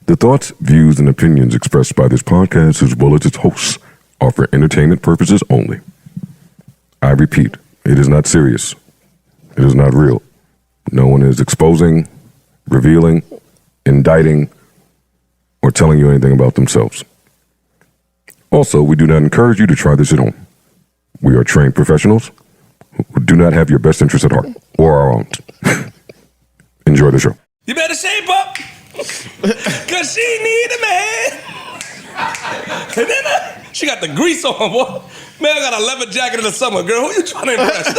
The thoughts, views, and opinions expressed by this podcast, as well as its hosts, are for entertainment purposes only. I repeat, it is not serious. It is not real. No one is exposing, revealing, indicting, or telling you anything about themselves. Also, we do not encourage you to try this at home. We are trained professionals who do not have your best interests at heart, or our own. Enjoy the show. You better shape up, cause she need a man. And then she got the grease on, boy. Man, I got a leather jacket in the summer, girl. Who you trying to impress?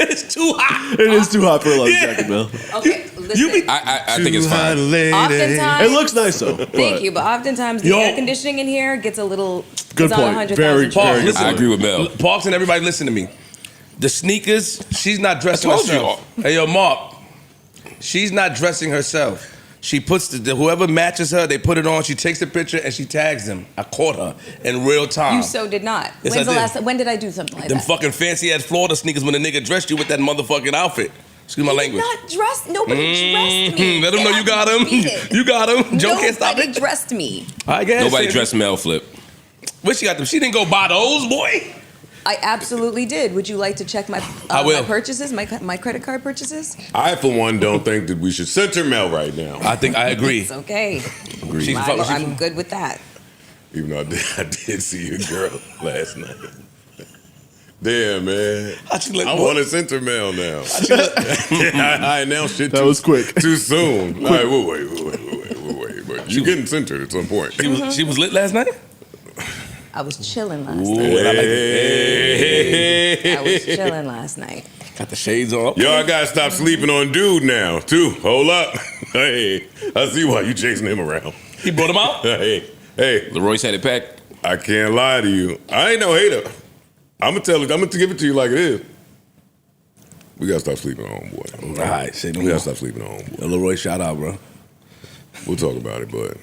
It's too hot. It is too hot for a leather jacket, Mel. Okay, listen. I think it's fine. Oftentimes, It looks nice though. thank you, but oftentimes the air conditioning in here gets a little. Good it's on point. 100,000. Parks, listen, I agree with Mel. Parks and everybody listen to me. The sneakers, she's not dressing I told you. herself. Hey, yo, Mark, she's not dressing herself. She puts whoever matches her, they put it on. She takes the picture and she tags them. I caught her in real time. You so did not. Yes, When's the I did. last? When did I do something like Them that? fucking fancy ass Florida sneakers when the nigga dressed you with that motherfucking outfit. Excuse my language. Not dressed. Nobody dressed me. Let them know you got him. Beat it. You got him. Joe can't stop Nobody it. dressed me. I guess. Nobody dressed Mel Flip. Where she got them? She didn't go buy those, boy. I absolutely did. Would you like to check my I will. my purchases, my credit card purchases? I, for one, don't think that we should censor Mel right now. I think I agree. It's okay. She's I'm good with that. Even though I did see your girl last night. Damn, man. I want to censor Mel now. I announced shit That was quick. too soon. All right, wait. But you're getting censored at some point. She was lit last night? I was chilling last night. Hey. I was chilling last night. Got the shades on. Yo, I gotta stop sleeping on dude now, too. Hold up. Hey, I see why you chasing him around. He brought him out? Hey, Leroy's had it packed. I can't lie to you. I ain't no hater. I'm gonna give it to you like it is. We gotta stop sleeping on homeboy. All right, say no We more. gotta stop sleeping on homeboy. Yo, Leroy, shout out, bro. We'll talk about it, but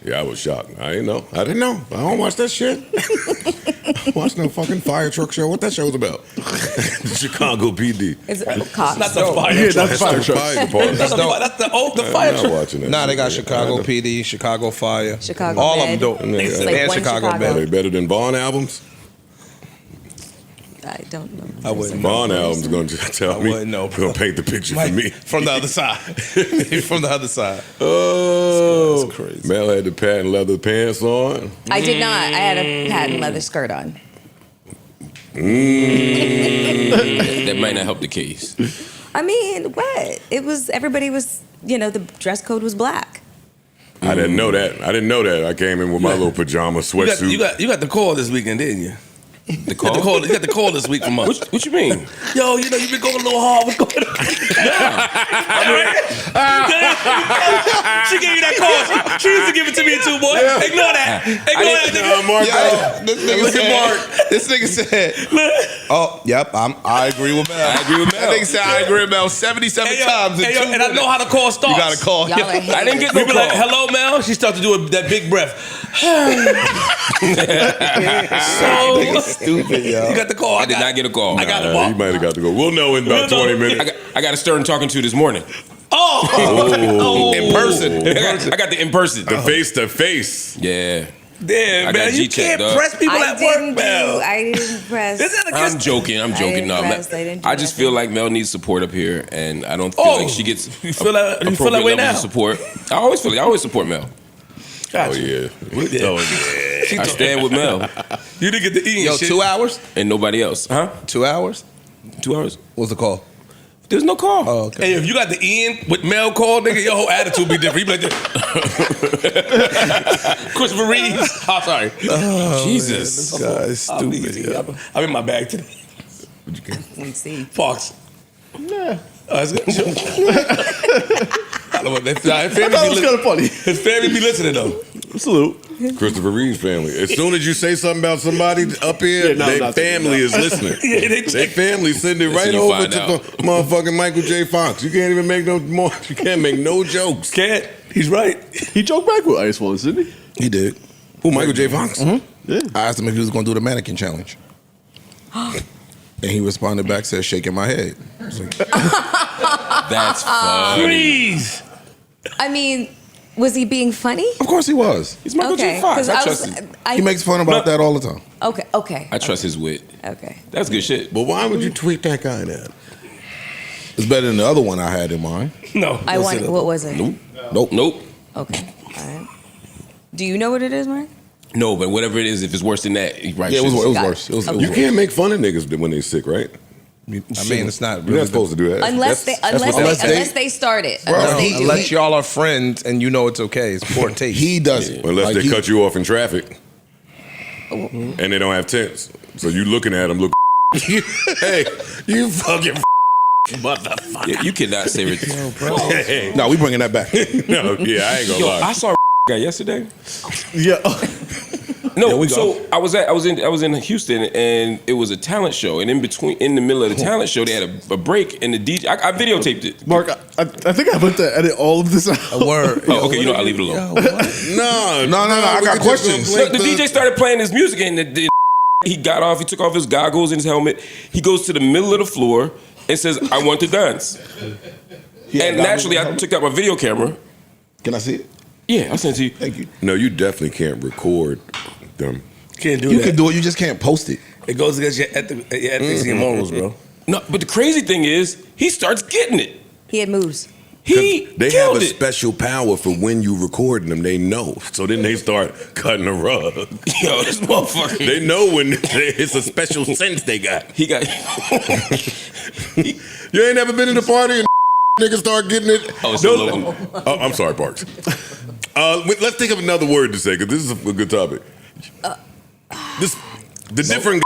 yeah, I was shocked. I didn't know. I don't watch that shit. I don't watch no fucking fire truck show. What that show's about? Chicago PD. It's cops. Not the fire Yeah, truck. that's fire truck. That's the fire I'm not truck. watching that. Nah, they shit, got man. Chicago PD, Chicago Fire. Chicago All Med. of them do. It's like And one Chicago Are Med. they better than Vaughn albums? I don't know. I wouldn't know. Vaughn albums gonna tell me. wouldn't know, Gonna paint the picture for me. From the other side. From the other side. Oh, That's crazy. Mel had the patent leather pants on. I did not. I had a patent leather skirt on. That might not help the case. I mean, what? It was, everybody was, the dress code was black. I didn't know that. I came in with my little pajama sweatsuit. You got the call this weekend, didn't you? The call? You got the call this week from us. What you mean? Yo, you've been going a little hard. What's going on? She gave you that call. She used to give it to me too, boy. Ignore that. Ignore that. Mark, This nigga said, oh, yep, I agree with Mel. I agree with Mel. That nigga said, I agree with Mel 77 times in 2 and I minutes. know how the call starts. You gotta call. Y'all are I didn't get We no be call. like, hello, Mel. She starts to do that big breath. So Stupid, yo. you got the call. I did not get a call. I got the he ball. might have got to go. We'll know in about We'll know. 20 minutes. I got a Stern talking to this morning. Oh. In person. I got the in person. The face to face. Yeah. Damn, I man. got You G-check, can't dog. press people at work, Mel. I didn't press. This is a I'm joking. No, didn't Mel, press, I didn't do I just nothing. feel like Mel needs support up here, and I don't feel Oh, like she gets you feel that appropriate way levels now? of support. I always support Mel. Oh, yeah. I stand with Mel You didn't get the E and Yo, shit. 2 hours? and nobody else. Huh? 2 hours? 2 hours? What's the call? There's no call. Oh, okay. Hey, if you got the Ian with Mel call, nigga, your whole attitude be different. You be like, Christopher Reeves. Oh, sorry. Jesus. This guy is stupid, yo. I'm in my bag today. Let me see. Fox. Yeah. That's good. I don't know what that I thought it was kind of funny. His family be listening though. Salute. Christopher Reeves family. As soon as you say something about somebody up here, Yeah, no, their not family is listening. Yeah, they Their family send it That's right when you over find to out. the motherfucking Michael J. Fox. You can't even make no more. You can't make no jokes. Can't. He's right. He joked back with Ice Wallace, didn't he? He did. Who, Michael J. Fox? Yeah. I asked him if he was going to do the mannequin challenge. And he responded back, said, shaking my head. I was like, That's funny. Freeze. I mean, Was he being funny? Of course he was. He's Michael J. Fox. 'cause I trust him. He makes fun about that all the time. Okay. I trust his wit. Okay. That's good shit. But why would you tweet that guy that? It's better than the other one I had in mind. No. What was it? Nope. Okay. All right. Do you know what it is, Mark? No, but whatever it is, if it's worse than that, he writes Yeah, it was shit. worse. It was Okay. worse. You can't make fun of niggas when they sick, right? I mean, it's not You're really not supposed to do that. Unless they start it. Unless y'all are friends and you know it's okay. It's poor taste. He does it. Unless Like they cut you off in traffic and they don't have tents. So you looking at them, look, hey, you fucking motherfucker. Yeah, you cannot say it. Yo, bro. Hey. No, we bringing that back. No, yeah, I ain't gonna lie. I saw a guy yesterday. Yeah. No, so I was in Houston, and it was a talent show, and in the middle of the talent show, they had a break, and the DJ, I videotaped it. Mark, I think I meant to edit all of this out. A word. Oh, okay, I'll leave it alone. No, I got questions. Look, the DJ started playing his music, and he got off, he took off his goggles and his helmet, he goes to the middle of the floor and says, I want to dance. And naturally, I took out my video camera. Can I see it? Yeah, I sent it to you. Thank you. No, you definitely can't record them. Can't do You that. can do it. You just can't post it. It goes against your ethics and morals, bro. No, but the crazy thing is, he starts getting it. He had moves. He They have killed a it. special power for when you recording them. They know. So then they start cutting the rug. Yo, this motherfucker. They know when it's a special sense they got. He got. You ain't never been in a party and niggas start getting it. Oh, it's a little- Oh, I'm sorry, Parks. Let's think of another word to say because this is a good topic. The different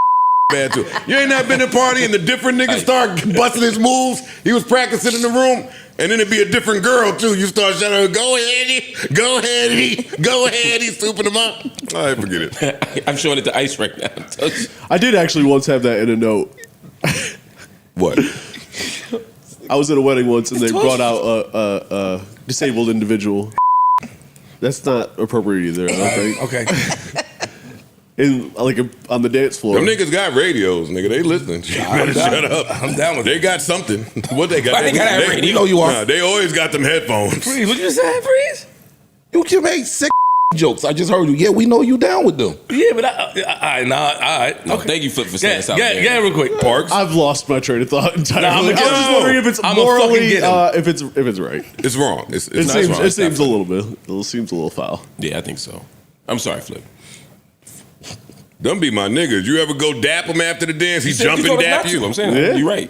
bad too. You ain't never been in a party and the different niggas start busting his moves. He was practicing in the room, and then it'd be a different girl too. You start shouting, "Go ahead, go ahead, go ahead!" He's swooping them up. All right, forget it. I'm showing it to Ice right now. I did actually once have that in a note. What? I was at a wedding once and they brought out a disabled individual. That's not appropriate either, I don't think. Okay. On the dance floor. Them niggas got radios, nigga. They listening. You better shut up. I'm down with They got something. What they got? Why they gotta have radio? You know you are. Nah, they always got them headphones. Freeze, what you say, Freeze? You can make sick jokes. I just heard you. Yeah, we know you down with them. Yeah, but all right. No, thank you for saying this out there. Yeah, real quick. Parks. I've lost my train of thought entirely. Nah, I'm I was just wondering if it's I'm a morally, fucking get him. if it's right. It's wrong. It's It not seems wrong. it seems a little bit. It seems a little foul. Yeah, I think so. I'm sorry, Flip. Them be my niggas. You ever go dap him after the dance? He jump and told us dap not you. to. I'm saying Yeah. you're right.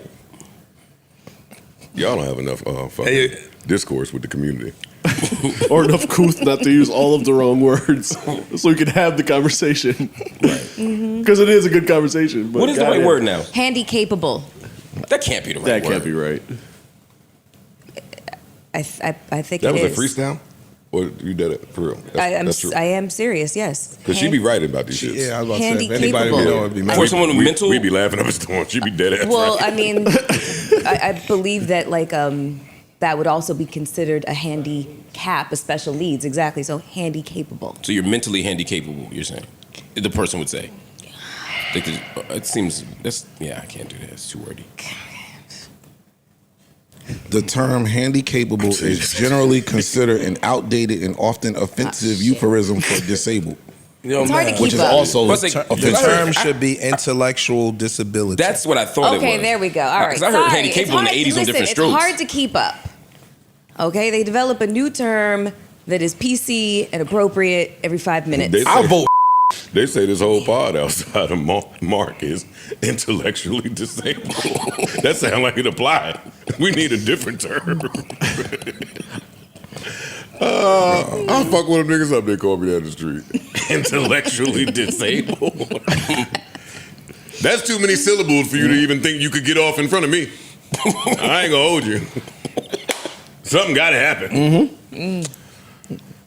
Y'all don't have enough fucking Hey. discourse with the community. Or enough couth not to use all of the wrong words, so we can have the conversation. Because it is a good conversation. But What is the right goddamn, word now? Handy capable. That can't be the right That word. can't be right. I think That it was a is. freestyle? Or you did it for real? That's true. I am serious. Yes. Because she be right about these shits. Yeah, I was about to say. Handy If anybody capable. would know, it'd be For me. someone with mental. We be laughing up a storm. She be dead ass Well, right. I mean, I believe that that would also be considered a handicap, a special needs. Exactly. So handy capable. So you're mentally handy capable, you're saying? The person would say. Like, it seems, I can't do that. It's too wordy. The term handy-capable is generally considered an outdated and often offensive euphemism for disabled, Yo, It's hard to man. keep which is up. also Plus, The offensive. term should be intellectual disability. That's what I thought it was. Okay, there we go. All right. 'Cause I heard Sorry. handy It's capable in the hard- 80s on listen, different strokes. It's hard to keep up. Okay, they develop a new term that is PC and appropriate every 5 minutes. They I vote. They say this whole pod outside of Mark is intellectually disabled. That sounds like it applied. We need a different term. I'll fuck with them niggas up there call me that in the street. Intellectually disabled. That's too many syllables for you to even think you could get off in front of me. I ain't gonna hold you. Something gotta happen.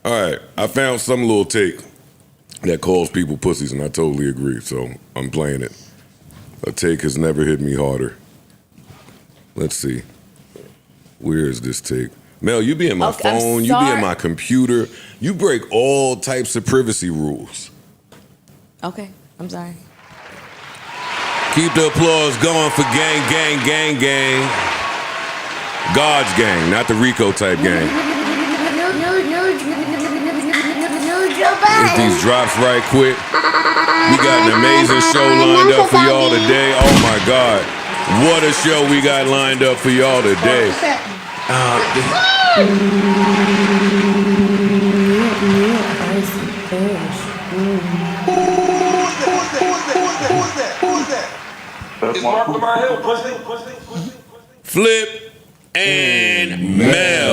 All right, I found some little take that calls people pussies, and I totally agree, so I'm playing it. A take has never hit me harder. Let's see. Where is this take? Mel, you be in my Okay, I'm phone, you be in sorry. my computer. You break all types of privacy rules. Okay, I'm sorry. Keep the applause going for gang, gang, gang, gang. God's gang, not the RICO type gang. No Get these drops right quick. We got an amazing show lined up for y'all today. Oh my God. What a show we got lined up for y'all today. Flip and Mel.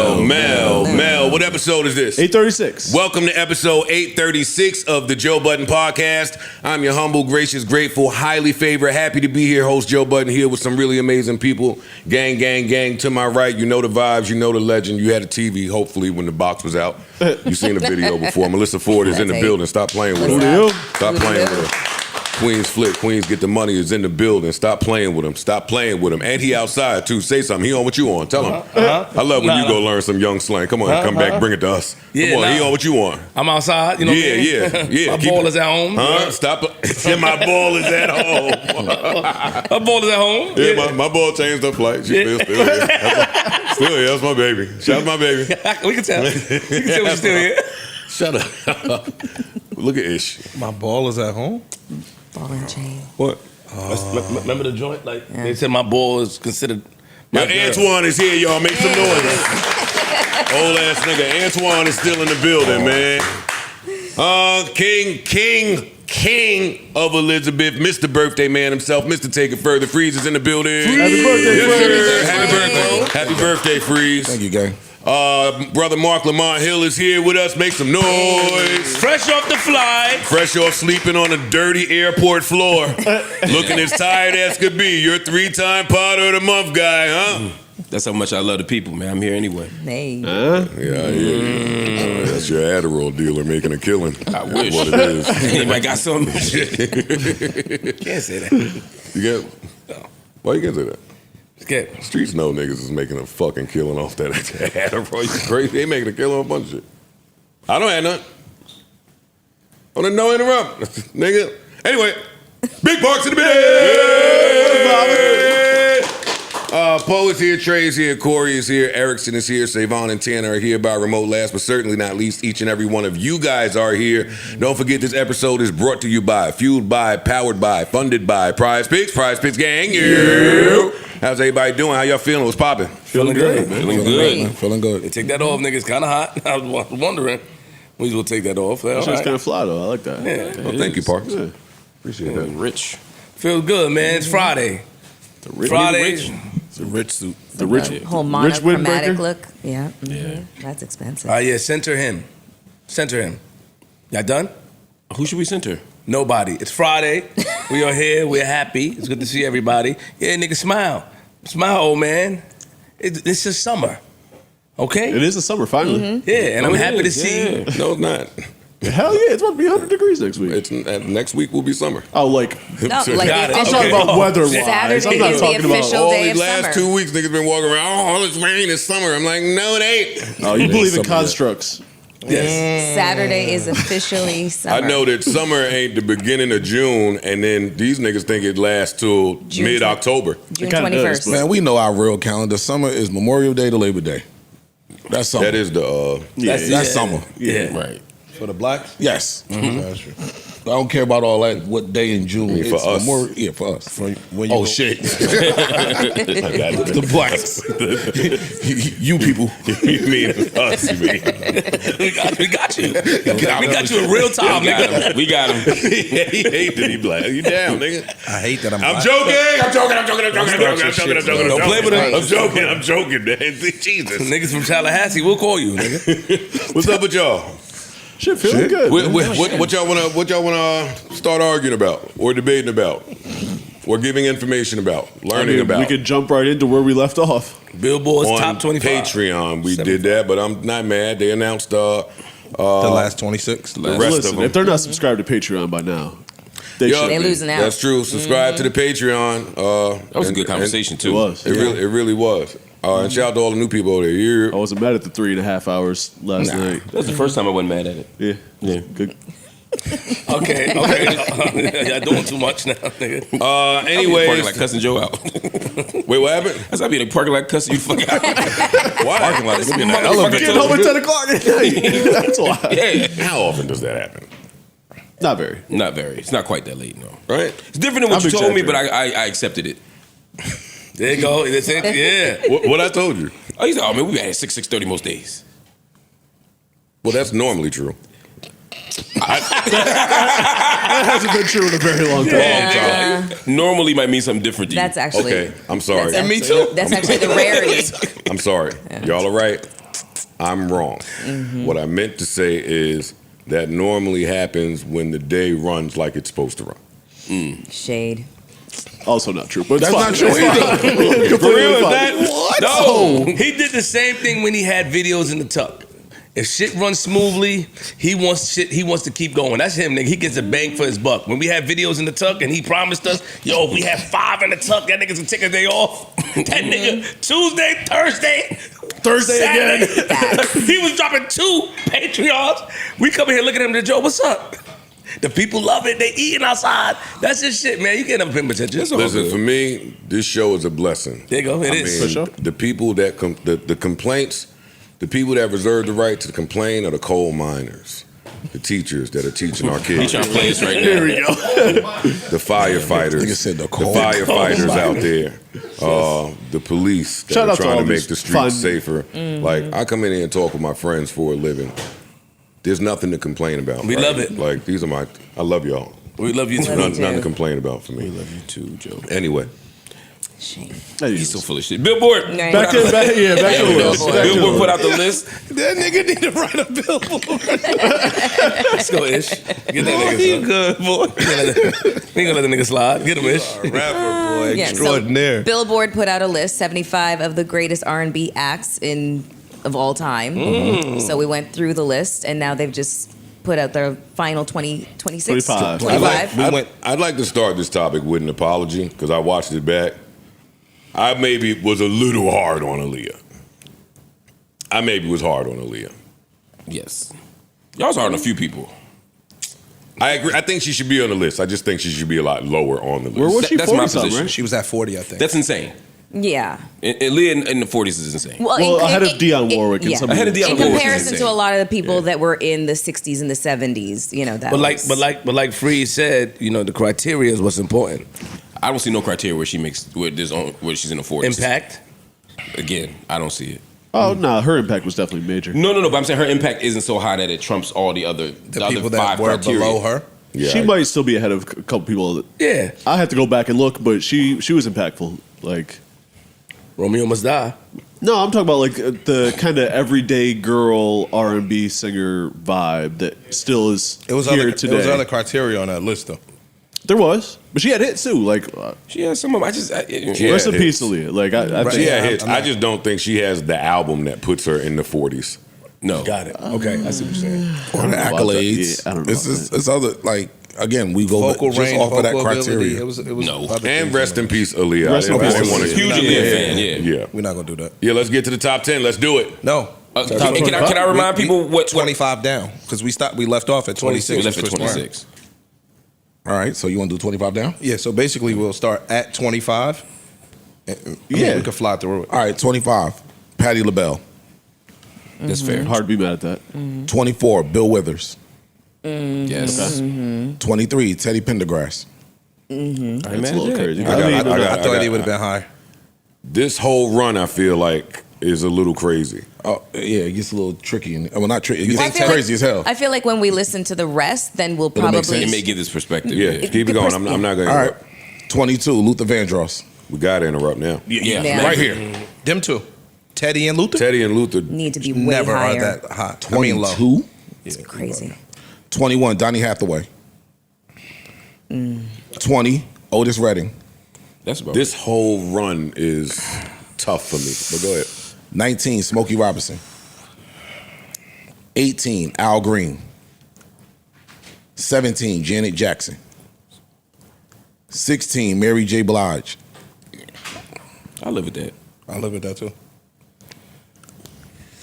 What episode is this? 836. Welcome to episode 836 of the Joe Budden Podcast. I'm your humble, gracious, grateful, highly favored, happy to be here, host Joe Budden here with some really amazing people. Gang, gang, gang. To my right, you know the vibes, you know the legend. You had a TV, hopefully, when the box was out. You seen the video before. Melissa Ford is in the building. Stop playing with her. Stop playing with her. Queens Flip, Queens Get the Money is in the building. Stop playing with him. Stop playing with him. And he outside, too. Say something. He on what you on. Tell him. I love when you go learn some young slang. Come on, come back, bring it to us. Yeah, come on, he on what you on. I'm outside, you know. Yeah. My ball is at home. Stop. My ball is at home. My ball is at home. Yeah, my ball changed her flight. She's still here. Still here. That's my baby. Shout out my baby. We can tell. We can tell she's still here. Shut up. Look at Ish. My ball is at home? Ball and chain. What? Remember the joint? Like they said, my ball is considered. Antoine is here, y'all. Make some noise. Old ass nigga. Antoine is still in the building, man. King of Elizabeth, Mr. Birthday Man himself, Mr. Take It Further. Freeze is in the building. Happy birthday, Freeze. Happy birthday. Happy birthday, Freeze. Thank you, gang. Brother Mark Lamont Hill is here with us. Make some noise. Fresh off the fly. Fresh off sleeping on a dirty airport floor. Looking as tired as could be. You're a 3-time Potter of the Month guy, huh? That's how much I love the people, man. I'm here anyway. Hey. Yeah. That's your Adderall dealer making a killing. I wish. That's what it is. Anybody got something? Can't say that. You get? No. Why you can't say that? Okay. Streets know niggas is making a fucking killing off that Adderall. You crazy? They making a killing on a bunch of shit. I don't have none. On a no interrupt, nigga. Anyway, big parks in the building. Poe is here, Trey's here, Corey is here, Erickson is here, Savon and Tanner are here by remote. Last but certainly not least, each and every one of you guys are here. Don't forget this episode is brought to you by, fueled by, powered by, funded by PrizePicks gang. Yeah. How's everybody doing? How y'all feeling? What's popping? Feeling good, man. Feeling good. Feeling good. They take that off, nigga. It's kind of hot. I was wondering when you will take that off. That shit's kind of fly, though. I like that. Yeah. Well, thank you, Parks. Yeah. Appreciate that. Rich. Feels good, man. It's Friday. Friday. It's a rich suit. The rich, Whole rich monochromatic windbreaker. look. Yeah. That's expensive. Yeah, center him. Center him. Y'all done? Who should we center? Nobody. It's Friday. We are here. We're happy. It's good to see everybody. Yeah, nigga, smile. Smile, old man. It's just summer. Okay? It is the summer, finally. Yeah, and I'm happy to see you. No, it's not. Hell yeah, it's about to be 100 degrees next week. It's next week will be summer. Oh, like, No, like the Got it. I'm official, talking about weather-wise. Saturday I'm not is the talking about official all day these of last summer. 2 weeks, niggas been walking around. Oh, all this rain is summer. I'm like, no, it ain't. Oh, you believe in constructs. Yes. Saturday is officially summer. I know that summer ain't the beginning of June, and then these niggas think it lasts till June mid-October. June It kinda 21st. does, but- Man, we know our real calendar. Summer is Memorial Day to Labor Day. That's summer. That is the That's summer. Yeah. Right. For the blacks? Yes. I don't care about all that. What day in June? Yeah, for It's us. Yeah, for us. When you Oh go- shit! The blacks. You people. You mean us, you mean. We got you. We got you in real time, nigga. We got him. He hate that he black. You down, nigga. I hate that I'm I'm black. joking. Don't play with him. I'm joking, man. Jesus. Niggas from Tallahassee, we'll call you, nigga. What's up with y'all? Shit, feeling good. What y'all wanna start arguing about or debating about or giving information about, learning about? We could jump right into where we left off. Billboard's on top 25. Patreon, we did that, but I'm not mad. They announced The last 26. the rest of Listen, them. if they're not subscribed to Patreon by now, they Yo, should. They be. losing out. That's true. Subscribe to the Patreon. That was a good conversation, too. It was. It really was. And shout out to all the new people over there. I wasn't mad at the 3.5 hours last night. That was the first time I wasn't mad at it. Yeah. Yeah. Good. Okay. Y'all doing too much now, nigga. Anyways, Parking like cussing Joe out. wait, what happened? That's not being in a parking lot cussing you fuck out. Why? Parking lot. It's It's be in my the elevator. Get home at 10 o'clock at night. That's why. Yeah. How often does that happen? Not very. Not very. It's not quite that late, no. Right? It's different than what I'm you told me, but exaggerating. I accepted it. There you go. That's it. Yeah. What I told you? Oh, you said, oh man, we got at 6:30 most days. Well, that's normally true. That hasn't been true in a very long time. Yeah. Normally might mean something different to you. That's actually. Okay, I'm sorry. That's me actually- too. That's actually the rarity. I'm sorry. Y'all are right. I'm wrong. What I meant to say is that normally happens when the day runs like it's supposed to run. Shade. Also not true, but it's That's fine. not true either. Completely fine. No, he did the same thing when he had videos in the tuck. If shit runs smoothly, he wants to keep going. That's him, nigga. He gets a bang for his buck. When we had videos in the tuck and he promised us, yo, if we have 5 in the tuck, that nigga's gonna take a day off. That nigga, Tuesday, Thursday again. Saturday. He was dropping 2 Patreons. We come in here looking at him, Joe, what's up? The people love it. They eating outside. That's his shit, man. You can't have paying attention. It's all Listen, good. for me, this show is a blessing. There you go. It is. For sure. The people that the complaints, the people that reserve the right to complain are the coal miners, the teachers that are teaching our He kids, trying to play us right now. Here we go. the firefighters, Nigga said the the coal firefighters miners. out there, the police that Shout are out to trying all to make these the streets fun- safer. Like I come in here and talk with my friends for a living. There's nothing to complain about. We love it. Like these are I love y'all. We love you too. Love you Nothing to too. complain about for me. We love you too, Joe. Anyway, Shade. He's so full of shit. Billboard. Right. Back to the list. Billboard. Back to the Billboard put list. out the list. That nigga need to write a billboard. Let's go, Ish. Get that nigga. You good, boy. We ain't gonna let the nigga slide. Get him, Ish. Rapper boy, Yeah, extraordinaire. So Billboard put out a list, 75 of the greatest R&B acts of all time. So we went through the list, and now they've just put out their final 26. 25. 25. I'd like to start this topic with an apology because I watched it back. I maybe was a little hard on Aaliyah. Yes. Y'all was hard on a few people. I agree. I think she should be on the list. I just think she should be a lot lower on the list. Where was she? That's my 40 something, position. right? She was at 40, I think. That's insane. Yeah. And Leah in the 40s is insane. Well, ahead of Dionne Warwick and some of Ahead of these- Dionne In Warwick is comparison insane. to a lot of the people that were in the 60s and the 70s, you know, that But was- like Free said, you know, the criteria is what's important. I don't see no criteria where where she's in the 40s. Impact. Again, I don't see it. Oh, no, her impact was definitely major. No, but I'm saying her impact isn't so high that it trumps all the other The other people five that were criteria. below her. Yeah, She might still be ahead of a couple people. That, Yeah. I had to go back and look, but she was impactful. Like, Romeo Must Die. no, I'm talking about like the kind of everyday girl R&B singer vibe that still is It was here other, today. It was other criteria on that list, though. There was, but she had hits too. Like, she has some of them. She rest had in peace, hits. Aaliyah. Like, I Right. think She had Yeah, hits. I'm I not- just don't think she has the album that puts her in the 40s. No. Got it. Okay, I see what you're saying. Or the know about that. accolades. Yeah, I don't know about It's other, like, again, we go Vocal just range, off of that vocal criteria. ability. It was No. other And things rest on in peace, Aaliyah. Rest in I peace, didn't want Aaliyah. to. Huge Aaliyah fan, yeah. Yeah. We're not gonna do that. Yeah, let's get to the top 10. Let's do it. No. Can I remind people what 25 down because we left off at 26. we left at First round. 26. All right, so you want to do 25 down? Yeah, so basically we'll start at 25. Yeah. we could fly through it. All right, 25, Patti LaBelle. That's fair. hard to be mad at that. 24, Bill Withers. Yes. 23, Teddy Pendergrass. That's a little crazy. I thought he would have been high. This whole run, I feel like, is a little crazy. Oh, yeah, it gets a little tricky. Well, not tricky. It You gets think I feel crazy as hell. I feel like when we listen to the rest, then we'll make probably. sense. It may give this perspective. Yeah. Yeah, keep it going. I'm not going to All right, interrupt. 22, Luther Vandross. We got to interrupt now. Yeah. Right here. Them two, Teddy and Luther, Teddy and Luther. Need to be way never higher. are that high. I mean low. 22, It's crazy. 21, Donny Hathaway. 20, Otis Redding. That's about This whole run is tough for me. But go ahead. 19, Smokey Robinson. 18, Al Green. 17, Janet Jackson. 16, Mary J. Blige. I live with that. I live with that too.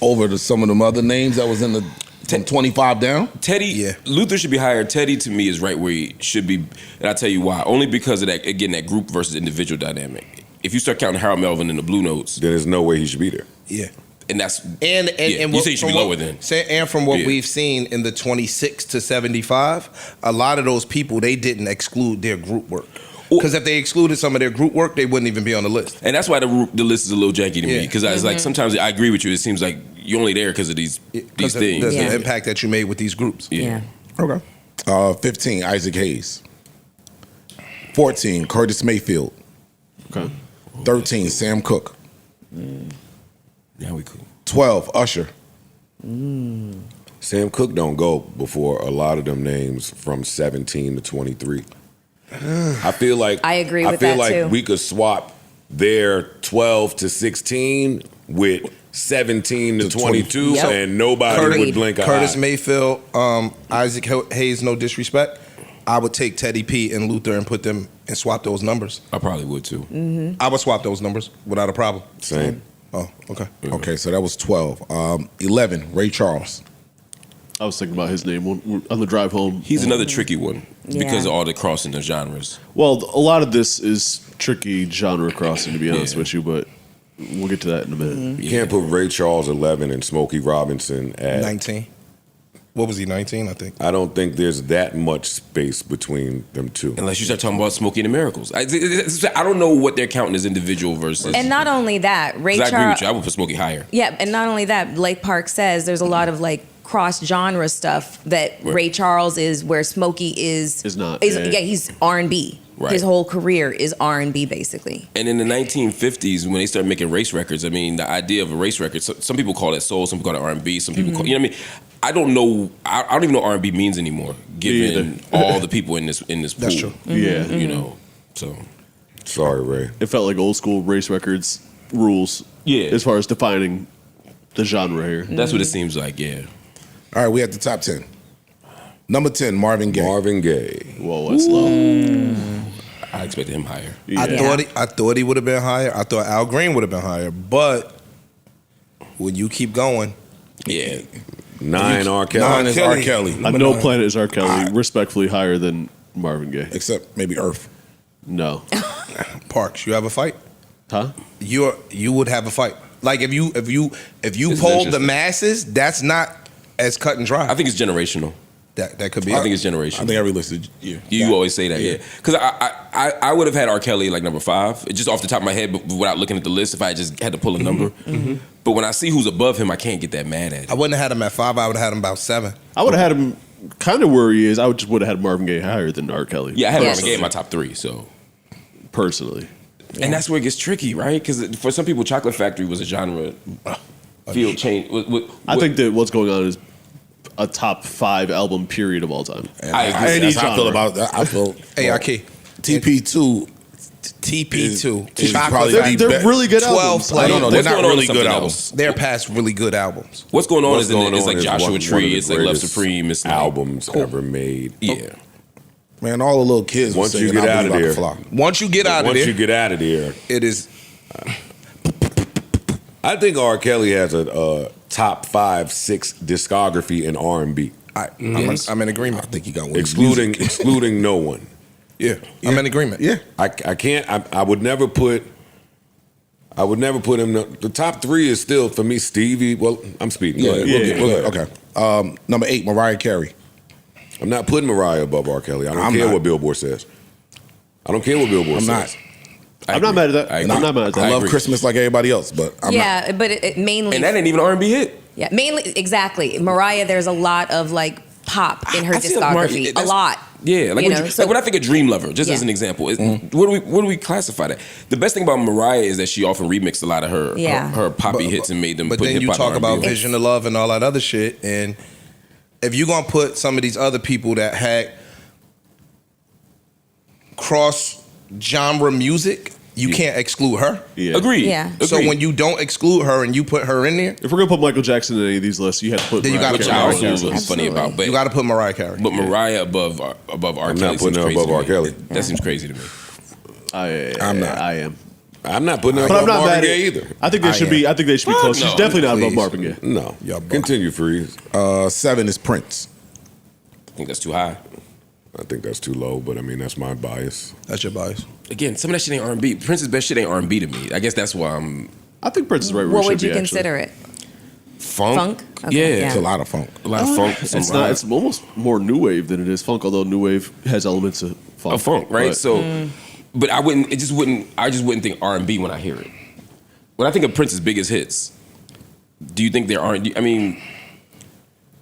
Over to some of them other names that was in the From 25 down? Teddy, Luther should be higher. Teddy, to me, is right where he should be. And I'll tell you why. Only because of that, again, that group versus individual dynamic. If you start counting Harold Melvin and the Blue Notes, then there's no way he should be there. Yeah. And that's and you say you should be lower then. And from what we've seen in the 26 to 75, a lot of those people, they didn't exclude their group work. Because if they excluded some of their group work, they wouldn't even be on the list. And that's why the list is a little janky to me. Because I was like, sometimes I agree with you. It seems like you're only there because of these things. The impact that you made with these groups. Yeah. Okay. 15, Isaac Hayes. 14, Curtis Mayfield. Okay. 13, Sam Cooke. Now we cool. 12, Usher. Sam Cooke don't go before a lot of them names from 17 to 23. I feel like I agree with I feel that, like too. we could swap their 12 to 16 with 17 to 22, Yep. and nobody would blink an Curtis eye. Mayfield, Isaac Hayes, no disrespect. I would take Teddy P and Luther and put them and swap those numbers. I probably would too. I would swap those numbers without a problem. Same. Oh, okay. Okay, so that was 12. 11, Ray Charles. I was thinking about his name on the drive home. He's another tricky one because Yeah. of all the crossing of genres. Well, a lot of this is tricky genre crossing, to be honest with you, but we'll get to that in a minute. You can't put Ray Charles 11 and Smokey Robinson at 19. What was he, 19, I think? I don't think there's that much space between them two. Unless you start talking about Smokey and the Miracles. I don't know what they're counting as individual versus. And not only that, Ray 'Cause I agree Charles. with you. I would put Smokey higher. Yeah, and not only that, like Park says, there's a lot of like cross genre stuff that Ray Charles is where Smokey is not. he's R&B. Right. His whole career is R&B basically. And in the 1950s, when they started making race records, I mean, the idea of a race record, some people call it soul, some people call it R&B, some people call, you know what I mean? I don't know. I don't even know what R&B means anymore, given all the people in this pool. That's true. Yeah. You know, so. Sorry, Ray. It felt like old school race records rules. Yeah. As far as defining the genre here. That's what it seems like, yeah. All right, we at the top 10. Number 10, Marvin Gaye. Marvin Gaye. Whoa, that's low. I expected him higher. Yeah. I thought he would have been higher. I thought Al Green would have been higher. But when you keep going, Yeah. 9, R. Kelly. 9 is R. Kelly. I know Planet is R. Kelly, respectfully higher than Marvin Gaye. Except maybe Earth. No. Parks, you have a fight. Huh? You would have a fight. Like if you This is polled the interesting. masses, that's not as cut and dry. I think it's generational. that could be. I think it's I generational. think every listed year. You always say that, yeah. Because I would have had R. Kelly like number 5, just off the top of my head, but without looking at the list, if I just had to pull a number. But when I see who's above him, I can't get that mad at I him. wouldn't have had him at 5. I would have had him about 7. I would have had him kind of where he is. I just would have had Marvin Gaye higher than R. Kelly. Yeah, I had Yes. Marvin Gaye in my top 3, so. Personally. And that's where it gets tricky, right? Because for some people, Chocolate Factory was a genre field change. I think that what's going on is a top 5 album period of all time. I agree. That's how I feel about that. I feel AIK. TP2 TP2. is Chocolate probably Factory. the They're really good 12 albums. players. No, What's they're not going on really is good something albums. else. They're past really good albums. What's going on What's is going it's on like is Joshua one of the Tree, it's like Love greatest Supreme, it's like, albums ever made. yeah. Man, all the little kids. Once were you singing, get I out of Believe I there. Can Fly. Once you get out of Once there, you get out of there, it is. I think R. Kelly has a top 5, 6 discography in R&B, I'm in agreement. I think he got one. excluding no one. Yeah, I'm in agreement. Yeah. I can't. I would never put. I would never put him. The top 3 is still for me Stevie. Well, I'm speeding. Go ahead. We'll get- Okay. Number 8, Mariah Carey. I'm not putting Mariah above R. Kelly. I don't I'm care not. what Billboard says. I don't care what Billboard I'm says. not. I'm not mad at that. I I'm not mad at that. I love agree. Christmas like everybody else, but I'm not. But it mainly And that ain't even an R&B hit. mainly exactly. Mariah, there's a lot of like pop in her I feel like discography. Mariah- A that's- lot. Yeah, like, You when, know, you, so- like when I think of Dream Lover, just as Yeah. an example, what do we classify that? The best thing about Mariah is that she often remixed a lot of her Yeah. her poppy hits and made them. But put then you hip-hop talk and about R&B. Vision of Love and all that other shit, and if you're gonna put some of these other people that had cross genre music, you can't exclude her. Yeah. Agreed. Yeah. So Agreed. when you don't exclude her and you put her in there, If we're gonna put Michael Jackson in any of these lists, you have to put. Then you Mariah gotta which put I Carey. also Mariah was Carey. funny about, but you got to put Mariah Carey. but Mariah above R. I'm Kelly not putting seems her crazy above to R. me. Kelly. That seems crazy to me. I'm not. I am. I'm not putting her But I'm above not Marvin mad Gaye at either. I think they should be. I think they should be Fuck close. She's no. definitely not above Please. Marvin Gaye. No. Y'all bugging. Continue, Freeze. 7 is Prince. I think that's too high. I think that's too low, but I mean, that's my bias. That's your bias. Again, some of that shit ain't R&B. Prince's best shit ain't R&B to me. I guess that's why I'm I think Prince is right where What he would should you be, consider it? funk. Funk? Okay, Yeah. It's a lot of funk. A lot of funk. some It's not. rock. It's almost more new wave than it is funk. Although new wave has elements of funk. Of funk, right? But- So, but I wouldn't. It just wouldn't. I just wouldn't think R&B when I hear it. When I think of Prince's biggest hits, do you think they're R&B? I mean,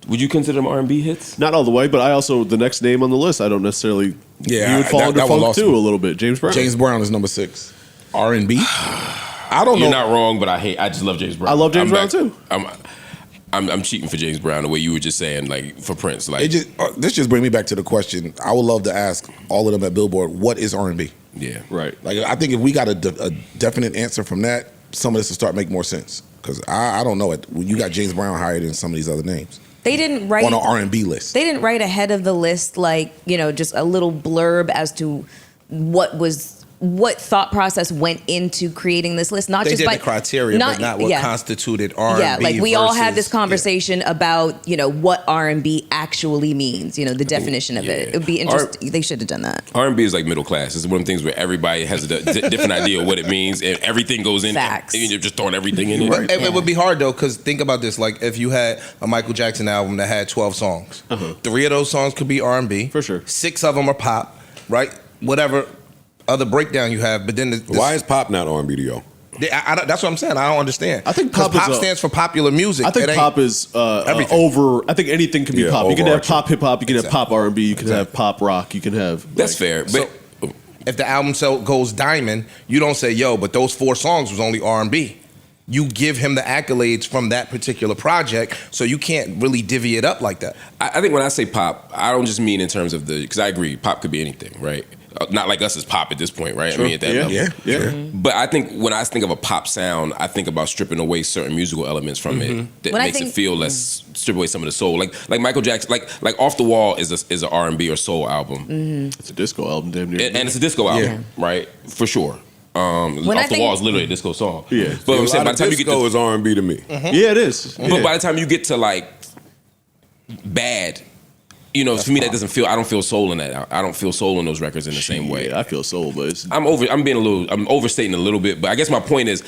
would you consider them R&B hits? not all the way, but I also the next name on the list. I don't necessarily. Yeah, he would fall that- under that one funk lost too me. a little bit. James Brown. James Brown is number 6. R&B. I don't You're know. not wrong, but I just love James Brown. I love James I'm Brown, back- too. I'm cheating for James Brown the way you were just saying, like for Prince. Like, This just brings me back to the question. I would love to ask all of them at Billboard, what is R&B? yeah, Right. Like, I think if we got a definite answer from that, some of this will start making more sense. Because I don't know it. You got James Brown higher than some of these other names They didn't write on an R&B list. They didn't write ahead of the list, like, just a little blurb as to what thought process went into creating this list. Not They just did by the criteria, but not what constituted R&B. Yeah, like we all had this versus- conversation about what R&B actually means. The definition of it. It would be interesting. They should have done that. R&B is like middle class. It's one of the things where everybody has a different idea of what it means, and everything goes in. Facts. And you're just throwing everything in it. Right. It would be hard though, because think about this: like if you had a Michael Jackson album that had 12 songs, 3 of those songs could be R&B, For sure. 6 of them are pop, right? Whatever other breakdown you have, but then Why is pop not R&B to y'all? that's what I'm saying. I don't understand. I think 'Cause pop is stands for popular music. I think It ain't- pop is everything. over. I think anything can be Yeah, pop. You can have overarching. pop hip hop. You can have Exactly. pop R&B. You can have pop rock. You can have. That's fair. But If the album goes diamond, you don't say, "Yo," but those 4 songs was only R&B. You give him the accolades from that particular project, so you can't really divvy it up like that. I think when I say pop, I don't just mean in terms of because I agree, pop could be anything, right? Not like us as pop at this point, right? I mean, at that level. Yeah. But I think when I think of a pop sound, I think about stripping away certain musical elements from it that When I makes it think- feel less, strip away some of the soul. Like Michael Jackson, like Off the Wall is a R&B or soul album, It's a disco album, damn near. and it's a disco album, right? For sure. When I Off the think- Wall is literally a disco song. Yeah. But I'm A saying lot by of the time you get disco to is R&B to me. Yeah, it is. But by the time you get to like Bad, for me that doesn't feel. I don't feel soul in that. I don't feel soul in those records in the same way. I feel soul, but it's I'm overstating a little bit, but I guess my point is,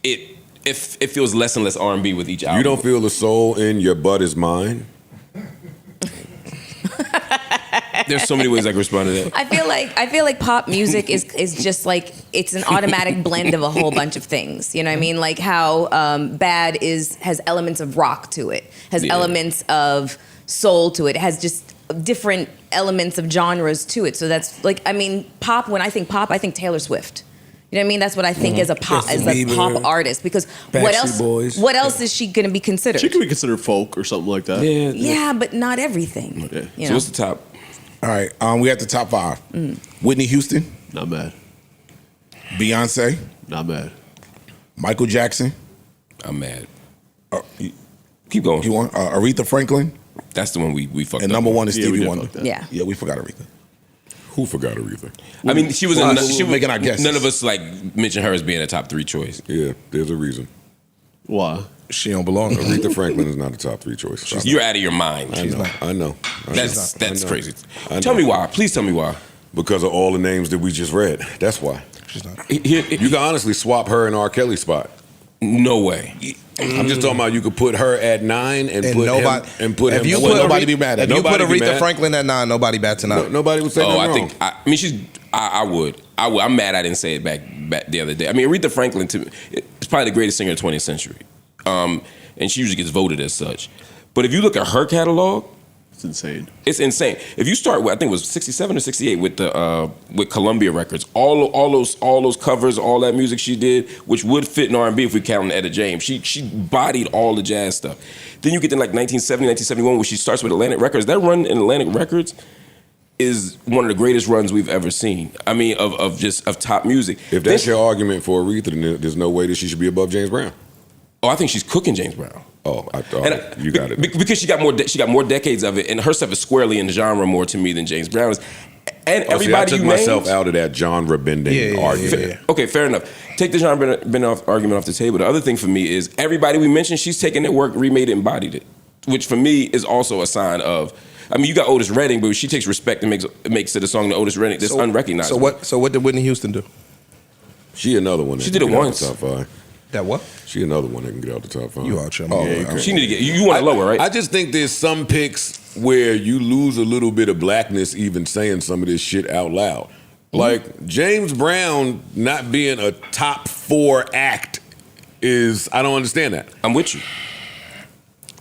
it feels less and less R&B with each album. You don't feel the soul in Your Butt Is Mine? There's so many ways I can respond to that. I feel like pop music is just like it's an automatic blend of a whole bunch of things. You know what I mean? Like how Bad has elements of rock to it, has Yeah. elements of soul to it, has just different elements of genres to it. So that's like, I mean, pop. When I think pop, I think Taylor Swift. You know what I mean? That's what I think as a pop Justin as a Bieber, pop artist. Because what Backstreet else? Boys. What else is she going to be considered? she could be considered folk or something like that. Yeah, but not everything. Yeah. You So know? what's the top? All right, we got the top 5. Whitney Houston, Not mad. Beyonce, Not mad. Michael Jackson. I'm mad. You Keep going. want Aretha Franklin, That's the one we fucked and up. number 1 is Yeah, we Stevie did Wonder. fuck that. Yeah. Yeah, we forgot Aretha. Who forgot Aretha? I mean, she was Well, in. we're She was making our guesses. None of us like mentioned her as being a top 3 choice. Yeah, there's a reason. Why? She don't belong. Aretha Franklin is not a top 3 choice. You're out of your mind. I know. That's I know. crazy. I Tell know. me why. Please tell me why. Because of all the names that we just read. That's why. She's not. Here- You can honestly swap her and R. Kelly spot. no way. I'm just talking about you could put her at 9 and And put nobody him and put if him. you Well, put nobody Aretha- be mad at If it. you put Nobody be Aretha mad. Franklin at 9, nobody bats an eye. Nobody would say Oh, nothing I wrong. think. I mean, she's. I would. I'm mad I didn't say it back the other day. I mean, Aretha Franklin to me, is probably the greatest singer of the 20th century, and she usually gets voted as such. But if you look at her catalog, It's insane. it's insane. If you start with, I think it was 67 or 68 with Columbia Records, all those covers, all that music she did, which would fit in R&B if we count Etta James. She bodied all the jazz stuff. Then you get to like 1970, 1971, where she starts with Atlantic Records. That run in Atlantic Records is one of the greatest runs we've ever seen. I mean, of top music. If that's your argument for Aretha, then there's no way that she should be above James Brown. Oh, I think she's cooking James Brown. Oh, I thought And you got it. because she got more decades of it, and her stuff is squarely in the genre more to me than James Brown is. And I everybody took you myself named, out of that genre bending argument. Okay, fair enough. Take the genre bending argument off the table. The other thing for me is everybody we mentioned, she's taken their work, remade it, embodied it, which for me is also a sign of. I mean, you got Otis Redding, but she takes respect and makes it a song to Otis Redding that's unrecognizable. So what did Whitney Houston do? She another one. She did it once. Top five. That what? She another one that can get out the top five. You out your She need to get. You want it lower, right? I just think there's some picks where you lose a little bit of blackness even saying some of this shit out loud. Like James Brown not being a top 4 act is, I don't understand that. I'm with you.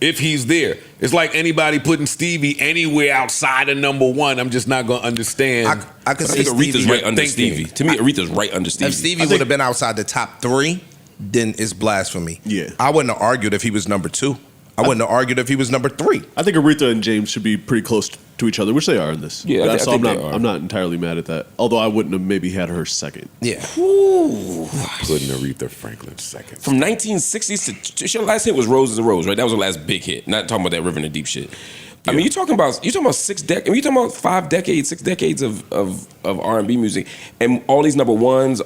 If he's there, it's like anybody putting Stevie anywhere outside of number 1. I'm just not gonna understand. I could I see think Aretha's Stevie. right under Stevie. To me, Aretha's right under Stevie. If Stevie would have been outside the top 3, then it's blasphemy. Yeah. I wouldn't have argued if he was number 2. I wouldn't have argued if he was number 3. I think Aretha and James should be pretty close to each other, which they are in this. Yeah, I think they are. I'm not entirely mad at that. Although I wouldn't have maybe had her second. Yeah. Putting Aretha Franklin second. From 1960s to her last hit was "Rose is a Rose," right? That was her last big hit. Not talking about that River in the Deep shit. I mean, you're talking about 6 decades. You're talking about 5 decades, 6 decades of R&B music, and all these number ones.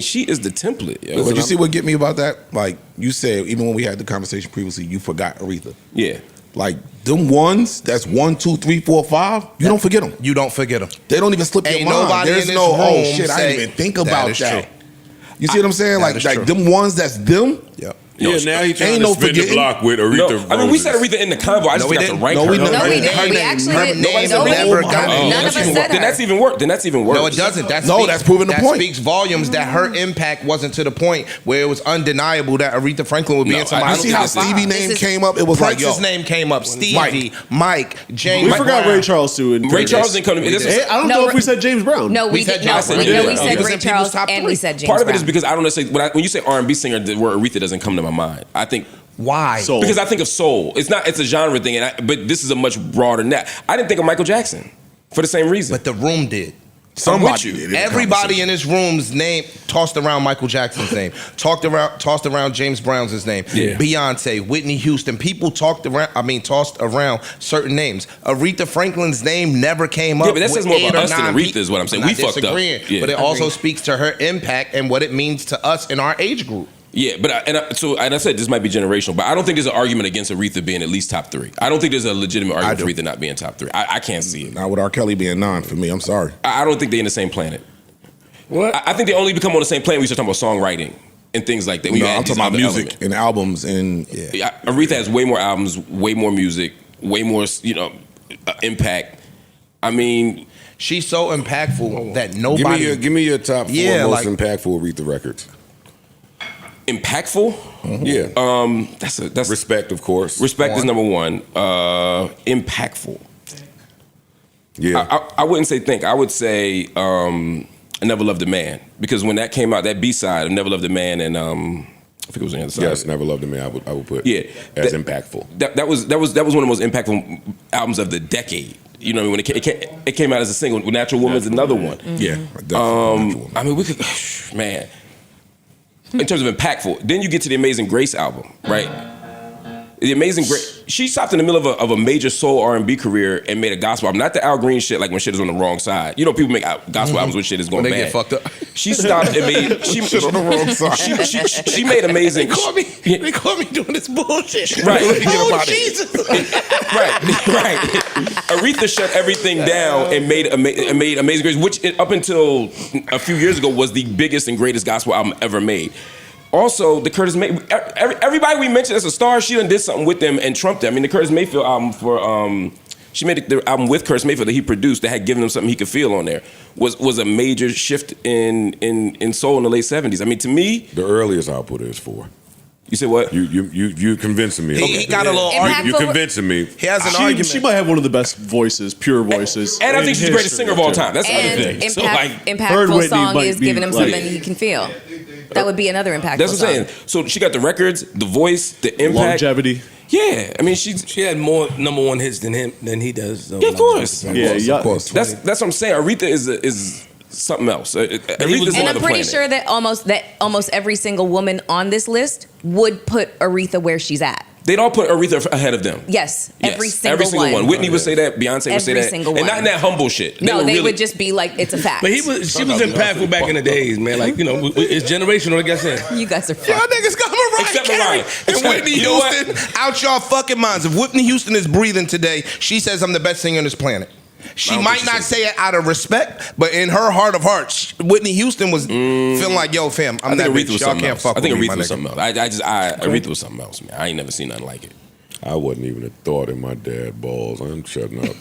She is the template. Yo. But you see what get me about that? Like you said, even when we had the conversation previously, you forgot Aretha. Yeah. Like them ones, that's 1, 2, 3, 4, 5. You don't forget them. You don't forget him. They don't even slip your Ain't mind. nobody There's in no this oh room shit. I say, didn't even think "That about is that." true. You see what I'm saying? That Like is like true. them ones that's them. Yep. Yeah, now he trying ain't to no spin the forgetting. block with Aretha. No, I mean, we said Roses. Aretha in the convo. I just we forgot to didn't. rank No, her. we didn't. No, we Her didn't. We name- actually her didn't. name No, we never didn't. got- None of us said Then that's her. even worse. Then that's even worse. No, it doesn't. That's proving the point. That speaks volumes that her impact wasn't to the point where it was undeniable that Aretha Franklin would be No, in somebody's I You see don't how think top Stevie 5. name This is- came up? It was like, Prince's yo, name came up. Stevie, Mike, James. We forgot Brown. Ray Charles too. And Ray Charles didn't come to me. This is- Hey, I don't No, know if we said James Brown. No, We we said did. No, Johnson. no, Yeah. we said He was Ray in people's Charles top and 3. we said James Part of it is Brown. because I don't necessarily when you say R&B singer, the word Aretha doesn't come to my mind. I think Why? Soul. because I think of soul. It's a genre thing, but this is a much broader than that. I didn't think of Michael Jackson for the same reason. But the room did. somebody you. did in the Everybody in this room's name tossed around Michael Jackson's name, tossed around James Brown's name, Yeah. Beyonce, Whitney Houston. People tossed around certain names. Aretha Franklin's name never came up. Yeah, but that says with more about 8 or us than 9 Aretha is what I'm saying. not We fucked up. disagreeing, Yeah. but it also speaks to her impact and what it means to us in our age group. Yeah, but I said this might be generational, but I don't think there's an argument against Aretha being at least top 3. I don't think there's a legitimate argument for Aretha not being top 3. I can't see it. Not with R. Kelly being 9 for me. I'm sorry. I don't think they're in the same planet. What? I think they only become on the same planet when we start talking about songwriting and things like that. When No, you add I'm these talking about other music elements. and albums and Yeah, Aretha has way more albums, way more music, way more impact. I mean, She's so impactful that nobody. Give me your top 4 Yeah, most like- impactful Aretha records. impactful. Yeah. That's Respect, of course. Respect is number 1. Impactful. Yeah. I wouldn't say think. I would say I Never Loved a Man, because when that came out, that B-side of Never Loved a Man, and I think it was on the other side. Yes, Never Loved a Man. I would put as impactful. That was one of the most impactful albums of the decade. You know, when it came out as a single. Natural Woman's another one. yeah. Definitely. I mean, we could, man. In terms of impactful, then you get to the Amazing Grace album, right? The Amazing Grace. She stopped in the middle of a major soul R&B career and made a gospel album. Not the Al Green shit, like when shit is on the wrong side. You know, people make gospel albums when shit is going When they bad. get fucked up. She stopped and made Shit on the wrong side. She made amazing. They call me doing this bullshit. Right. Oh, Jesus. right. Aretha shut everything down and made Amazing Grace, which up until a few years ago was the biggest and greatest gospel album ever made. Also, the Curtis Mayfield, everybody we mentioned as a star, she done did something with them and trumped them. I mean, the Curtis Mayfield album she made the album with Curtis Mayfield that he produced that had given him something he could feel on there was a major shift in soul in the late 70s. I mean, to me, The earliest output is 4. you said what? You convincing me. He got a little Impactful- argument. You convincing me. He has an She argument. might have one of the best voices, pure voices. And I in think she's the greatest history, singer of all too. time. That's the other And thing. So, impact, like, Her and impactful Whitney song might is be, giving him like- something he can feel. That would be another impactful that's what I'm song. saying. So she got the records, the voice, the impact. Longevity. Yeah, I mean, she had more number 1 hits than he does. So Yeah, of course. Yeah, Of course. That's what I'm saying. Aretha is something else. Aretha's And on I'm the pretty planet. sure that almost every single woman on this list would put Aretha where she's at. They'd all put Aretha ahead of them. Yes, every Yes, single one. Whitney would say that. Beyonce would say Every that. single And not one. in that humble shit. No, they really, would just be like, it's a fact. But she was impactful back in the days, man. Like, you know, it's generational, like I said. You guys are Y'all fucked. niggas got Mariah Except Carey Mariah. and Except- Whitney you know what? Houston out y'all fucking minds. If Whitney Houston is breathing today, she says I'm the best singer on this planet. She don't might think she not said say it out of respect, but in her heart of hearts, Whitney Houston was feeling like, yo, fam, I'm I that think bitch. Aretha was Y'all something can't else. fuck I think with me, Aretha my was nigga. something else. Aretha was something else, man. I ain't never seen nothing like it. I wasn't even a thought in my dad balls. I'm shutting up.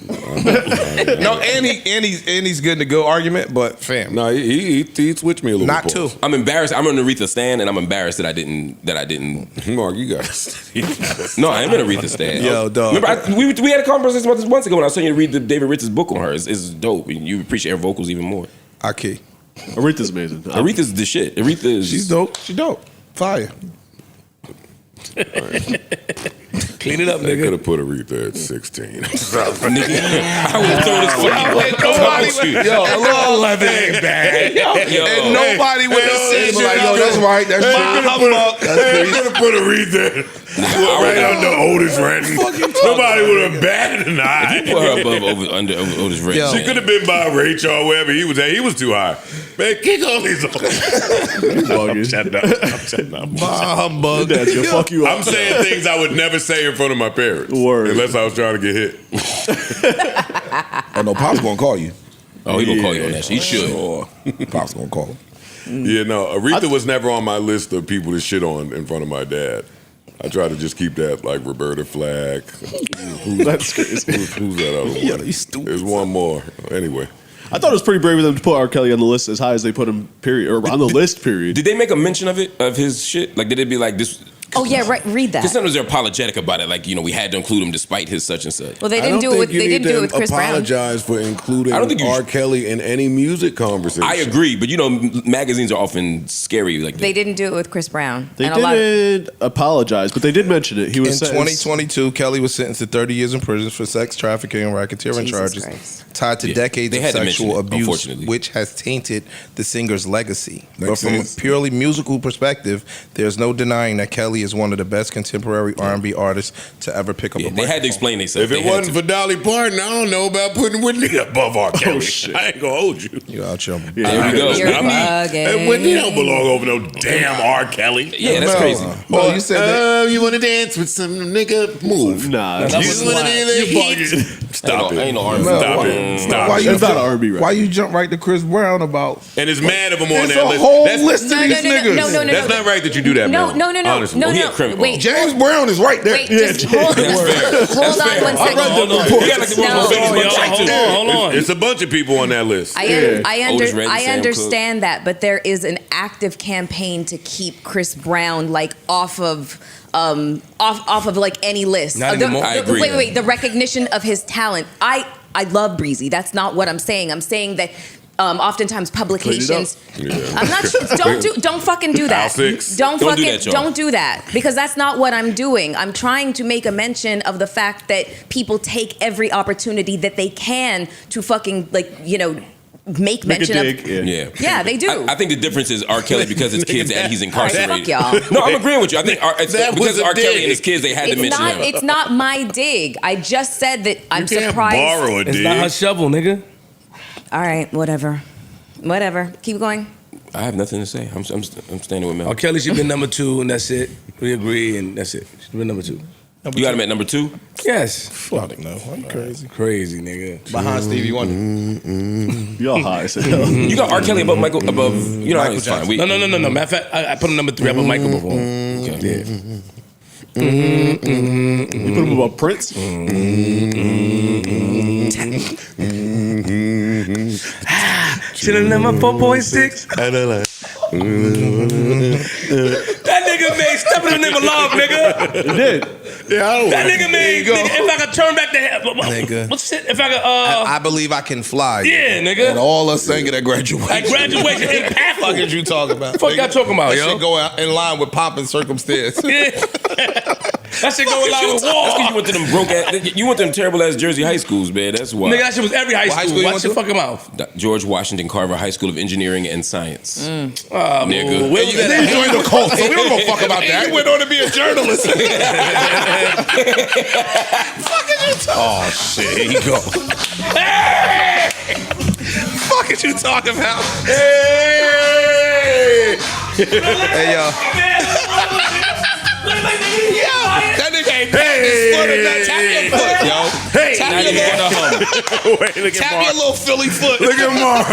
No, and he's good in a good argument, but fam, No, he switched me a little not bit. two. I'm embarrassed. I'm an Aretha stan, and I'm embarrassed that I didn't. Mark, you got No, I am an Aretha stan. Yo, dog. Remember, we had a conversation about this once ago when I was telling you to read the David Ritz's book on her. It's dope. And you appreciate her vocals even more. Aki. Aretha's amazing. Aretha's the shit. Aretha is. She's dope. She dope. Fire. Clean it up, They could nigga. have put Aretha at 16. Nigga, I would throw this fucking Nobody, yo, 11 ain't bad. and nobody would have said, Like, yo, that's right. That's They could have put Aretha right under Otis Redding. Nobody would have batted an eye. put her above under Otis Redding. Yo. She could have been by Rachel or wherever he was at. He was too high. Man, kick all these off. I'm shutting up. humbug. Dad's gonna fuck you up. I'm saying things I would never say in front of my parents. Word. Unless I was trying to get hit. Oh no, Pop's gonna call you. Oh, he gonna call you on that shit. He should. Sure. Pop's gonna call. Yeah, no, Aretha was never on my list of people to shit on in front of my dad. I try to just keep that like Roberta Flack. That's crazy. Who's that other one? Yo, you stupid. There's one more. Anyway. I thought it was pretty brave of them to put R. Kelly on the list as high as they put him. Period, or on the list. Period. Did they make a mention of it, of his shit? Like, did it be like this? Oh yeah, right. Read Because that. sometimes they're apologetic about it. Like, you know, we had to include him despite his such and such. Well, they I didn't don't do it with think you they need didn't do it to with Chris Brown. apologize for including I don't think you R. should. Kelly in any music conversation. I agree, but you know, magazines are often scary. Like They that. didn't do it with Chris Brown. They and a lot of, didn't apologize, but they did mention it. He In was sentenced- 2022, Kelly was sentenced to 30 years in prison for sex trafficking and racketeering Jesus charges Christ. tied to Yeah, decades they of had to mention sexual it, abuse, unfortunately. which has tainted the singer's legacy. But Makes from sense. a purely musical perspective, there's no denying that Kelly is one of the best contemporary R&B artists to ever pick up Yeah, a they microphone. had to explain themselves. If it wasn't for Dolly Parton, I don't know about putting Whitney above R. Kelly. shit. I ain't gonna hold you. You out your There we go. You're I mean, bugging. Whitney don't belong over no damn R. Kelly. Yeah, that's crazy. Well, you said that. You want to dance with some nigga? Move. Nah, that was You wanna wild. do the heat? Stop Ain't no it. R&B. Stop it. Stop Why it. you It's not jump- R&B, right? Why you jump right to Chris Brown about? And it's mad of him on It's that a list. whole That's, list of No, these no, no, niggas. no, no, no, that's no. not right that you do that, No, man. no, no, no, Honestly. no, Well, he no. a criminal. Wait, James Brown is right there. wait, just hold on one second. Hold on. He got like the No. most famous Hold website, on, too. hold on. It's a bunch of people on that list. Otis Redding, I Sam understand that, but there is an active campaign to keep Chris Brown like off of like any list. Not The- anymore. I agree. Wait, the recognition of his talent. I love Breezy. That's not what I'm saying. I'm saying that oftentimes publications. Yeah. I'm not. Don't fucking do that. Al Six. Don't Don't do fucking that, y'all. don't do that, because that's not what I'm doing. I'm trying to make a mention of the fact that people take every opportunity that they can to fucking make Make a mention of. dig. Yeah. Yeah. Yeah, they do. I think the difference is R. Kelly because his kids and he's All right, incarcerated. fuck y'all. No, I'm agreeing with you. I think it's That because was a R. Kelly dig. and his kids, they had to mention him. It's not my dig. I just said that I'm You can't surprised. borrow a It's not her dig. shovel, nigga. All right, whatever. Keep going. I have nothing to say. I'm standing with Mel. R. Kelly should be number 2, and that's it. We agree, and that's it. Should be number 2. You got him at number 2? Yes. Fuck no, I'm crazy. Crazy, nigga. Behind Stevie Wonder. Y'all high as hell. You got R. Kelly above Michael, above, you know, Michael it's fine. Jackson. We, No. Matter of fact, I put him number 3 above Michael before. Okay. Yeah. You put him above Prince? Chillin' in my 4.6. That nigga made Step in the Name of Love, nigga. It did. That nigga made, go. nigga, if I could turn back the Nigga. what's it? If I could, I believe I can fly. yeah, nigga. And all us sang it at graduation. At graduation in Fuck is you talking about? Fuck y'all talking about, that yo? shit go out in line with pomp and circumstance. Yeah. That shit go along with That's war. because you went to them broke ass, you went to them terrible ass Jersey high schools, man. That's why. Nigga, that shit was every high What high school. school you Watch went your to? fucking mouth. George Washington Carver High School of Engineering and Science. Nigga. Where was They that? joined the cult, so we don't give a fuck about that. He went on to be a journalist. Oh shit, here you go. Fuck is you talking about? Hey! Hey yo. That nigga ain't patting his foot or nothing. Tap your foot, yo. Hey! Tap Now your you little, gonna hum. Wait, look at tap Mark. your little Philly foot. Look at Mark.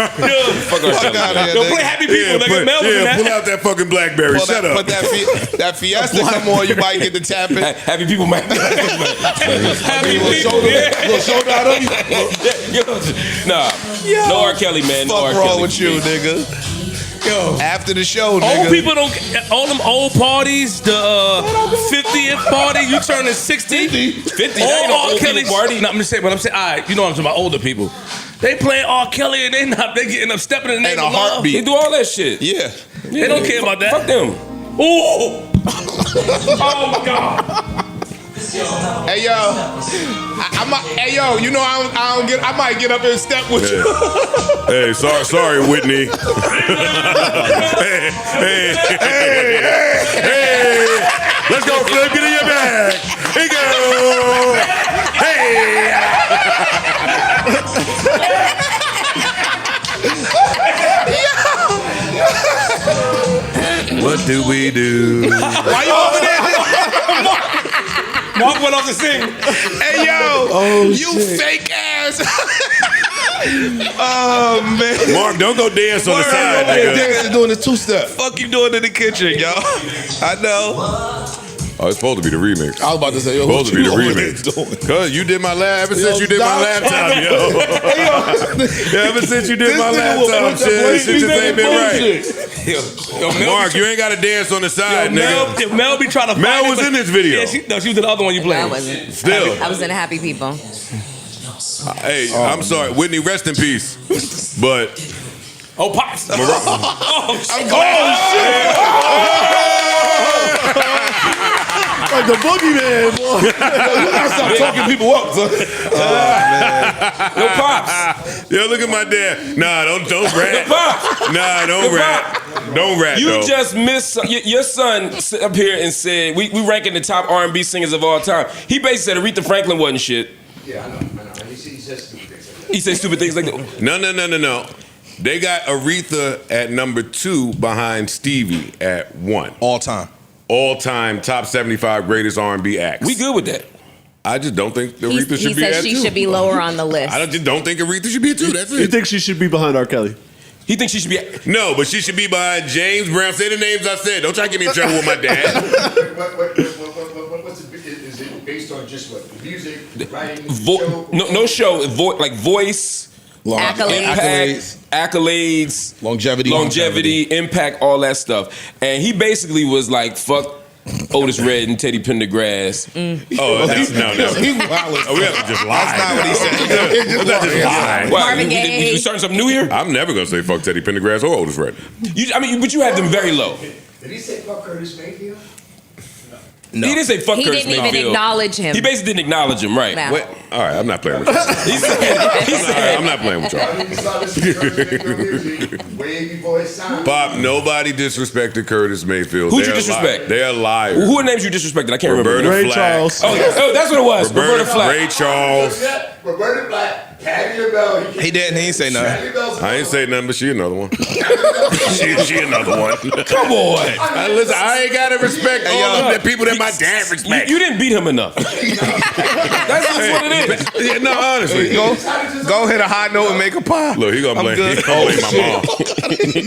Fuck our Fuck out of here, Yo, nigga. play Happy People, nigga. Mel was in pull that. out that fucking BlackBerry. Put Shut up. that Fiesta come on, you might get the tap in. Happy people, man. Happy People, yeah. Little shoulder out of you. Nah, no R. Kelly, man. No R. Fuck wrong Kelly. with you, nigga? Yo. After the show, nigga. Old people don't. All them old parties, the 50th party, you turning 60. 50. All That ain't no R. old Kelly people party. No, I'm just saying, but I'm saying, all right, you know what I'm talking about, older people. They playing R. Kelly and they getting up, stepping in the name And a of love. heartbeat. They do all that shit. Yeah. They don't care about that. Fuck them. Ooh. Oh my God. Hey yo, hey yo, you know I might get up and step with you. Hey, sorry, Whitney. hey. Let's go, Flip. Get in your bag. Here you go. Hey. What do we do? Why you over there? Mark went off to sing. Hey yo, you fake ass. Oh man. Mark, don't go dance on the side, nigga. Dancing doing the two-step. Fuck you doing in the kitchen, yo? I know. Oh, it's supposed to be the remix. I was about to say, yo, Supposed to be the over there remix. doing? Cause you did my ever since you did my laptop, yo. Ever since you did my laptop, shit just ain't been right. Yo, Mark, you ain't got to dance on the side, nigga. Mel be trying to Mel fight was it, in but- this video. Yeah, she was in the other one you played. I wasn't. Still. I was in Happy People. Hey, I'm sorry, Whitney, rest in peace. But Oh, Pops. Oh, shit. Like the boogeyman, boy. You gotta stop talking people up, son. Yo, Pops. yo, look at my dad. Nah, don't rat. Pops. Nah, don't rat. Don't rat. You though. just missed your son sit up here and said we ranking the top R&B singers of all time. He basically said Aretha Franklin wasn't shit. Yeah, I know. He says stupid things like that. He said stupid things like that. No. They got Aretha at number 2 behind Stevie at 1. All time. All-time top 75 greatest R&B acts. We good with that. I just don't think Aretha He should be says at 2. she should be lower on the list. I just don't think Aretha should be at 2. That's You it. think she should be behind R. Kelly? He thinks she should be. No, but she should be behind James Brown. Say the names I said. Don't try to get me in trouble with my dad. What's it? Is it based on just what? The music, writing, show? No show. Like voice, Accolades. accolades, longevity, impact, all that stuff. And he basically was like, "Fuck Otis Red and Teddy Pendergrass." Oh, that's no. He wild as Oh, we have to just lie. That's not what he said. Let's not just lie. Wow, Marvin Gaye. you starting something new here? I'm never gonna say fuck Teddy Pendergrass or Otis Red. But you have them very low. Did he say fuck Curtis Mayfield? No. He didn't say fuck He Curtis didn't even Mayfield. acknowledge him. He basically didn't acknowledge him, right? No. Wait, all right, I'm not playing with you. He said, I'm not playing with y'all. I didn't start listening to Curtis Mayfield music way before his time. Pop, nobody disrespected Curtis Mayfield. Who'd you They're disrespect? They're liars. Who are names you disrespected? I can't Roberta remember. Ray Flack. Charles. Oh, that's what it was. Roberta Flack. Ray Charles. Roberta Flack, Patti LaBelle. He didn't. He ain't say nothing. Patti LaBelle's I ain't say nothing, but she another one. she another one. Come on. Listen, I ain't gotta respect all of the people that my dad respects. You didn't beat him enough. That's what it is. Yeah, no, honestly. Go hit a high note and make a pie. Look, he gonna I'm blame, good. he gonna blame my mom.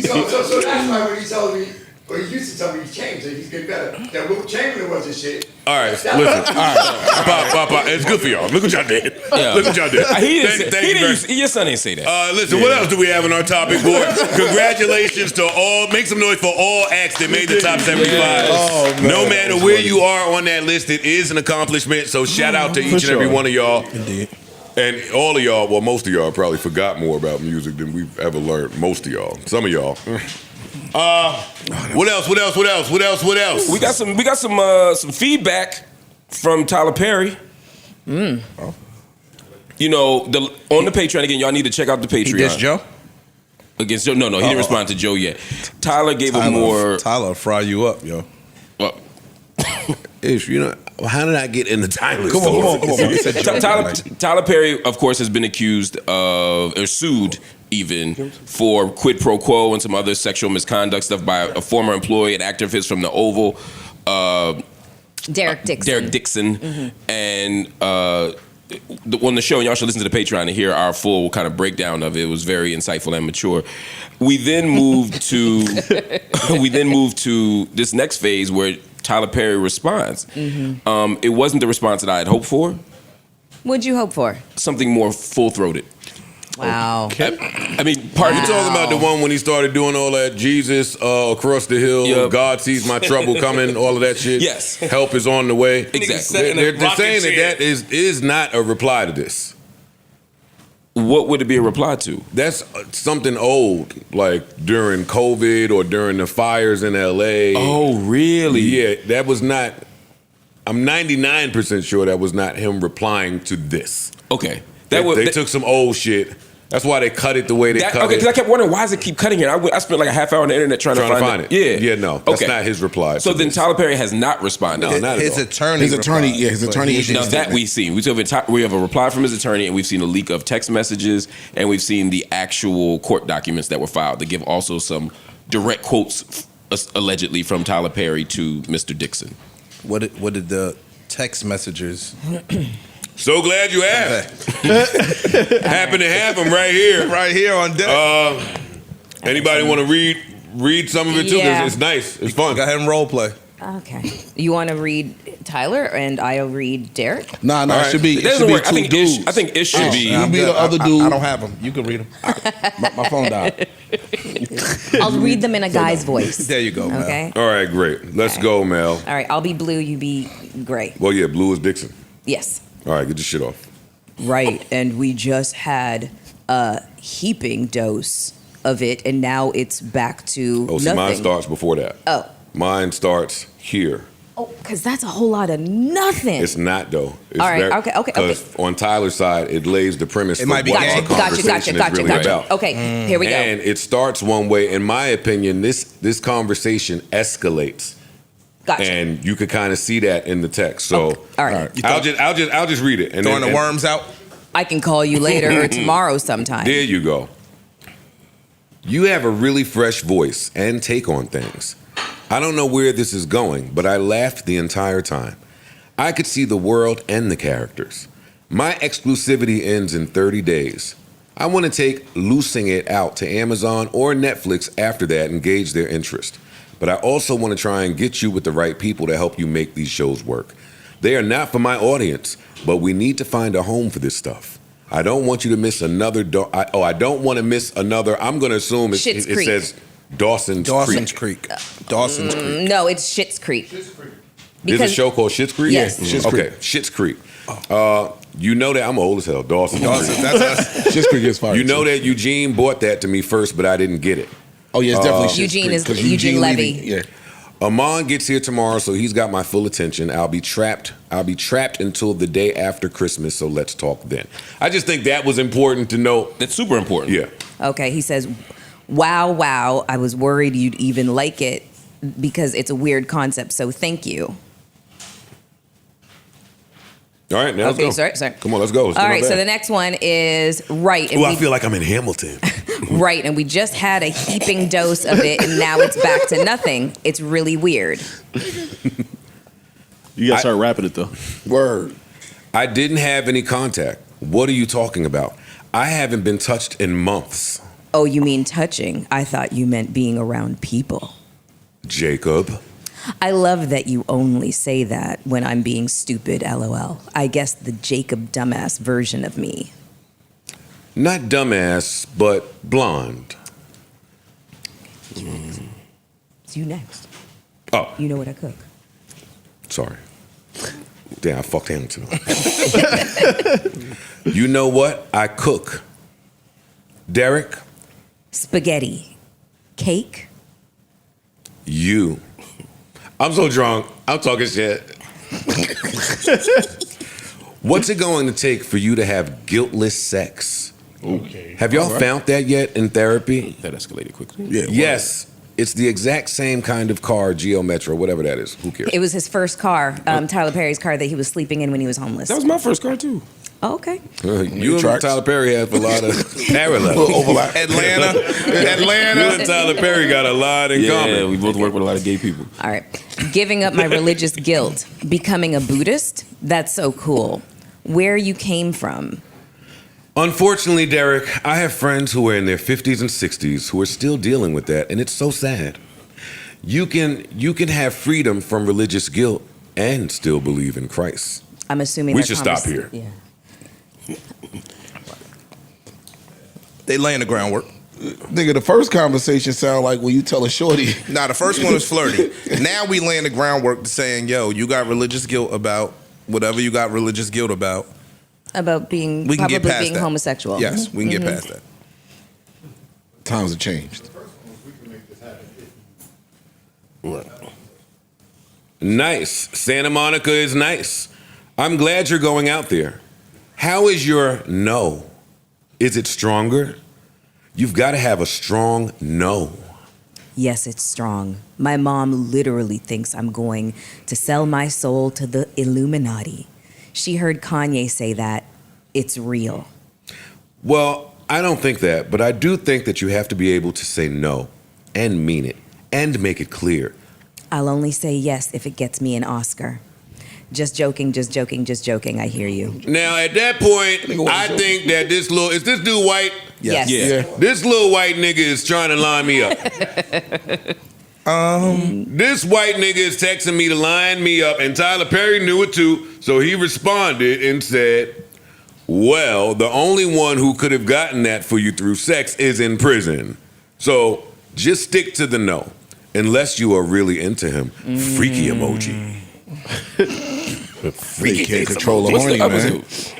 So that's why when he told me, or he used to tell me he's changed, that he's getting better. That Will Chamberlain wasn't shit. All right, listen. All right, Pop, it's good for y'all. Look what y'all did. Yeah. Look what y'all did. Your son didn't say that. Listen, what else do we have on our topic board? Congratulations to all. Make some noise for all acts that made the top 75. Oh, man. No matter where you are on that list, it is an accomplishment. So shout out to each and every one of y'all. Indeed. And all of y'all, well, most of y'all probably forgot more about music than we've ever learned. Most of y'all. Some of y'all. What else? We got some feedback from Tyler Perry. You know, on the Patreon again. Y'all need to check out the Patreon. He dissed Joe? Against Joe? No, he didn't respond to Joe yet. Tyler gave him more. Tyler will fry you up, yo. Well, Ish, you know, how did I get in the Tyler Come on. Tyler Perry, of course, has been accused of, or sued even, for quid pro quo and some other sexual misconduct stuff by a former employee, an actor of his from the Oval, Derek Dixon. Derek Dixon. And on the show, and y'all should listen to the Patreon to hear our full kind of breakdown of it. It was very insightful and mature. We then moved to this next phase where Tyler Perry responds. It wasn't the response that I had hoped for. What'd you hope for? Something more full-throated. Wow. I mean, part You talking about the one when he started doing all that Jesus across the hill, Yep. God sees my trouble coming, all of that shit? Yes. Help is on the way. Exactly. They're saying that is not a reply to this. What would it be a reply to? That's something old, like during COVID or during the fires in LA. Oh, really? Yeah, that was not. I'm 99% sure that was not him replying to this. Okay. They took some old shit. That's why they cut it the way they cut okay, it. because I kept wondering, why does it keep cutting here? I spent like a half hour on the internet trying to find it. Yeah. Yeah, no. That's not his reply. So then Tyler Perry has not responded. No, not at His all. attorney. His attorney, replied, yeah, his but attorney he issued Now a that we've seen. We have a reply from his attorney, and we've seen a leak of text messages, and we've seen the actual court documents that were filed that give also some direct quotes, allegedly, from Tyler Perry to Mr. Dixon. What did the text messages? So glad you asked. Happen to have him right here. Right here on deck. Anybody want to read some of it too? 'Cause Yeah. it's nice. It's fun. Go ahead and role play. Okay. You want to read Tyler and I'll read Derek? Nah, All it right. should be. It It should doesn't be work. two dudes. I think it should be. You be good. the other dude. I don't have them. You can read them. My phone died. I'll read them in a guy's voice. There you go, man. Okay. All right, great. Let's Okay. go, Mel. All right. I'll be blue. You be gray. Well, yeah, blue is Dixon. Yes. All right, get your shit off. Right. And we just had a heaping dose of it, and now it's back to Oh, see, nothing. mine starts before that. Oh. Mine starts here. Oh, because that's a whole lot of nothing. It's not though. It's All right, okay. Because on Tyler's side, it lays the premise It for might be what gay. our conversation is really about. Okay, here we go. And it starts one way. In my opinion, this conversation escalates. Gotcha. And you could kind of see that in the text. So All right. I'll just read it. And Throwing then, the worms out. I can call you later or tomorrow sometime. There you go. You have a really fresh voice and take on things. I don't know where this is going, but I laughed the entire time. I could see the world and the characters. My exclusivity ends in 30 days. I want to take Loosing It out to Amazon or Netflix after that and gauge their interest. But I also want to try and get you with the right people to help you make these shows work. They are not for my audience, but we need to find a home for this stuff. I don't want you to miss another. I don't want to miss another. I'm going to assume it says Dawson's Creek. Dawson's Creek. No, it's Schitt's Creek. There's a show called Schitt's Creek? Yes. Schitt's Okay, Creek. Schitt's Creek. You know that I'm old as hell. Dawson's Creek. That's us. Schitt's Creek is fire. You know too. that Eugene bought that to me first, but I didn't get it. Oh yeah, it's definitely Schitt's Eugene Creek, is 'cause Eugene Levy. Yeah. Amon gets here tomorrow, so he's got my full attention. I'll be trapped until the day after Christmas, so let's talk then. I just think that was important to note. That's super important. Yeah. Okay, he says, wow, I was worried you'd even like it because it's a weird concept, so thank you. All right, now Okay, let's go. sorry. Come on, let's go. Let's All do my right, so bad. the next one is right. And Oh, I we- feel like I'm in Hamilton. Right, and we just had a heaping dose of it, and now it's back to nothing. It's really weird. You gotta start rapping it though. Word. I didn't have any contact. What are you talking about? I haven't been touched in months. Oh, you mean touching? I thought you meant being around people. Jacob. I love that you only say that when I'm being stupid, lol. I guess the Jacob dumbass version of me. Not dumbass, but blonde. It's you next. Oh, You know what I cook. sorry. Damn, I fucked Hamilton up. You know what? I cook. Derek, Spaghetti. Cake. you. I'm so drunk. I'm talking shit. What's it going to take for you to have guiltless sex? Okay. Have y'all found that yet in therapy? That escalated quickly. Yeah. Yes. It's the exact same kind of car, Geo Metro, whatever that is. Who cares? It was his first car, Tyler Perry's car that he was sleeping in when he was homeless. That was my first car too. Oh, okay. You and tracks. Tyler Perry have a lot of parallels. Overlap. Atlanta. You and Tyler Perry got a lot in Yeah, common. we both work with a lot of gay people. All right. Giving up my religious guilt. Becoming a Buddhist? That's so cool. Where you came from? Unfortunately, Derek, I have friends who are in their 50s and 60s who are still dealing with that, and it's so sad. You can have freedom from religious guilt and still believe in Christ. I'm assuming We they're should stop here. Yeah. They laying the groundwork. Nigga, the first conversation sound like when you tell a shorty. Nah, the first one was flirty. Now we laying the groundwork to saying, yo, you got religious guilt about whatever you got religious guilt about. About being We can probably get past being that. homosexual. Yes, we can get past that. Times have changed. Nice. Santa Monica is nice. I'm glad you're going out there. How is your no? Is it stronger? You've got to have a strong no. Yes, it's strong. My mom literally thinks I'm going to sell my soul to the Illuminati. She heard Kanye say that. It's real. Well, I don't think that, but I do think that you have to be able to say no and mean it and make it clear. I'll only say yes if it gets me an Oscar. Just joking, just joking, just joking. I hear you. Now, at that point, I think that is this dude white? Yes. Yeah. This little white nigga is trying to line me up. This white nigga is texting me to line me up, and Tyler Perry knew it too, so he responded and said, well, the only one who could have gotten that for you through sex is in prison. So just stick to the no, unless you are really into him. Freaky emoji. Freaky can't control the What's horny, the man. opposite?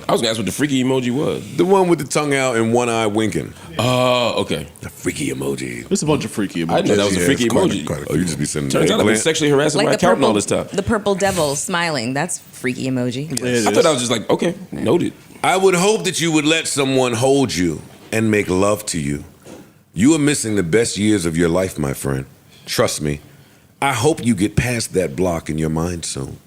I was gonna ask what the freaky emoji was. The one with the tongue out and one eye winking. Oh, okay. The freaky emoji. There's a bunch of freaky I didn't know that was a Yeah, freaky it's quite emoji. Oh, you just be sending Turns out I've been eggplant. sexually harassed Like by the accountant purple, all this time. the purple devil smiling. That's freaky emoji. I thought I was just like, okay, noted. I would hope that you would let someone hold you and make love to you. You are missing the best years of your life, my friend. Trust me. I hope you get past that block in your mind soon.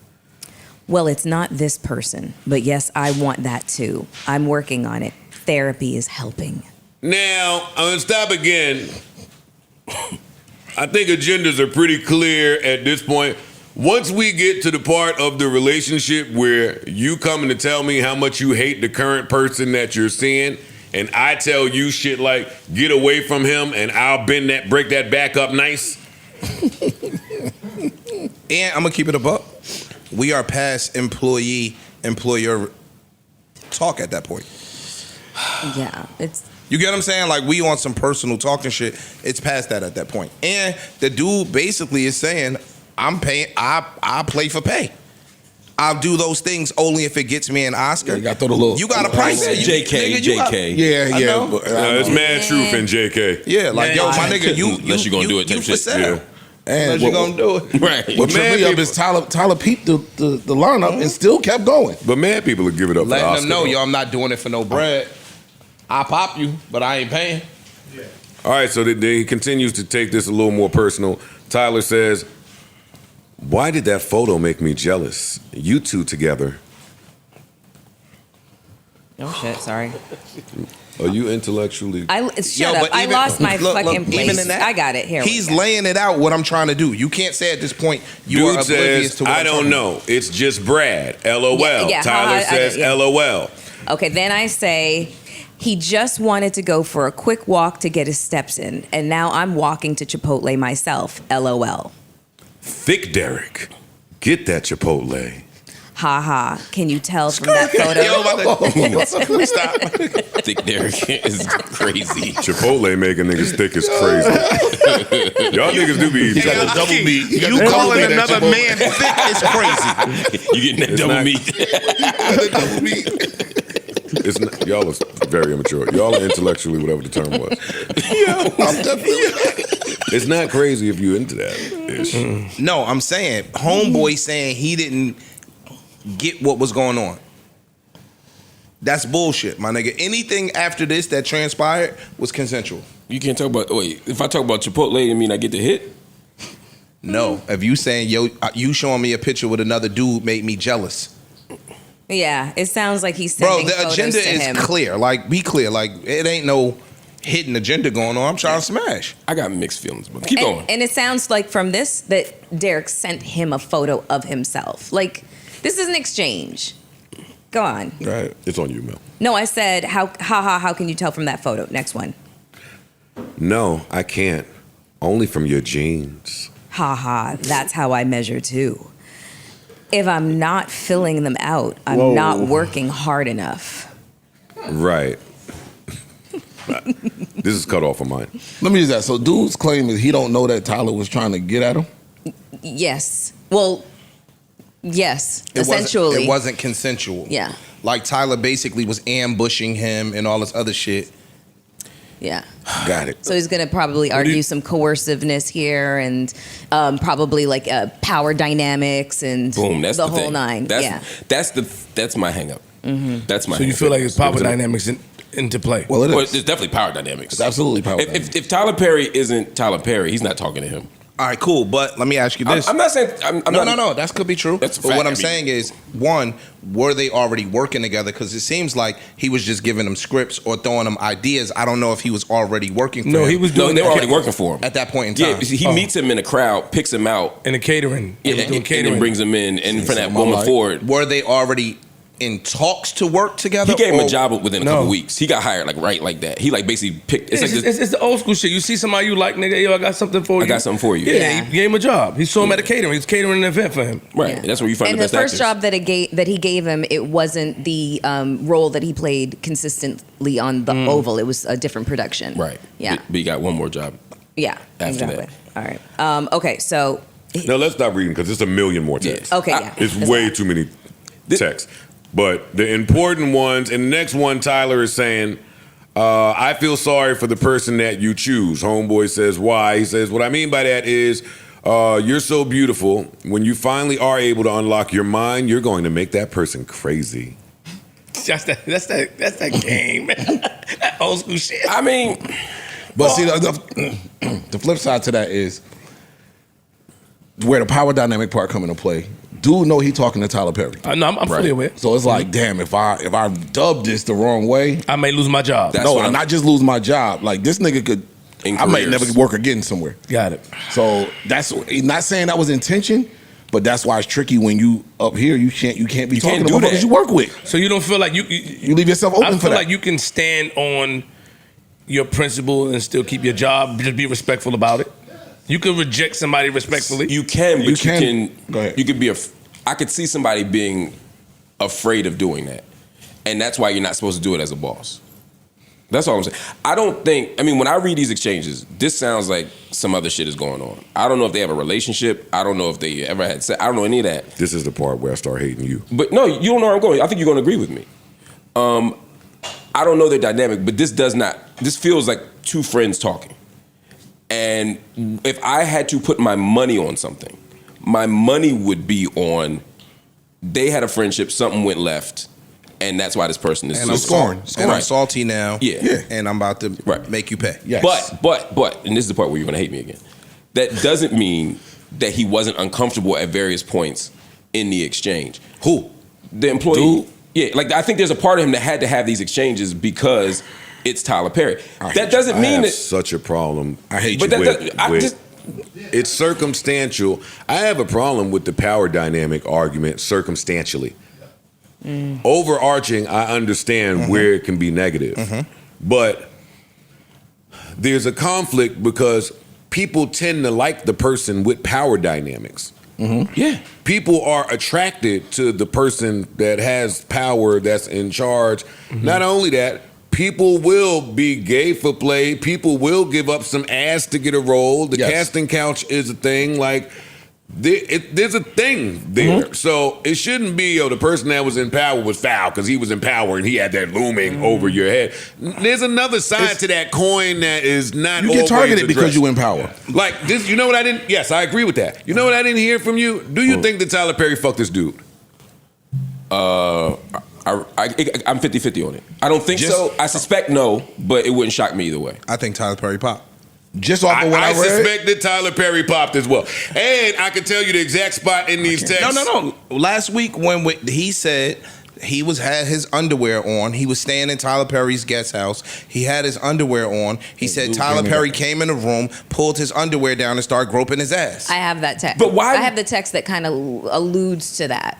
Well, it's not this person, but yes, I want that too. I'm working on it. Therapy is helping. Now, I'm gonna stop again. I think agendas are pretty clear at this point. Once we get to the part of the relationship where you coming to tell me how much you hate the current person that you're seeing, and I tell you shit like, get away from him and I'll break that back up nice. And I'm gonna keep it a buck. We are past employer talk at that point. Yeah, it's You get what I'm saying? Like, we on some personal talking shit. It's past that at that point. And the dude basically is saying, I'm paying, I play for pay. I'll do those things only if it gets me an Oscar. You got to throw the little. You got a price. JK, JK. Yeah, yeah. know. But, It's mad truth in JK. Yeah, like, yo, my nigga, Unless you gonna do it type you for shit. sale. Yeah. and Unless you gonna do it. Right. what tripped me up people- is Tyler peeped the lineup and still kept going. But mad people will give it up for Letting Oscar. them know, though. yo, I'm not doing it for no bread. I pop you, but I ain't paying. All right, so then he continues to take this a little more personal. Tyler says, why did that photo make me jealous? You two together. oh shit. Sorry. Are you intellectually? Shut up. but I even- lost my look, fucking place. even in that, I got it. Here. He's we go. laying it out what I'm trying to do. You can't say at this point you are Dude oblivious says, to what I I'm don't talking know. It's just Brad. LOL. Yeah, Tyler I says, yeah. LOL. Okay, then I say he just wanted to go for a quick walk to get his steps in, and now I'm walking to Chipotle myself. LOL. Thick Derek. Get that Chipotle. Ha ha. Can you tell from that photo? Yo, stop. Thick Derek is crazy. Chipotle making niggas thick is crazy. Y'all niggas do be eating. Yo, double meat. You got You the double calling meat at another Chipotle. man thick is crazy. You getting that It's double not- meat. It's not, y'all are very immature. Y'all are intellectually whatever the term was. I'm definitely. It's not crazy if you're into that. this. No, I'm saying homeboy saying he didn't get what was going on. That's bullshit, my nigga. Anything after this that transpired was consensual. You can't talk about. Wait, if I talk about Chipotle, you mean I get the hit? No, if you saying yo, you showing me a picture with another dude made me jealous. Yeah, it sounds like he's Bro, sending the photos agenda to is him. clear. Like, be clear. Like, it ain't no hidden agenda going on. I'm trying to smash. I got mixed feelings, but keep going. And it sounds like from this that Derek sent him a photo of himself. Like, this is an exchange. Go on. Right. It's on you, Mel. No, I said, how can you tell from that photo? Next one. No, I can't. Only from your jeans. That's how I measure too. If I'm not filling them out, I'm Whoa. not working hard enough. Right. This is cut off of mine. Let me use that. So dude's claim is he don't know that Tyler was trying to get at him. Yes. Well, yes, essentially. It wasn't consensual. Yeah. Like, Tyler basically was ambushing him and all this other shit. Yeah. Got it. So he's going to probably argue some coerciveness here and probably like power dynamics and Boom. That's the the whole thing. nine. That's my hang up. Mm-hmm. That's my. So you hang-up. feel like it's power dynamics into play? Well, it is. Well, there's definitely power dynamics. It's absolutely power dynamics. If Tyler Perry isn't Tyler Perry, he's not talking to him. All right, cool. But let me ask you this. I'm not saying. I'm no, not, no. That could be true. That's a but fact. what I I'm mean- saying is, one, were they already working together? Because it seems like he was just giving them scripts or throwing them ideas. I don't know if he was already working for No, him he was No, doing they were that already working for him at that point in Yeah, time. he meets him in a crowd, picks him out, in the catering. He was doing and then brings him in, and from that something moment I like. forward, Were they already in talks to work together? he gave him or- a job within a No. couple weeks. He got hired like that. He like basically picked. It's It's, like this, it's the old school shit. You see somebody you like, nigga, yo, I got something for you. I got something for you. Yeah, Yeah. he gave him a job. He saw him at a catering. He was catering an event for him. right. Yeah. That's where you find And the the best first actors. job that he gave him, it wasn't the role that he played consistently on the Oval. It was a different production. Right. Yeah. But he got one more job. Yeah. After exactly. All right. Okay. So. Now let's stop reading because it's a million more texts. Okay. Yeah. It's That's way fine. too many texts. But the important ones, and the next one, Tyler is saying, I feel sorry for the person that you choose. Homeboy says, why? He says, what I mean by that is, you're so beautiful. When you finally are able to unlock your mind, you're going to make that person crazy. That's that game, man. That old school shit. I mean, But see, the flip side to that is where the power dynamic part come into play. Dude know he talking to Tyler Perry. No, I'm fully aware. So it's like, damn, if I dub this the wrong way, I may lose my job. That's no, what I'm not just lose my job. Like this nigga could, In I might careers. never work again somewhere. Got it. So that's not saying that was intention, but that's why it's tricky when you up here. You can't be talking can't to do motherfuckers that. you work with. So you don't feel like you You leave yourself open I for feel that. like you can stand on your principle and still keep your job. Just be respectful about it. You can reject somebody respectfully. you can, but You you can. can. Go ahead. You could be. I could see somebody being afraid of doing that, and that's why you're not supposed to do it as a boss. That's all I'm saying. I don't think. I mean, when I read these exchanges, this sounds like some other shit is going on. I don't know if they have a relationship. I don't know if they ever had sex. I don't know any of that. This is the part where I start hating you. But no, you don't know where I'm going. I think you're going to agree with me. I don't know their dynamic, but this does not. This feels like two friends talking. And if I had to put my money on something, my money would be on they had a friendship, something went left, and that's why this person is And I'm scoring. And I'm Right. salty now. Yeah. And I'm about to Right. make you pay. Yes. But, and this is the part where you're going to hate me again. That doesn't mean that he wasn't uncomfortable at various points in the exchange. Who? The employee. Dude. Yeah, like I think there's a part of him that had to have these exchanges because it's Tyler Perry. That doesn't I mean have that. such a problem. I hate But you. that, It's circumstantial. I have a problem with the power dynamic argument circumstantially. Overarching, I understand where it can be negative. But there's a conflict because people tend to like the person with power dynamics. yeah. People are attracted to the person that has power, that's in charge. Not only that, people will be gay for play. People will give up some ass to get a role. The Yes. casting couch is a thing. Like, There's a thing there. So it shouldn't be, the person that was in power was foul because he was in power and he had that looming over your head. There's another side to that coin that is not You always get targeted because addressed. you in power. Like this, you know what I didn't? Yes, I agree with that. You know what I didn't hear from you? Do you think that Tyler Perry fucked this dude? I'm 50-50 on it. I don't think so. I suspect no, but it wouldn't shock me either way. I think Tyler Perry popped. Just off of what I read. suspect that Tyler Perry popped as well. And I can tell you the exact spot in these texts. No. Last week when he said he had his underwear on, he was staying in Tyler Perry's guest house. He had his underwear on. He said Tyler Perry came in the room, pulled his underwear down, and started groping his ass. I have that text. But why- I have the text that kind of alludes to that.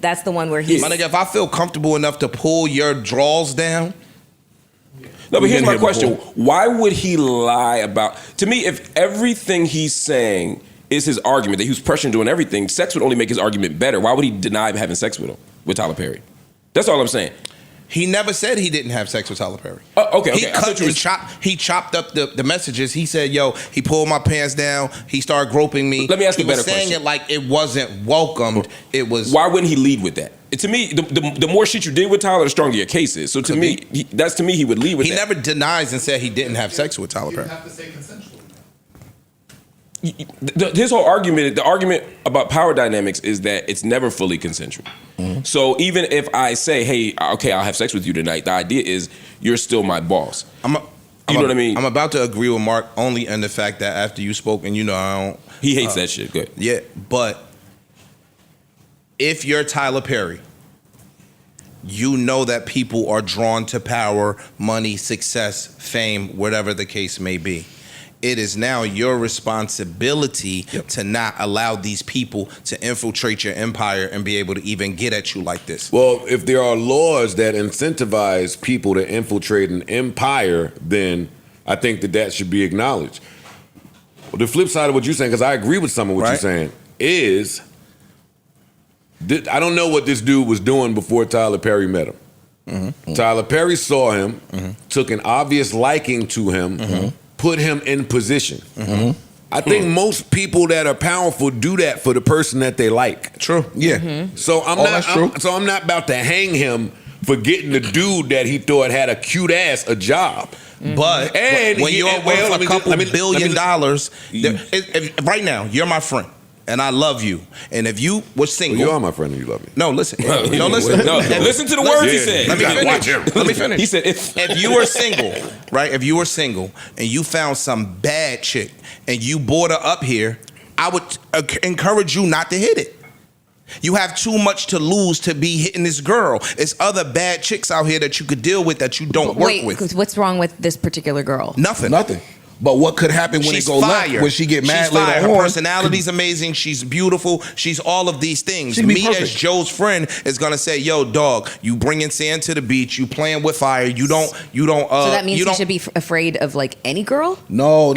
That's the one where he's. My nigga, if I feel comfortable enough to pull your drawers down. No, but here's my here question. before. Why would he lie about... To me, if everything he's saying is his argument, that he was pressuring doing everything, sex would only make his argument better. Why would he deny having sex with him, with Tyler Perry? That's all I'm saying. He never said he didn't have sex with Tyler Perry. Okay. He I thought cut you and was- he chopped up the messages. He said, "Yo, he pulled my pants down. He started groping me." Let me ask you a better He was saying question. it like it wasn't welcomed. It was. Why wouldn't he lead with that? To me, the more shit you did with Tyler, the stronger your case is. So to me, he would lead with He that. never denies and said he didn't have sex with Tyler You Perry. have to say consensual. His whole argument, the argument about power dynamics is that it's never fully consensual. So even if I say, hey, okay, I'll have sex with you tonight, the idea is you're still my boss. You know what I mean? I'm about to agree with Mark only in the fact that after you spoke, and I don't. He hates that shit. Good. Yeah, but if you're Tyler Perry, you know that people are drawn to power, money, success, fame, whatever the case may be. It is now your responsibility to not allow these people to infiltrate your empire and be able to even get at you like this. Well, if there are laws that incentivize people to infiltrate an empire, then I think that should be acknowledged. The flip side of what you're saying, because I agree with some of what you're saying, is I don't know what this dude was doing before Tyler Perry met him. Tyler Perry saw him, took an obvious liking to him, put him in position. I think most people that are powerful do that for the person that they like. True. Yeah. So that's true. I'm not about to hang him for getting the dude that he thought had a cute ass a job. But And when he- you're and- worth well, a let me just- couple let me- let me billion just- dollars, right now, you're my friend. And I love you. And if you were single, You are my friend and you love me. no, listen, listen. No, listen to the words he said. Let me finish. Watch him. Let me finish. He said if you were single, right? If you were single and you found some bad chick and you brought her up here, I would encourage you not to hit it. You have too much to lose to be hitting this girl. It's other bad chicks out here that you could deal with that you don't work Wait, with. what's wrong with this particular girl? Nothing. But what could happen when She's it go fire. left? When she get mad She's fire. later Her on? personality's amazing. She's beautiful. She's all of these things. She can be Me perfect. as Joe's friend is gonna say, "Yo, dog, you bringing sand to the beach. You playing with fire. You don't. So that means you he don't should be afraid of like any girl? No.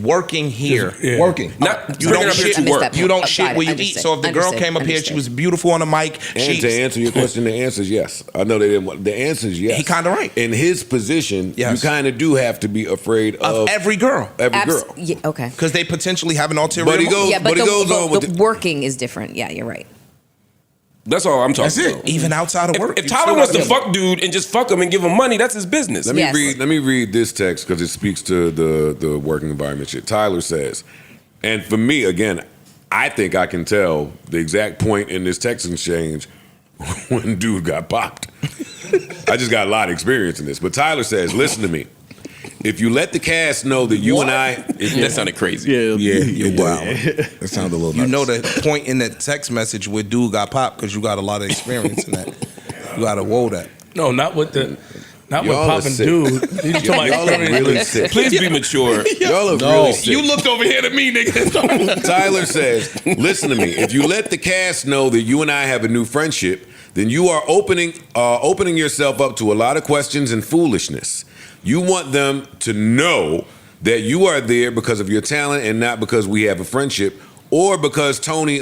working here. Working. not You bringing don't up here shit. to missed work. that You don't Oh, shit got where it. you eat. So if the girl Understood. came up here, she was beautiful on the mic. And to answer your question, the answer is yes. I know they didn't want the answer is yes. He kinda right. In his position, Yes. you kind of do have to be afraid of of every girl every girl. Yeah, okay. because they potentially have an ulterior. But he motive. goes- Yeah, but he goes on with the the- working is different. Yeah, you're right. That's all I'm talking That's it. about. even outside of work. If Tyler wants to fuck dude and just fuck him and give him money, that's his business. Let me Yes. read. Let me read this text because it speaks to the working environment shit. Tyler says, and for me again, I think I can tell the exact point in this text exchange when dude got popped. I just got a lot of experience in this. But Tyler says, listen to me. If you let the cast know that you and I, That sounded crazy. Wow. That sounded a little You nuts. know the point in that text message where dude got popped because you got a lot of experience in that. You got to whoa that. No, not with Y'all are popping sick. dude. You talking about y'all are really sick. Sick. Please be mature. Y'all are really sick. You looked over here to me, nigga. Tyler says, listen to me. If you let the cast know that you and I have a new friendship, then you are opening yourself up to a lot of questions and foolishness. You want them to know that you are there because of your talent and not because we have a friendship or because Tony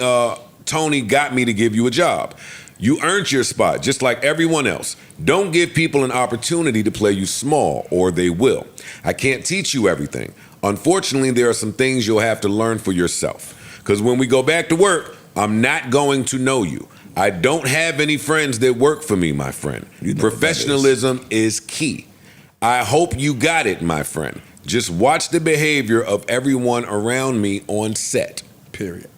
got me to give you a job. You earned your spot, just like everyone else. Don't give people an opportunity to play you small, or they will. I can't teach you everything. Unfortunately, there are some things you'll have to learn for yourself. Because when we go back to work, I'm not going to know you. I don't have any friends that work for me, my friend. Professionalism is key. I hope you got it, my friend. Just watch the behavior of everyone around me on set. Period.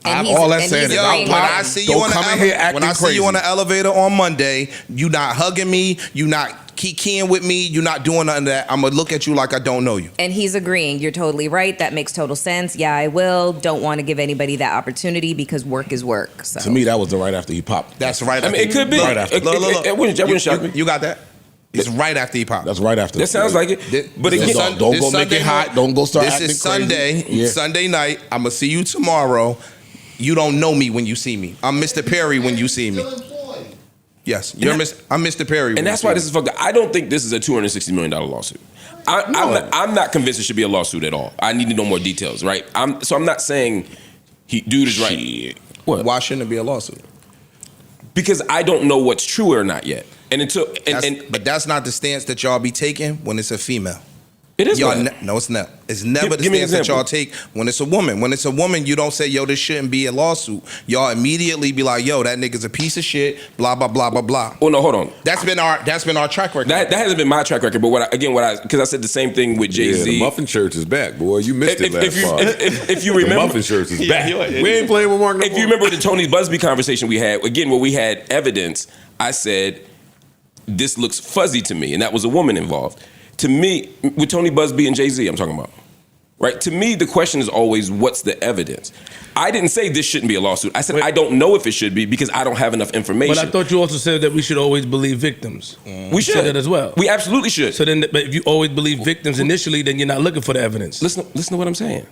And all that's and saying he's is, agreeing When with I him. see you Don't on the come in here when I acting see you on the crazy. elevator on Monday, you not hugging me, you not keying with me, you not doing none of that. I'm gonna look at you like I don't know you. And he's agreeing. You're totally right. That makes total sense. Yeah, I will. Don't want to give anybody that opportunity because work is work. So To me, that was the right after he popped. That's right. I mean, it could be. Right after. Look. It wouldn't shock me. You got that? It's right after he popped. That's right after. That sounds like it. But This again, Don't this go make it hot. Don't go start This acting is Sunday, crazy. Yeah. Sunday night. I'm gonna see you tomorrow. You don't know me when you see me. I'm Mr. Perry when you see me. Still employed. Yes, I'm Mr. Perry. and that's why this is fucked up. I don't think this is a $260 million lawsuit. I'm not convinced it should be a lawsuit at all. I need to know more details, right? I'm not saying dude is right. What? Why shouldn't it be a lawsuit? Because I don't know what's true or not yet. And But that's not the stance that y'all be taking when it's a female. it is. Y'all what? no, it's not. It's never the Give me an stance that y'all example. take when it's a woman. When it's a woman, you don't say, yo, this shouldn't be a lawsuit. Y'all immediately be like, yo, that nigga's a piece of shit, blah, blah, blah, blah, blah. Oh no, hold on. That's been our track record. That hasn't been my track record. But because I said the same thing with Jay Yeah, Z. the muffin church is back, boy. You missed it last part. If you The remember, muffin church is back. We ain't playing with Mark no if you more. remember the Tony Busby conversation we had, again, where we had evidence, I said, this looks fuzzy to me. And that was a woman involved. To me, with Tony Busby and Jay-Z, I'm talking about. Right? To me, the question is always, what's the evidence? I didn't say this shouldn't be a lawsuit. I said, I don't know if it should be because I don't have enough information. But I thought you also said that we should always believe victims. we should. said that as well. We absolutely should. So then, but if you always believe victims initially, then you're not looking for the evidence. Listen to what I'm saying.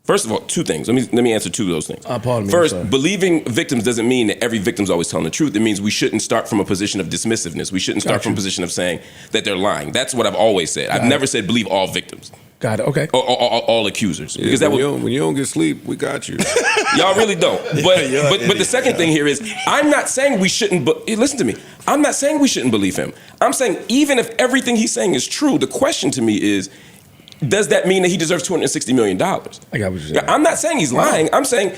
First of all, two things. Let me answer two of those things. Pardon me, I'm First, sorry. believing victims doesn't mean that every victim's always telling the truth. It means we shouldn't start from a position of dismissiveness. We shouldn't start Got from a you. position of saying that they're lying. That's what I've always said. I've never said believe all victims Got it. Okay. or all accusers because that when, would when you don't get sleep, we got you. y'all really don't. But the second thing here is I'm not saying we shouldn't. Listen to me. I'm not saying we shouldn't believe him. I'm saying even if everything he's saying is true, the question to me is, does that mean that he deserves $260 million? I got what you're saying. I'm not saying he's lying. I'm saying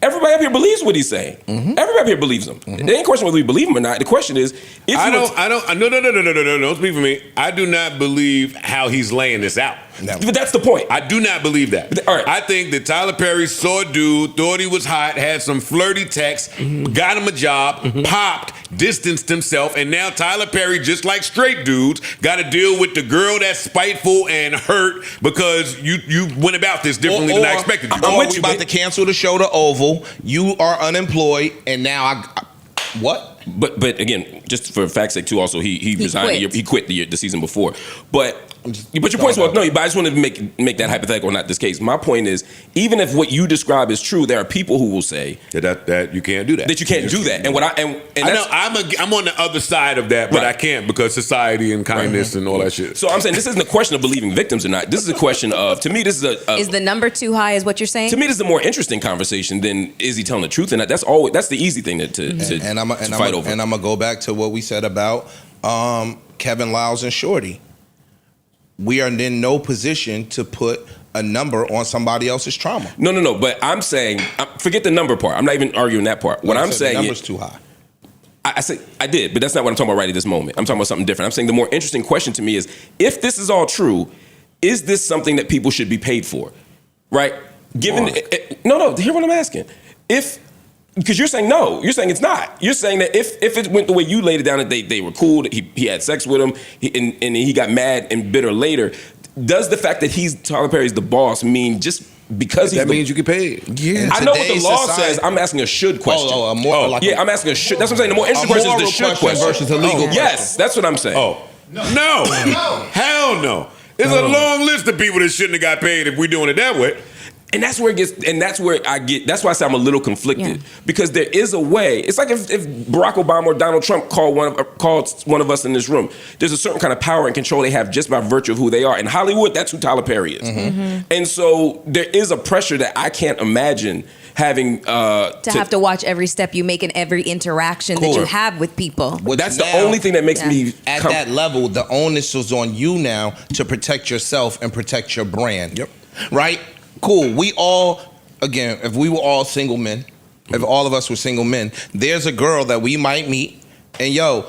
everybody up here believes what he's saying. Everybody up here believes him. There ain't a question whether we believe him or not. The question is, if No, don't speak for me. I do not believe how he's laying this out. but that's the point. I do not believe that. All right. I think that Tyler Perry saw a dude, thought he was hot, had some flirty texts, got him a job, popped, distanced himself, and now Tyler Perry, just like straight dudes, got to deal with the girl that's spiteful and hurt because you went about this differently than I expected you. Or we about to cancel the show to Oval. You are unemployed, and now what? But again, just for fact's sake too, also he resigned. quit. He quit the season before. But your point's well. No, but I just wanted to make that hypothetical, not this case. My point is, even if what you describe is true, there are people who will say that you can't do that. that you can't do that. And what I know I'm on the other side of that, but Right. I can't because society and kindness and all that shit. So I'm saying this isn't a question of believing victims or not. This is a question of, to me, this is Is the number too high? Is what you're saying? to me, this is a more interesting conversation than is he telling the truth or not. That's the easy thing to fight over. And I'm gonna go back to what we said about Kevin Lyles and Shorty. We are in no position to put a number on somebody else's trauma. No. But I'm saying, forget the number part. I'm not even arguing that part. What I'm saying the number's is, too high. I say I did, but that's not what I'm talking about right at this moment. I'm talking about something different. I'm saying the more interesting question to me is, if this is all true, is this something that people should be paid for? Right? Given no, hear what I'm asking. Because you're saying no, you're saying it's not. You're saying that if it went the way you laid it down, that they were cool, that he had sex with him, and he got mad and bitter later. Does the fact that Tyler Perry's the boss mean just because he's That means you get paid. Yeah. I know what the law says. I'm asking a should question. I'm asking a should. That's what I'm saying. The more interesting question is the should question versus a legal question. Yes, that's what I'm saying. No. Hell no. There's a long list of people that shouldn't have got paid if we're doing it that way. And that's where that's why I say I'm a little conflicted. Because there is a way. It's like if Barack Obama or Donald Trump called one of us in this room. There's a certain kind of power and control they have just by virtue of who they are. In Hollywood, that's who Tyler Perry is. And so there is a pressure that I can't imagine having to have to watch every step you make and every interaction that you have with people. Which that's now, the only thing that makes me at that level, the onus is on you now to protect yourself and protect your brand. Yep. Right? Cool. We all again, if we were all single men, if all of us were single men, there's a girl that we might meet, and yo,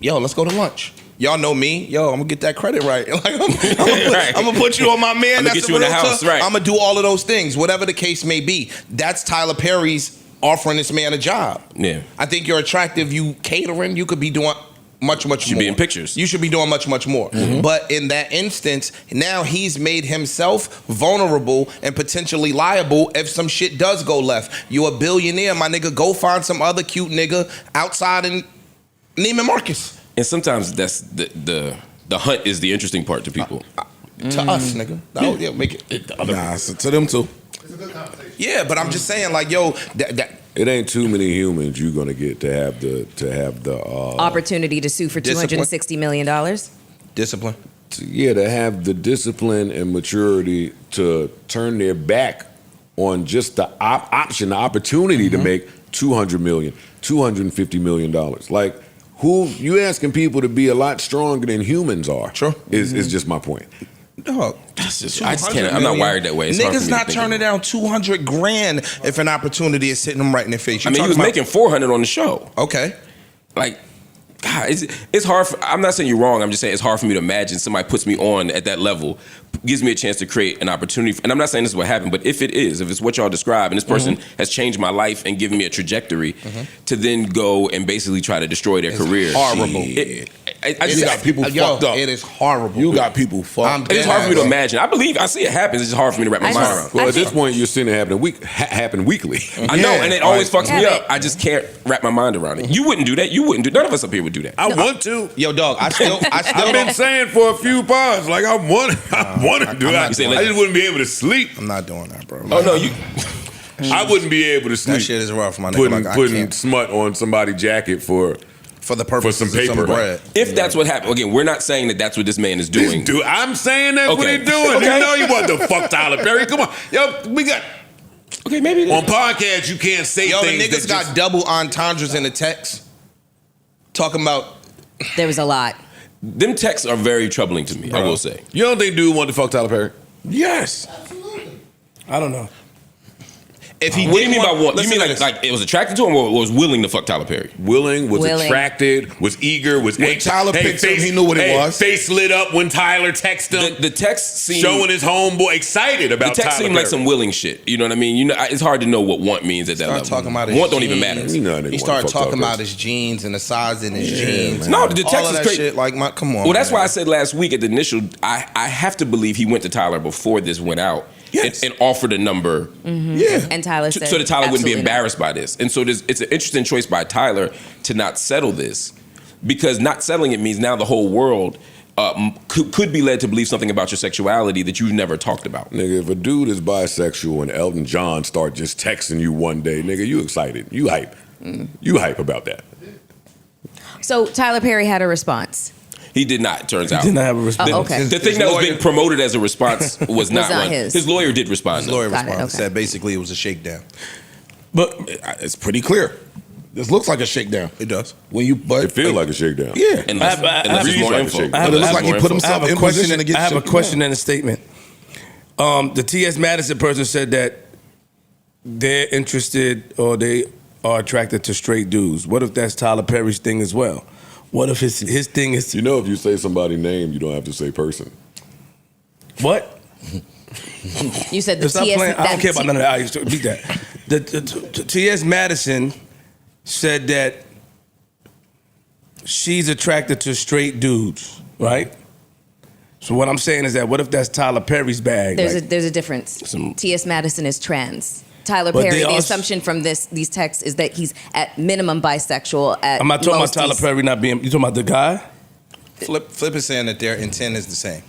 let's go to lunch. Y'all know me. Yo, I'm gonna get that credit right. Like, I'm gonna put you on my man. I'm gonna That's get you in the house, right? I'm gonna do all of those things, whatever the case may be. That's Tyler Perry's offering this man a job. Yeah. I think you're attractive. You catering. You could be doing much more. Should be in pictures. You should be doing much more. But in that instance, now he's made himself vulnerable and potentially liable if some shit does go left. You a billionaire, my nigga. Go find some other cute nigga outside in Neiman Marcus. And sometimes that's the hunt is the interesting part to people. To us, nigga. Yeah, make it. Nah, to them too. Yeah, but I'm just saying, like, yo, It ain't too many humans you're gonna get to have the Opportunity to sue for $260 million. discipline. to have the discipline and maturity to turn their back on just the option, the opportunity to make $200 million, $250 million. Like, who you asking people to be a lot stronger than humans are? Sure. Is just my point. Dog, I just can't. I'm not wired that way. It's hard for Niggas me not to think turning down $200,000 if an opportunity is hitting them right in their face. I mean, he was making $400 on the show. Okay. Like, God, it's hard. I'm not saying you're wrong. I'm just saying it's hard for me to imagine somebody puts me on at that level, gives me a chance to create an opportunity. And I'm not saying this is what happened, but if it's what y'all describe, and this person has changed my life and given me a trajectory, to then go and basically try to destroy their career. Horrible. You got people fucked up. It is horrible. You got people fucked. It's hard for me to imagine. I see it happens. It's just hard for me to wrap my mind around. Well, at this point, you're seeing it happen weekly. I know, and it always fucks me up. I just can't wrap my mind around it. You wouldn't do that. You wouldn't do. None of us up here would do that. I want to. Yo, dog, I still I've been saying for a few pods, like I want to do it. I just wouldn't be able to sleep. I'm not doing that, bro. Oh no, you. I wouldn't be able to sleep. That shit is rough, my nigga. Putting smut on somebody's jacket for the purpose some paper. Some bread. If that's what happened, again, we're not saying that that's what this man is doing. Dude, I'm saying that's what Okay. he's doing. Okay. You know you want to fuck Tyler Perry. Come on, yo, we got. Okay, maybe On podcasts you can't say Yo, the things niggas that got just, double entendres in the text. Talking about There was a lot. them texts are very troubling to me. I will say. You don't think dude wanted to fuck Tyler Perry? Yes. I don't know. if he. What do you mean by what? You Listen mean to like this. it was attracted to him or was willing to fuck Tyler Perry? Willing, was Willing. attracted, was eager, was When Tyler picked him, he knew what it was. Face lit up when Tyler texted him, The text seemed showing his homeboy excited the about text Tyler seemed like Perry. some willing shit. You know what I mean? You know, it's hard to know what want means at that Start level. talking about his Want don't even jeans. matter. You know, nigga He wanna started fuck talking Tyler about Perry. his jeans and the size in his jeans. No, the text all of is that crazy. shit. Like, come on. Well, that's man. why I said last week at the initial, I have to believe he went to Tyler before this went out and offered a number. Yeah. And Tyler said, So that Tyler wouldn't be absolutely not. embarrassed by this. And so it's an interesting choice by Tyler to not settle this, because not settling it means now the whole world could be led to believe something about your sexuality that you've never talked about. Nigga, if a dude is bisexual and Elton John start just texting you one day, nigga, you excited. You hype. You hype about that. So Tyler Perry had a response. He did not, turns out. Did not have a response. Oh, okay. The thing that was being promoted as a response was not not one. his. His lawyer did respond. His lawyer Got it, responded. okay. Said basically it was a shakedown. But It's pretty clear. This looks like a shakedown. It does. When you, but It feel like a shakedown. yeah. Unless there's reads more like a info. shake. I have- But it looks I like have he put I himself have a in question. position to get I have a shaken question down. and a statement. The T.S. Madison person said that they're interested or they are attracted to straight dudes. What if that's Tyler Perry's thing as well? What if his thing is You know, if you say somebody's name, you don't have to say person. what? You said the Stop TS. playing. I don't care about T- none of that. I used to beat that. The T.S. Madison said that she's attracted to straight dudes, right? So what I'm saying is that what if that's Tyler Perry's bag? There's Like, a there's a difference. T.S. Madison is trans. Tyler But Perry, they the also- assumption from these texts is that he's at minimum bisexual. At I'm not talking about most Tyler he's- Perry not being. You talking about the guy? Flip is saying that their intent is the same.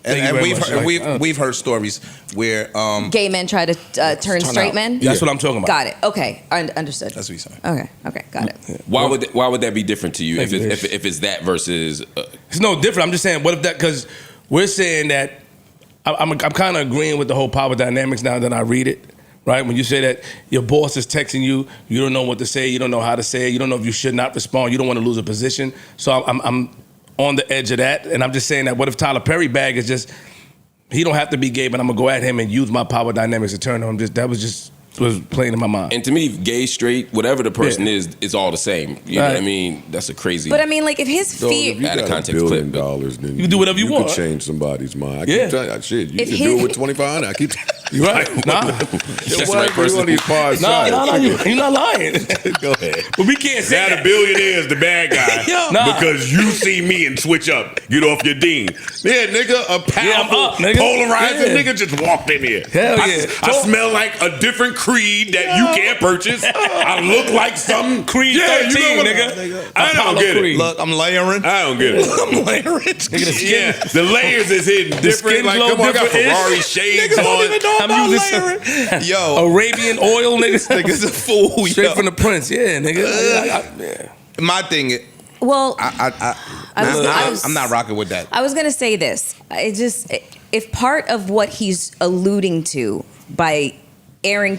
Thank you And very we've much. heard, Like, we've heard stories where Gay men try to turn straight out. men. That's what I'm talking about. Got it. Okay, understood. that's what he's saying. Okay, got it. Why would that be different to you Thank if you, if it's that versus? It's no different. I'm just saying, what if that? Because we're saying that I'm kind of agreeing with the whole power dynamics now that I read it. Right? When you say that your boss is texting you, you don't know what to say, you don't know how to say it, you don't know if you should not respond, you don't want to lose a position. So I'm on the edge of that, and I'm just saying that what if Tyler Perry bag is just he don't have to be gay, but I'm gonna go at him and use my power dynamics to turn on him. That was playing in my mind. And to me, gay, straight, whatever the person is, it's all the same. You know what I mean? That's a crazy. But I mean, like if his So fear, if you Out of got context $1 billion, clip, then you can do whatever you want. could change somebody's mind. I Yeah. keep telling you, shit, you If can his- do it with 2,500. I keep. You're right. Nah, Just Why the right are you person. on these pod nah, sides? you're not lying. Go ahead. But we can't say Now the that. billionaire is the bad guy Nah. because you see me and switch up. Get off your dean. Yeah, nigga, a Yeah, I'm powerful, up, nigga. polarizing Yeah. nigga just walked in here. Hell I, yeah. I smell like a different creed that you can't purchase. I look like some Creed 13, nigga. I don't Apollo get Creed. it. Look, I'm layering. I don't get it. I'm layering. Yeah, the layers is hidden different. skin Like, glow come on, I got different-ish. Ferrari shades on. I'm using some Yo, Arabian oil, nigga. nigga's a fool. Straight yo. from the Prince, yeah, nigga. Yeah. My thing is, well, I'm not rocking with that. I was gonna say this. It just if part of what he's alluding to by airing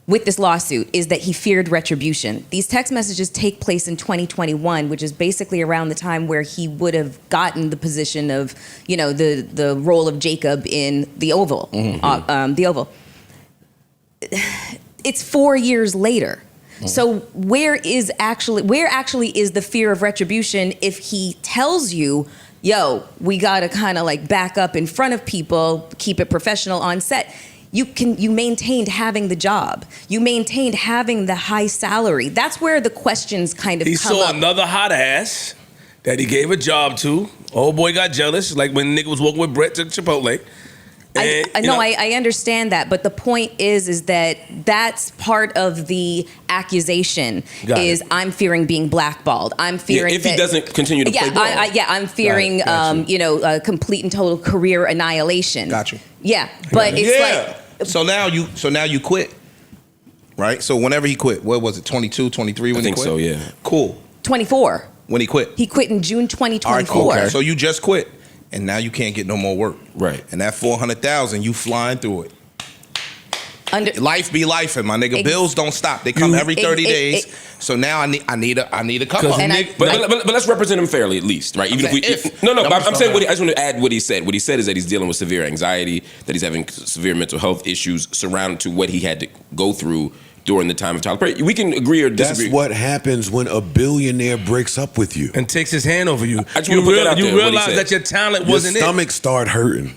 with this lawsuit is that he feared retribution. These text messages take place in 2021, which is basically around the time where he would have gotten the position of, you know, the role of Jacob in The Oval. The Oval. It's 4 years later. So where actually is the fear of retribution if he tells you, yo, we gotta kind of like back up in front of people, keep it professional on set. You maintained having the job. You maintained having the high salary. That's where the questions kind of He come saw up. another hot ass that he gave a job to. Old boy got jealous, like when nigga was walking with Brett to Chipotle. And, I you know, know, I understand that, but the point is that that's part of the accusation. Got it. Is I'm fearing being blackballed. I'm fearing if he that- doesn't continue to play ball. I'm fearing complete and total career annihilation. Got you. Yeah, but it's like So now you quit, right? So whenever he quit, what was it, 22, 23 when I think he quit? so, yeah. Cool. 24. When he quit. He quit in June 2024. All right, cool. Okay. So you just quit, and now you can't get no more work. Right. And that 400,000, you flying through it. Under, Life be life, and my nigga. Bills don't stop. They come every 30 days. So now I need a come up. And But let's represent him fairly at least, right? Even if we no, but I'm saying I just want to add what he said. What he said is that he's dealing with severe anxiety, that he's having severe mental health issues surrounding to what he had to go through during the time of child support. We can agree or disagree. That's what happens when a billionaire breaks up with you. and takes his hand over you. I just wanna put that out there, You what he realize said. that your talent Your wasn't stomach start hurting.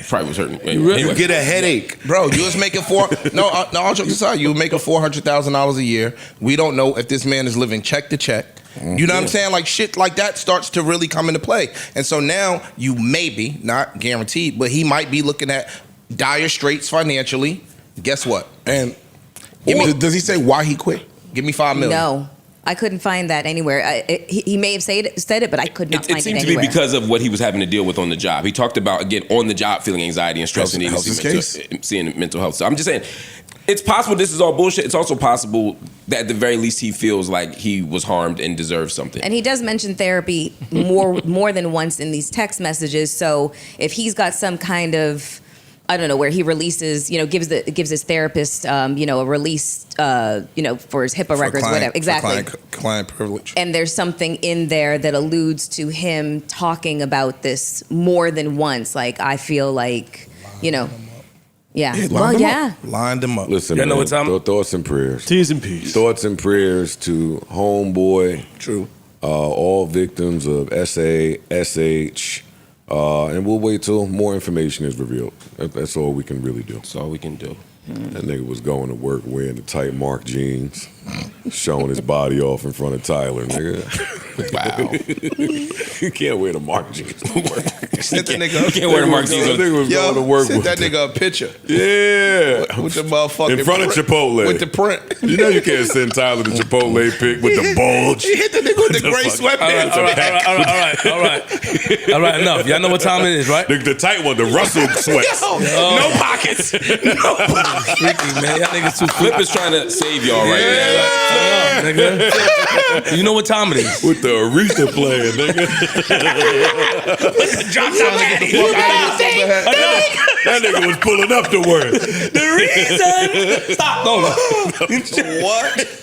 Probably was hurting. You get a headache. Bro, you was making all jokes aside, you were making $400,000 a year. We don't know if this man is living check to check. You know what I'm saying? Like shit like that starts to really come into play. And so now you maybe, not guaranteed, but he might be looking at dire straits financially. Guess what? And me- does he say why he quit? Give me $5 million. no, I couldn't find that anywhere. He may have said it, but I could not It find it seemed to be anywhere. because of what he was having to deal with on the job. He talked about, again, on the job feeling anxiety and stress and How's his even seeing mental health. So I'm just saying, it's possible this is all bullshit. It's also possible that at the very least he feels like he was harmed and deserves something. And he does mention therapy more than once in these text messages. So if he's got some kind of, I don't know, where he releases, gives his therapist, a release, for his HIPAA records, whatever. Exactly. Client privilege. And there's something in there that alludes to him talking about this more than once. Like, I feel like, yeah. Well, yeah. Lined them up. Listen, Y'all know man, what time- thoughts and prayers. Tears and peace. Thoughts and prayers to homeboy. True. All victims of SA, SH, and we'll wait till more information is revealed. That's all we can really do. That's all we can do. That nigga was going to work wearing the tight Mark jeans, showing his body off in front of Tyler, nigga. Wow. You can't wear the Mark jeans to work. Sent the nigga. You can't wear the Mark jeans. That nigga was going to work sent with that nigga a picture. Yeah. With the motherfucking In front of print. Chipotle. With the print. You know you can't send Tyler the Chipotle pic with the bulge. He hit the nigga with the gray sweatpants. All right, enough. Y'all know what time it is, right? The tight one, the Russell sweats. No pockets. No pockets. Freaky, man. Y'all niggas too Flip is trying to save y'all right now. nigga. You know what time it is. With the Aretha playing, nigga. Drop that That nigga was pulling up to work. The reason. Stop. No. What?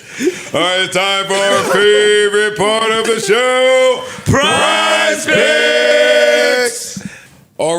All right, it's time for our favorite part of the show. Prize Picks!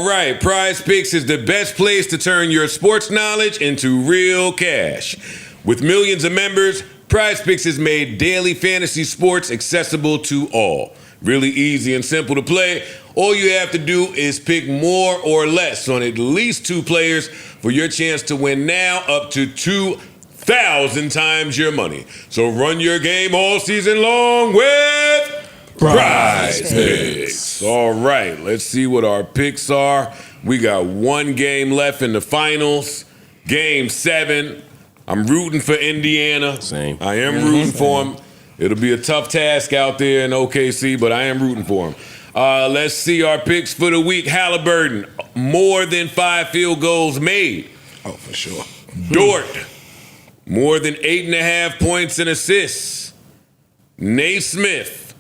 right, PrizePicks is the best place to turn your sports knowledge into real cash. With millions of members, PrizePicks has made daily fantasy sports accessible to all. Really easy and simple to play. All you have to do is pick more or less on at least 2 players for your chance to win now up to 2,000 times your money. So run your game all season long with PrizePicks. All right, let's see what our picks are. We got 1 game left in the finals. Game 7. I'm rooting for Indiana. Same. I am rooting for them. It'll be a tough task out there in OKC, but I am rooting for them. Let's see our picks for the week. Halliburton, more than 5 field goals made. Oh, for sure. Dort, more than 8.5 points and assists. Naismith,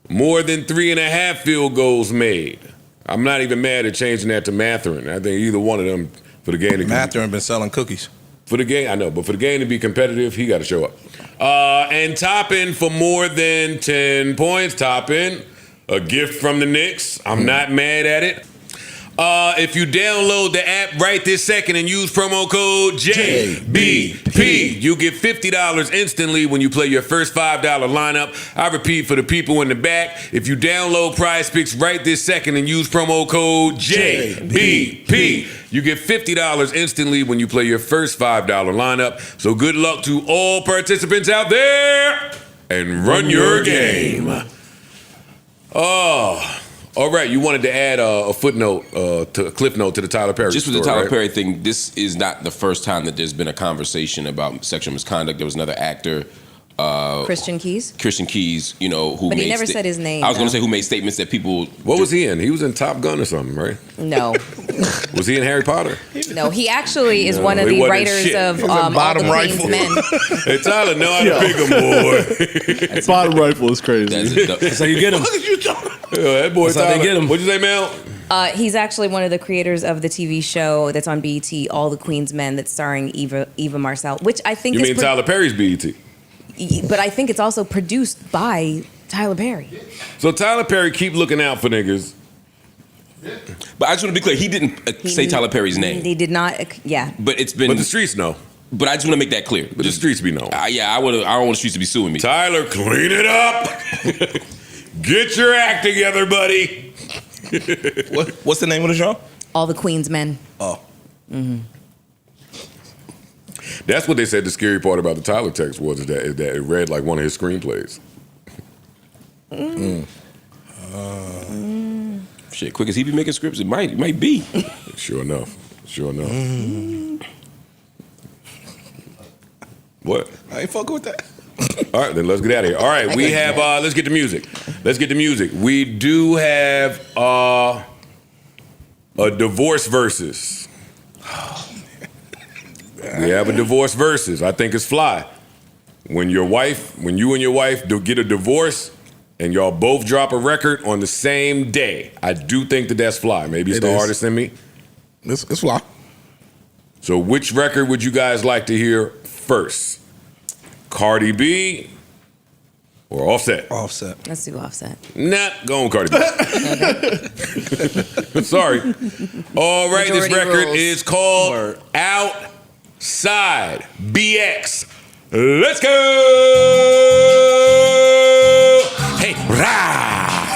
more than 3.5 field goals made. I'm not even mad at changing that to Matherin. I think either one of them for the game. Matherin been selling cookies. For the game, I know, but for the game to be competitive, he got to show up. And Toppin for more than 10 points. Toppin, a gift from the Knicks. I'm not mad at it. If you download the app right this second and use promo code JBP, you get $50 instantly when you play your first $5 lineup. I repeat for the people in the back, if you download PrizePicks right this second and use promo code JBP, you get $50 instantly when you play your first $5 lineup. So good luck to all participants out there and run your game. Oh. All right, you wanted to add a footnote, to a cliff note to the Tyler Perry Just with story, the Tyler right? Perry thing, this is not the first time that there's been a conversation about sexual misconduct. There was another actor, Christian Keys. Christian Keys, you know, who But he made never said his name, I was going though. to say who made statements that people. What was he in? He was in Top Gun or something, right? No. Was he in Harry Potter? No, he actually is No, one of he the wasn't writers shit. of He was in All the Bottom Queen's Rifle. Men. Hey, Tyler, know how to Yo. pick him, boy. Bottom rifle is crazy. That's how you get him. That boy That's how they Tyler. get him. What'd you say, Mel? He's actually one of the creators of the TV show that's on BET, All the Queen's Men, that's starring Eva Marcel, which I think You is mean Tyler Perry's BET? but I think it's also produced by Tyler Perry. So Tyler Perry keep looking out for niggas. But I just want to be clear, he didn't say Tyler Perry's name. He did not. Yeah. But it's been. But the streets know. But I just want to make that clear. But the streets be known. Yeah, I don't want the streets to be suing me. Tyler, clean it up. Get your act together, buddy. What's the name of the show? All the Queen's Men. Oh. That's what they said the scary part about the Tyler text was, is that it read like one of his screenplays. Shit, quick as he be making scripts, it might be. Sure enough. What? I ain't fucking with that. All right, then let's get out of here. All right, we have, let's get to music. We do have a divorce versus. We have a divorce versus. I think it's fly. When you and your wife do get a divorce and y'all both drop a record on the same day, I do think that's fly. Maybe it's It the is. artist in me. It's fly. So which record would you guys like to hear first? Cardi B or Offset? Offset. Let's do Offset. Nah, go on Cardi B. Sorry. All right, this Majority record rules. is called Outside BX. Let's go! Hey, rah!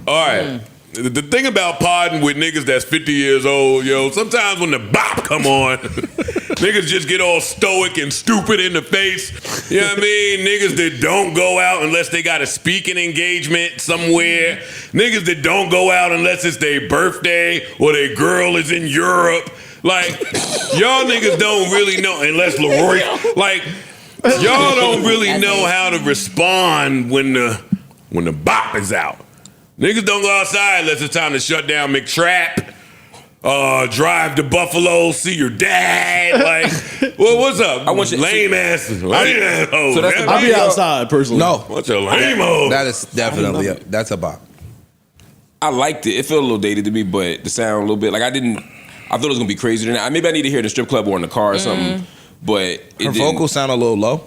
All right. The thing about podding with niggas that's 50 years old, yo, sometimes when the bop come on, niggas just get all stoic and stupid in the face. You know what I mean? Niggas that don't go out unless they got a speaking engagement somewhere. Niggas that don't go out unless it's their birthday or their girl is in Europe. Like, y'all niggas don't really know, unless Leroy, like, y'all don't really know how to respond when the bop is out. Niggas don't go outside unless it's time to shut down McTrap, drive to Buffalo, see your dad. Like, well, what's up? I want you- lame ass. So that's the- I'll be outside personally. No. What's a lame hoe? That is definitely that's a bop. I liked it. It felt a little dated to me, but the sound a little bit. Like I thought it was gonna be crazier than that. Maybe I need to hear it in the strip club or in the car or something. But Her vocals sound a little low.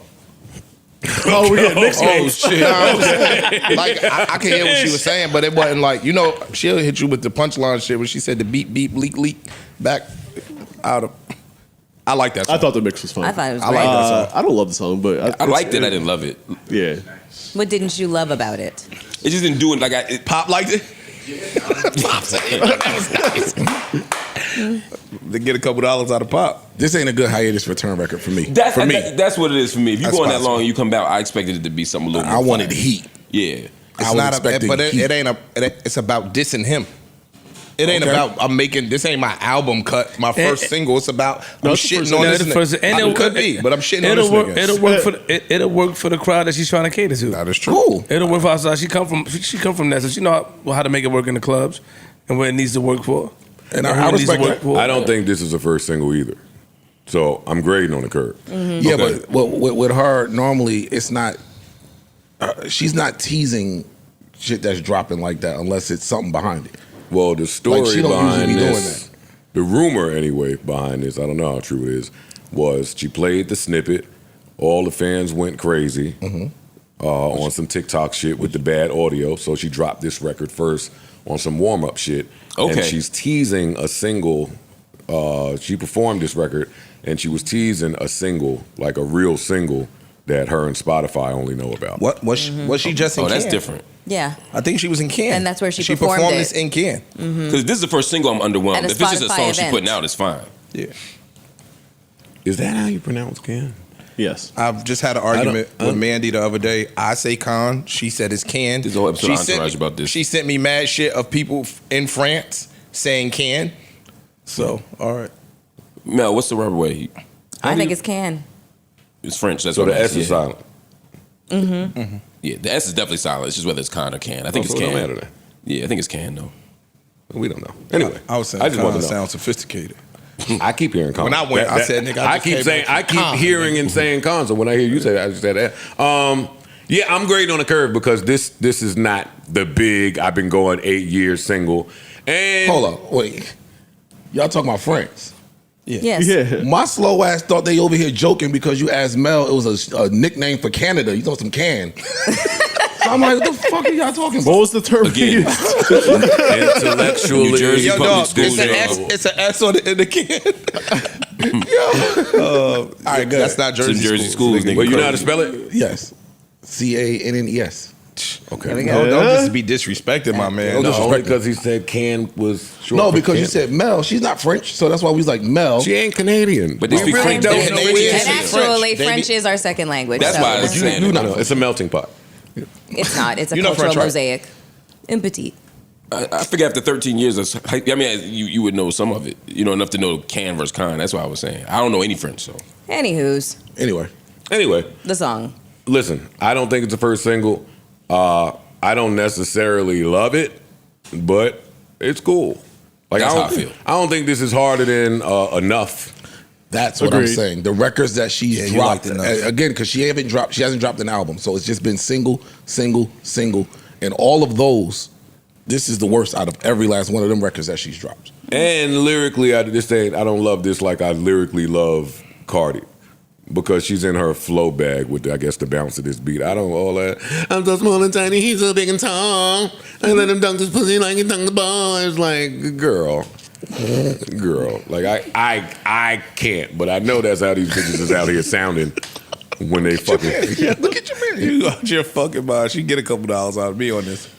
Oh, we get mixed Oh games. shit! Like I can hear what she was saying, but it wasn't like she'll hit you with the punchline shit when she said the beep beep leak leak back out of. I like that song. I thought the mix was fun. I thought it was I great. like that song. I don't love the song, but I liked it. I didn't love it. Yeah. What didn't you love about it? It just didn't do it like it Pop liked it. Pop said that was nice. They get a couple dollars out of Pop. This ain't a good hiatus return record for me. That's for me. That's what it is for me. If you That's go on that possible. long and you come back, I expected it to be something a little. I more wanted fire. heat. Yeah. I It's was not expecting but heat. it ain't it's about dissing him. It ain't Okay. about this ain't my album cut, my first single. It's about I'm it's the shitting first on single. this the first- nigga. and It could be, but I'm shitting on this nigga. It'll work for the crowd that she's trying to cater to. That is true. Cool. It'll work for outside. She come from that, so she know how to make it work in the clubs and where it needs to work for. And who I it needs to respect work that. for. I don't think this is the first single either. So I'm grading on the curve. Yeah, Okay. but with her, normally it's not. She's not teasing shit that's dropping like that unless it's something behind it. Well, the story Like, she don't behind usually be doing this, the rumor anyway behind this, I don't know how true it is, was she played the snippet. All the fans went crazy on some TikTok shit with the bad audio. So she dropped this record first on some warm up shit. Okay. And she's teasing a single. She performed this record and she was teasing a single, like a real single that her and Spotify only know about. What was she just in Oh, that's Cannes? different. Yeah. I think she was in Cannes. And that's where she She performed performed it. this in Cannes. Because this is the first single I'm underwhelmed. At a If it's just a Spotify song she's event. putting out, it's fine. Yeah. Is that how you pronounce Ken? Yes. I've just had an argument with Mandy the other day. I say Cannes. She said it's Cannes. There's a whole episode She of sent Entourage me- about this. She sent me mad shit of people in France saying Cannes. So, all right. Mel, what's the rubber way? I think it's Can. It's French. That's So what the I'm S is asking. silent. Yeah, the S is definitely silent. It's just whether it's con or can. I think so it's it don't can. matter then. Yeah, I think it's can though. We don't know. Anyway, I was saying I just want to know. sound sophisticated. I keep hearing cons. When I went, I said, nigga, I just keep came saying, back I from keep con. hearing and saying cons. So when I hear you say that, I just said that. Yeah, I'm grading on the curve because this is not the big. I've been going 8 years single. And Hold up, wait. Y'all talking about France? Yes. Yeah. My slow ass thought they over here joking because you asked Mel. It was a nickname for Canada. You thought some can. So I'm like, what the fuck are y'all talking What about? was the term? Again. intellectually, New Jersey Yo, public dog, schools. it's an S on the in the can. All right, good. That's not Jersey, Some Jersey schools, nigga. Well, you know how to spell it? Yes. CANNES. Okay. There we No, go. don't just be disrespecting my man. No, No, only because he said can was short. No, for because you can. said Mel. She's not French, so that's why we was like Mel. she ain't Canadian. But they we speak really French. don't They're know Canadian. which And Speak actually, French. French is our second language. That's so why I was saying. you No, know. it's a melting pot. it's not. It's a You know cultural French, right? mosaic. Empathy. I forget after 13 years. I mean, you would know some of it. You know enough to know can versus con. That's what I was saying. I don't know any French, so Anywho's, Anyway, Anyway, the song. listen, I don't think it's the first single. I don't necessarily love it, but it's cool. Like That's I how I don't, feel. I don't think this is harder than Enough. that's what I'm Agreed. saying. The records that she's Yeah, you dropped liked Enough. again because she hasn't dropped an album, so it's just been single, and all of those. This is the worst out of every last one of them records that she's dropped. And lyrically, I don't love this like I lyrically love Cardi. Because she's in her flow bag with, I guess, the bounce of this beat. I don't all that. I'm so small and tiny, he's so big and tall. I let him dunk this pussy like he dunked the ball. It's like, girl. Like, I can't. But I know that's how these bitches is out here sounding when they fucking... Look at your man. You out your fucking mind. She get a couple dollars out of me on this.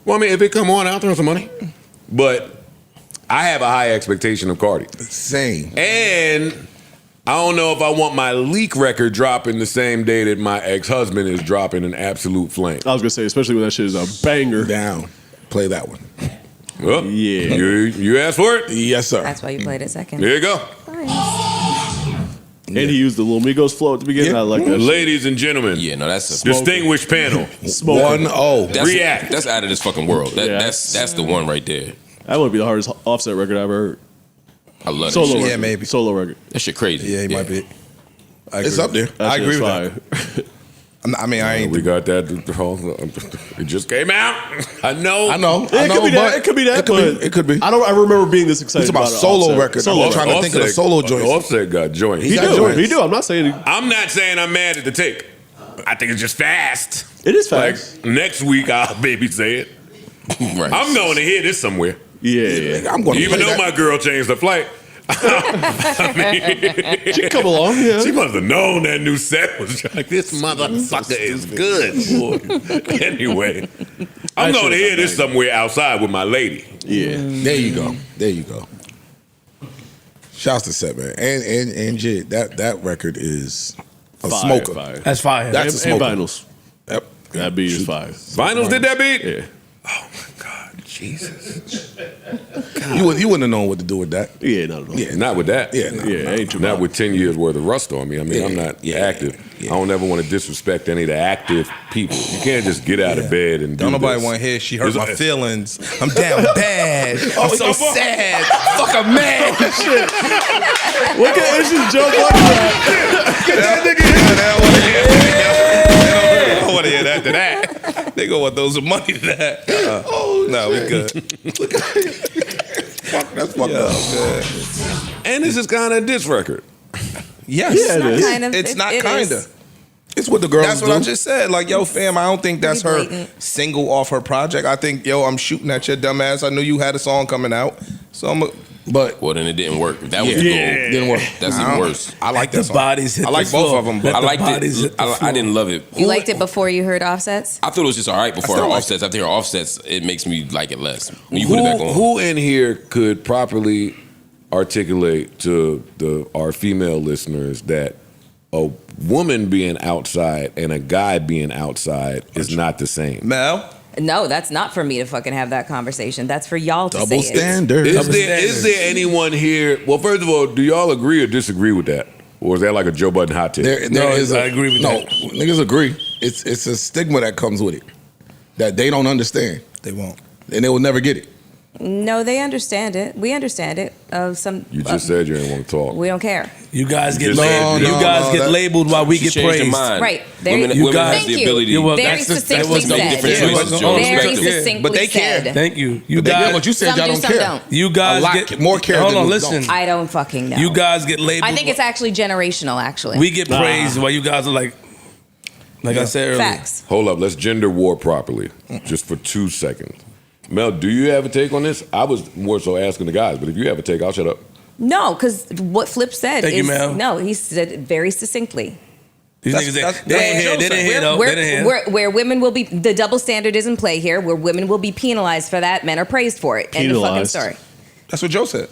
Well, I mean, if it come on, I'll throw some money. But I have a high expectation of Cardi. Same. And I don't know if I want my leak record dropping the same day that my ex-husband is dropping an absolute flame. I was gonna say, especially when that shit is a banger. Down. Play that one. Well, Yeah. You asked for it? Yes, sir. That's why you played it second. There you go. And he used the Little Migos flow at the beginning. I like that. shit. Ladies and gentlemen, yeah, no, that's a distinguished panel. Smoking. 1-0. that's, React. That's out of this fucking world. Yeah. That's the one right there. That would be the hardest Offset record I ever heard. I love that Solo shit. record. Yeah, maybe. Solo record. That shit crazy. Yeah, he might be. I It's agree. up there. That I shit agree is with that. fire. I mean, I ain't. We got that. It just came out. I know. It could be that. It could be that. but It could be. I remember being this excited It's about about solo Offset. record. Solo I'm trying to think of the solo joints. Offset got joints. He got do. joints. He do. I'm not saying. I'm not saying I'm mad at the take. I think it's just fast. It is fast. Like, next week, I'll babysit it. Right. I'm going to hear this somewhere. Yeah. I'm going to Even though my girl changed the flight. I mean, She come along, yeah. She must have known that new set was like, this motherfucker is good. Boy. Anyway, I'm going to hear this somewhere outside with my lady. Yeah. There you go. There you go. Shouts to Set, man. And Jid, that record is a Fire, smoker. fire. That's fire. That's a And smoker. Vinyls. Yep. That beat is fire. Vinyls did that beat? Yeah. Oh my God, Jesus. You wouldn't have known what to do with that. Yeah, not at all. Yeah. Not with that. Yeah, no. Yeah, ain't too Not bad. with 10 years worth of rust on me. I mean, Yeah. I'm not Yeah. active. Yeah. I don't ever want to disrespect any of the active people. You can't just get out of bed and do Don't nobody this. want to hear she hurt It's my like- feelings. I'm down bad. I'm so sad. Fuck a man. Look at Issues Joe Budden. Get that nigga here. They don't want to hear that to that. They go want those money to that. No, we good. That's fucked up. And this is kind of a diss record. Yes. Yeah, it is. Kind of, It's not it kinda. is. It's what the girls That's do. what I just said. Like, yo, fam, I don't think that's her Pretty blatant. single off her project. I think, yo, I'm shooting at your dumb ass. I knew you had a song coming out. So I'm But Well, then it didn't work. If that was the goal, didn't work. that's even worse. I like that The song. bodies hit I like the both floor. of them, Let but I the liked bodies it. hit the I floor. didn't love it. You liked it before you heard Offsets? I thought it was just all right before I still heard like offsets. After I hear offsets, it makes me like it less. When you put it back on. Who in here could properly articulate to our female listeners that a woman being outside and a guy being outside is not the same? Mel? No, that's not for me to fucking have that conversation. That's for y'all to double say it. standard. Is there anyone here? Well, first of all, do y'all agree or disagree with that, or is that like a Joe Budden hot take? There No, is I agree with no, that. niggas agree. It's a stigma that comes with it that they don't understand, They won't. and they will never get it. No, they understand it. We understand it. You just said you didn't want to talk. we don't care. You guys get Just labeled. said- You guys get that- labeled while we She get changed her praised. mind. Right. There Women, you- women guys- has the Thank you. ability. You're welcome. Very That's the- succinctly that was said. different choices, Joe. Very Respect them. succinctly But they care. said. Thank you. You They, guys. but you said Some y'all do, don't some care. don't. You guys A lot get more care Hold than on, we listen. don't. I don't fucking know. You guys get labeled. I think it's actually generational, actually. we get praised while you guys are like I said earlier. Facts. Hold up, let's gender war properly, just for 2 seconds. Mel, do you have a take on this? I was more so asking the guys, but if you have a take, I'll shut up. No, because what Flip said Thank is you, Mel. no. He said it very succinctly. These That's- niggas, that's- they didn't hear. that's They didn't hear though. They didn't hear. Where women will be, the double standard is in play here. Where women will be penalized for that, men are praised for it. End of fucking Penalized. story. That's what Joe said.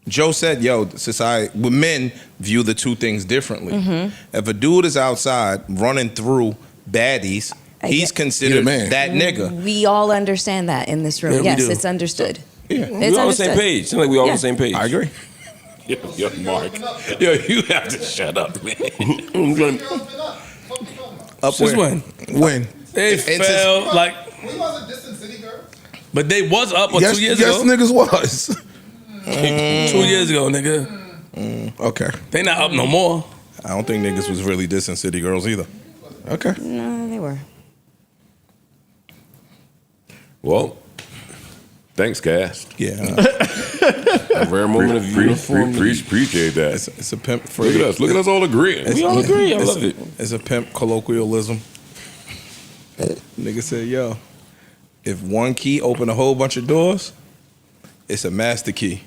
Joe said, yo, society, men view the two things differently. If a dude is outside running through baddies, I he's get- considered He the man. that nigga. We all understand that in this room. Yeah, we Yes, do. it's understood. Yeah. It's We all on the same understood. page. Seems like we all on Yeah. the same page. I agree. Yo, Mark. Yo, you have to shut up, man. Up Since where? when? When? They It's fell like, We wasn't distant city girls. but they was up what, Yes, 2 years yes, ago. niggas was. 2 years ago, nigga. Okay, They not up no more. I don't think niggas was really dissing city girls either. okay. No, they were. Well, thanks, Cast. Yeah. A rare moment of uniform. Appreciate that. It's a pimp Look free. at us. Look at us all agreeing. We all agree. I love it. It's a pimp colloquialism. Nigga said, yo, if one key open a whole bunch of doors, it's a master key.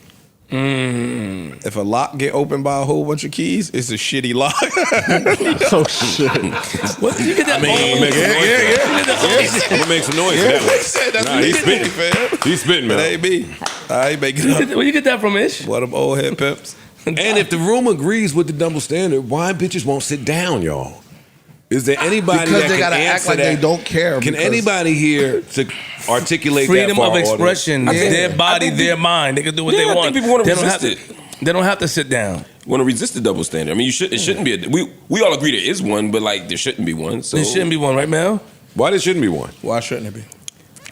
If a lock get opened by a whole bunch of keys, it's a shitty lock. Oh shit! What you get that? What makes a noise? That's Nah, what he's he spitting. fam. He's spitting, That man. ain't me. I ain't making it up. Where you get that from, Ish? What them old head pimps? And if the room agrees with the double standard, why bitches won't sit down, y'all? Is there anybody Because that they can gotta answer act like that? they don't care. Can because- anybody here to articulate Freedom that for of our audience? expression. It's their body, their mind. They can do what they Yeah, I want. think people wanna They don't resist have it. They don't have to sit down. Want to resist the double standard? I mean, it shouldn't be. We all agree there is one, but like there shouldn't be one. So There shouldn't be one, right, Mel? Why there shouldn't be one? Why shouldn't it be?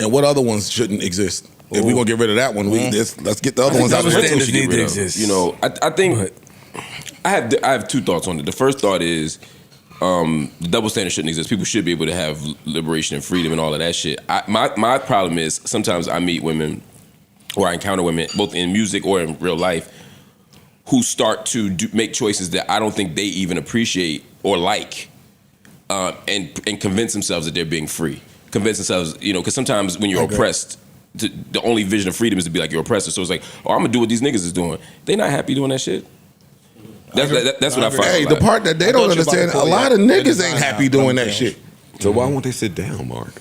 And what other ones shouldn't exist? If we're gonna get rid of that one, let's get the other ones out double of there. standards should get need rid to of. exist. You know, I think I have two thoughts on it. The first thought is the double standard shouldn't exist. People should be able to have liberation and freedom and all of that shit. My problem is sometimes I meet women or I encounter women both in music or in real life who start to make choices that I don't think they even appreciate or like. and convince themselves that they're being free. Convince themselves, because sometimes when you're oppressed, the only vision of freedom is to be like your oppressor. So it's like, oh, I'm gonna do what these niggas is doing. They not happy doing that shit. That's what I find. Hey, the part that they don't understand, a lot of niggas ain't happy doing that shit. So why won't they sit down, Mark?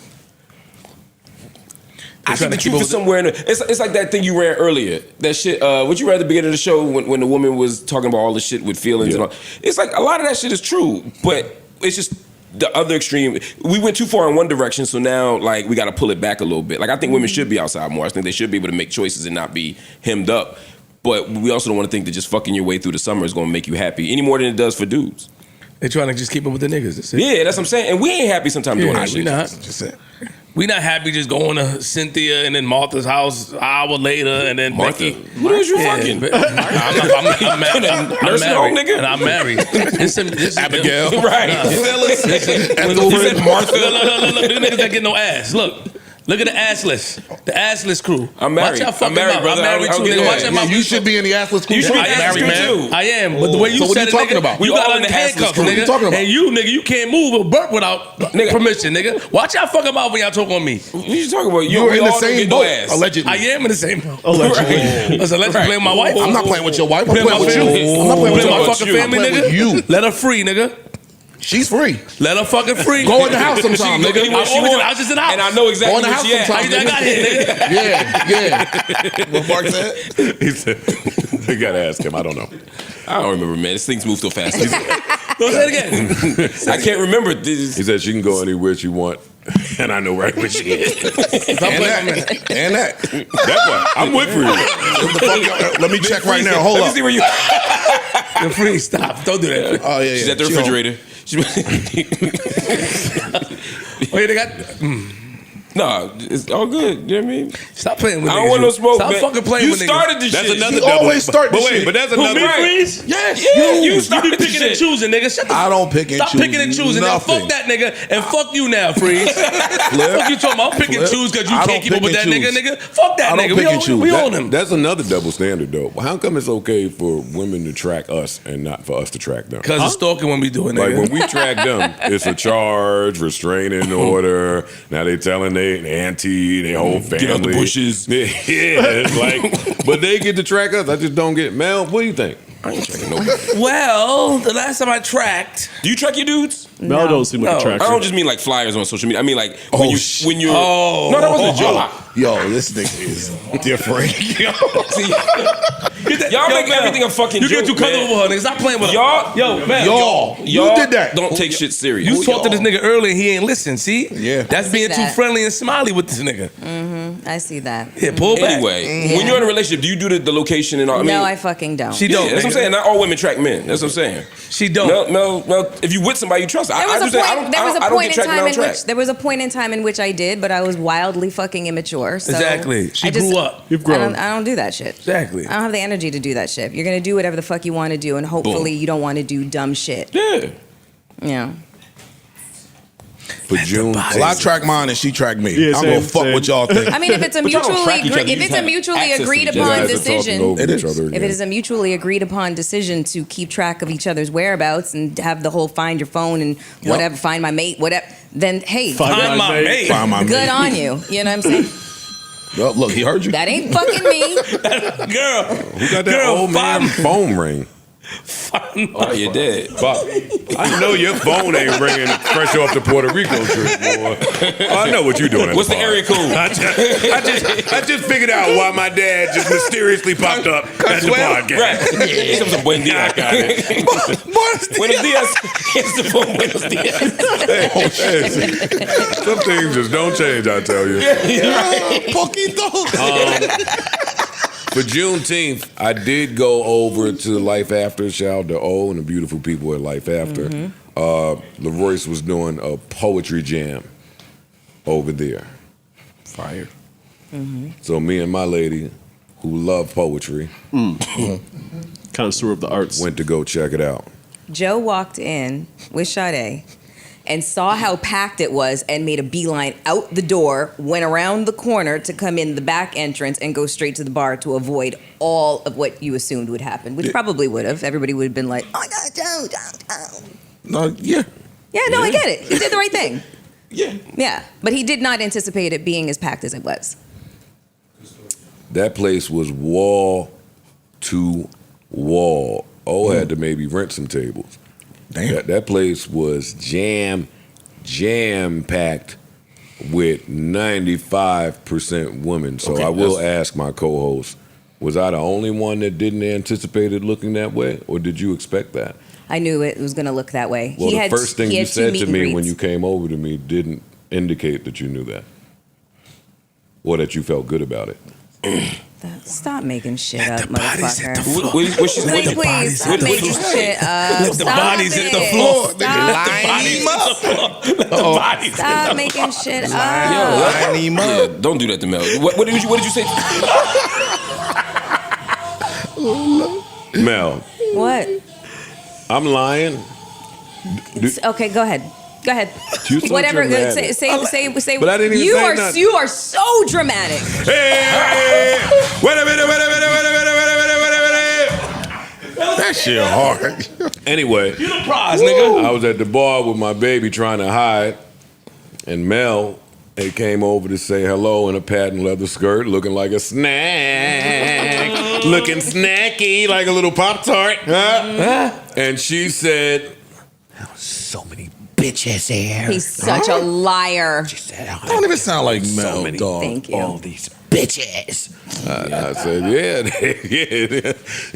I think the truth is somewhere in there. It's like that thing you ran earlier. That shit, what you read at the beginning of the show when the woman was talking about all the shit with feelings and all. It's like a lot of that shit is true, but it's just the other extreme. We went too far in one direction, so now like we got to pull it back a little bit. Like I think women should be outside more. I think they should be able to make choices and not be hemmed up. But we also don't want to think that just fucking your way through the summer is going to make you happy any more than it does for dudes. They're trying to just keep up with the niggas. That's it. Yeah, that's what I'm saying. And we ain't happy sometimes doing that shit. We not. We not happy just going to Cynthia and then Martha's house an hour later and then Martha. Becky. Who is you fucking? I'm married. Nursing home, nigga? And I'm married. This Abigail. Right. Look, Martha. Look, niggas that get no ass. Look at the assless. The assless crew. I'm married. Watch out fucking I'm married, mouth. brother. I'm married too, nigga. Watch out mouth. You should be in the assless crew. You should be in the married, assless crew, too. I am, but the way you So what said you it, talking nigga, about? you We got all on in the the assless handcuffs, crew. nigga. What you talking about? And you, nigga, you can't move or burp without permission, nigga. Watch out fucking mouth when y'all talk on me. What you talking about? You're in the same boat, ass. allegedly. I am in the same boat. Allegedly. Listen, let you play with my wife. I'm not playing with your wife. I'm Play playing with you. family. I'm not playing with Play your my wife. fucking family, I'm playing with nigga. you. Let her free, nigga. She's free. Let her fucking free. Go in the house sometime, She can go nigga. anywhere she wants. I was just in the house. And I know exactly Go in the where house she at. How sometime. you think I got here, nigga? Yeah. What Mark said? He said, you gotta ask him. I don't know. I don't remember, man. This thing's moved so fast. Go say it again. I can't remember. This. He said she can go anywhere she want, and I know right where she is. And that. That part. I'm with you. Let me check right now. Hold Let me up. see where you. You're free. Stop. Don't do that. Oh, yeah, yeah. She's at the She refrigerator. Oh, yeah, they got. No, it's all good. You know what I mean? Stop playing with I niggas. don't want no smoke. Stop man. fucking playing you with niggas. started this That's shit. another You double. always start But this wait, shit. but that's Who, another. me, Right. Freeze? Yes. Yeah, you You started be this picking and shit. choosing, nigga. Shut the I don't pick and Stop choose. picking and choosing, nigga. Nothing. Fuck that nigga. And fuck you now, Freeze. Fuck you talking about. I'm pick and Flip. choose because you I can't don't keep up pick with that and nigga, choose. nigga. Fuck that I don't nigga. pick and choose. We own him. That's another double standard, though. How come it's okay for women to track us and not for us to track them? Because it's stalking when we do it, Like nigga. when we track them, it's a charge, restraining order. Now they telling their auntie, their whole family. Get out the bushes. Yeah, it's like, but they get to track us. I just don't get. Mel, what do you think? I ain't tracking nobody. Well, the last time I tracked. Do you track your dudes? Mel don't seem like No. a tracker. I don't just mean like flyers on social media. I mean like when you when you're. Oh. No, that wasn't a joke. Yo, this nigga is different. See, y'all make everything a fucking You joke. get too comfortable man. with her, nigga. Stop playing with her. Y'all, Yo, man. Y'all, you did that. Don't take shit serious. You talked to this nigga earlier and he ain't listen, see? Yeah. That's being too that. friendly and smiley with this nigga. I see that. Yeah, pull back. Anyway, when you're in a relationship, do you do the location and all? I mean, No, I fucking don't. She yeah, don't. that's what I'm nigga. saying. Not all women track men. That's what I'm saying. She don't. No. If you with somebody you trust, There was a point in time in track. which there was a point in time in which I did, but I was wildly fucking immature. So Exactly. She I just- grew up. You've grown. I don't do that shit. Exactly. I don't have the energy to do that shit. You're gonna do whatever the fuck you want to do, and hopefully you don't want to do dumb shit. Yeah. Yeah. For June, Well, I track mine and she track me. Yeah, I'm gonna same, fuck same. what y'all think. I mean, if it's a But y'all don't track each other, you if it's just a have mutually access to agreed each other. upon guys are talking decision, over It each is. other if again. it is a mutually agreed upon decision to keep track of each other's whereabouts and have the whole find your phone and whatever, find my mate, whatever, then hey, Find my mate. Find my good mate. on you. You know what I'm saying? Well, look, he heard you. That ain't fucking me. Girl. who got that Girl, old man phone ring? Oh, you're dead. Bob, I know your phone ain't ringing fresh off the Puerto Rico trip, boy. I know what you're doing. What's the area code? I just figured out why my dad just mysteriously popped up at the podcast. Right. He comes up, buen dia. Buenos dias. It's the phone, buenos dias. Hey, some things just don't change, I tell you. For Juneteenth, I did go over to Life After. Shout out to O and the beautiful people at Life After. LaRoyce was doing a poetry jam over there. Fire. So me and my lady, who love poetry, Connoisseur of the arts. went to go check it out. Joe walked in with Sade and saw how packed it was and made a beeline out the door, went around the corner to come in the back entrance and go straight to the bar to avoid all of what you assumed would happen, which probably would have. Everybody would have been like, oh my God, Joe. No, yeah. Yeah, no, I get it. He did the right thing. Yeah. Yeah, but he did not anticipate it being as packed as it was. That place was wall to wall. Had to maybe rent some tables. Damn. That place was jam packed with 95% women. So Okay, I will ask my co-host, was I the only one that didn't anticipate it looking that way, or did you expect that? I knew it was going to look that way. Well, the first thing you said to me when greets. you came over to me didn't indicate that you knew that, or that you felt good about it. Stop making shit up, motherfucker. Please, stop making shit up. Let the bodies hit the floor. Stop making shit up. Yeah, don't do that to Mel. What did you say? Mel, What? I'm lying. Okay, go ahead. Go ahead. You so Whatever. dramatic. Say. But I didn't even you say are nothing. you are so dramatic. Hey! Wait a minute. That shit hard. Anyway, You the prize, nigga. I was at the bar with my baby trying to hide, and Mel came over to say hello in a patent leather skirt, looking like a snack, looking snacky like a little Pop-Tart. And she said, So many bitches here. He's such a liar. Don't even sound like Mel, many dog. Thank you. All these bitches. I said, yeah,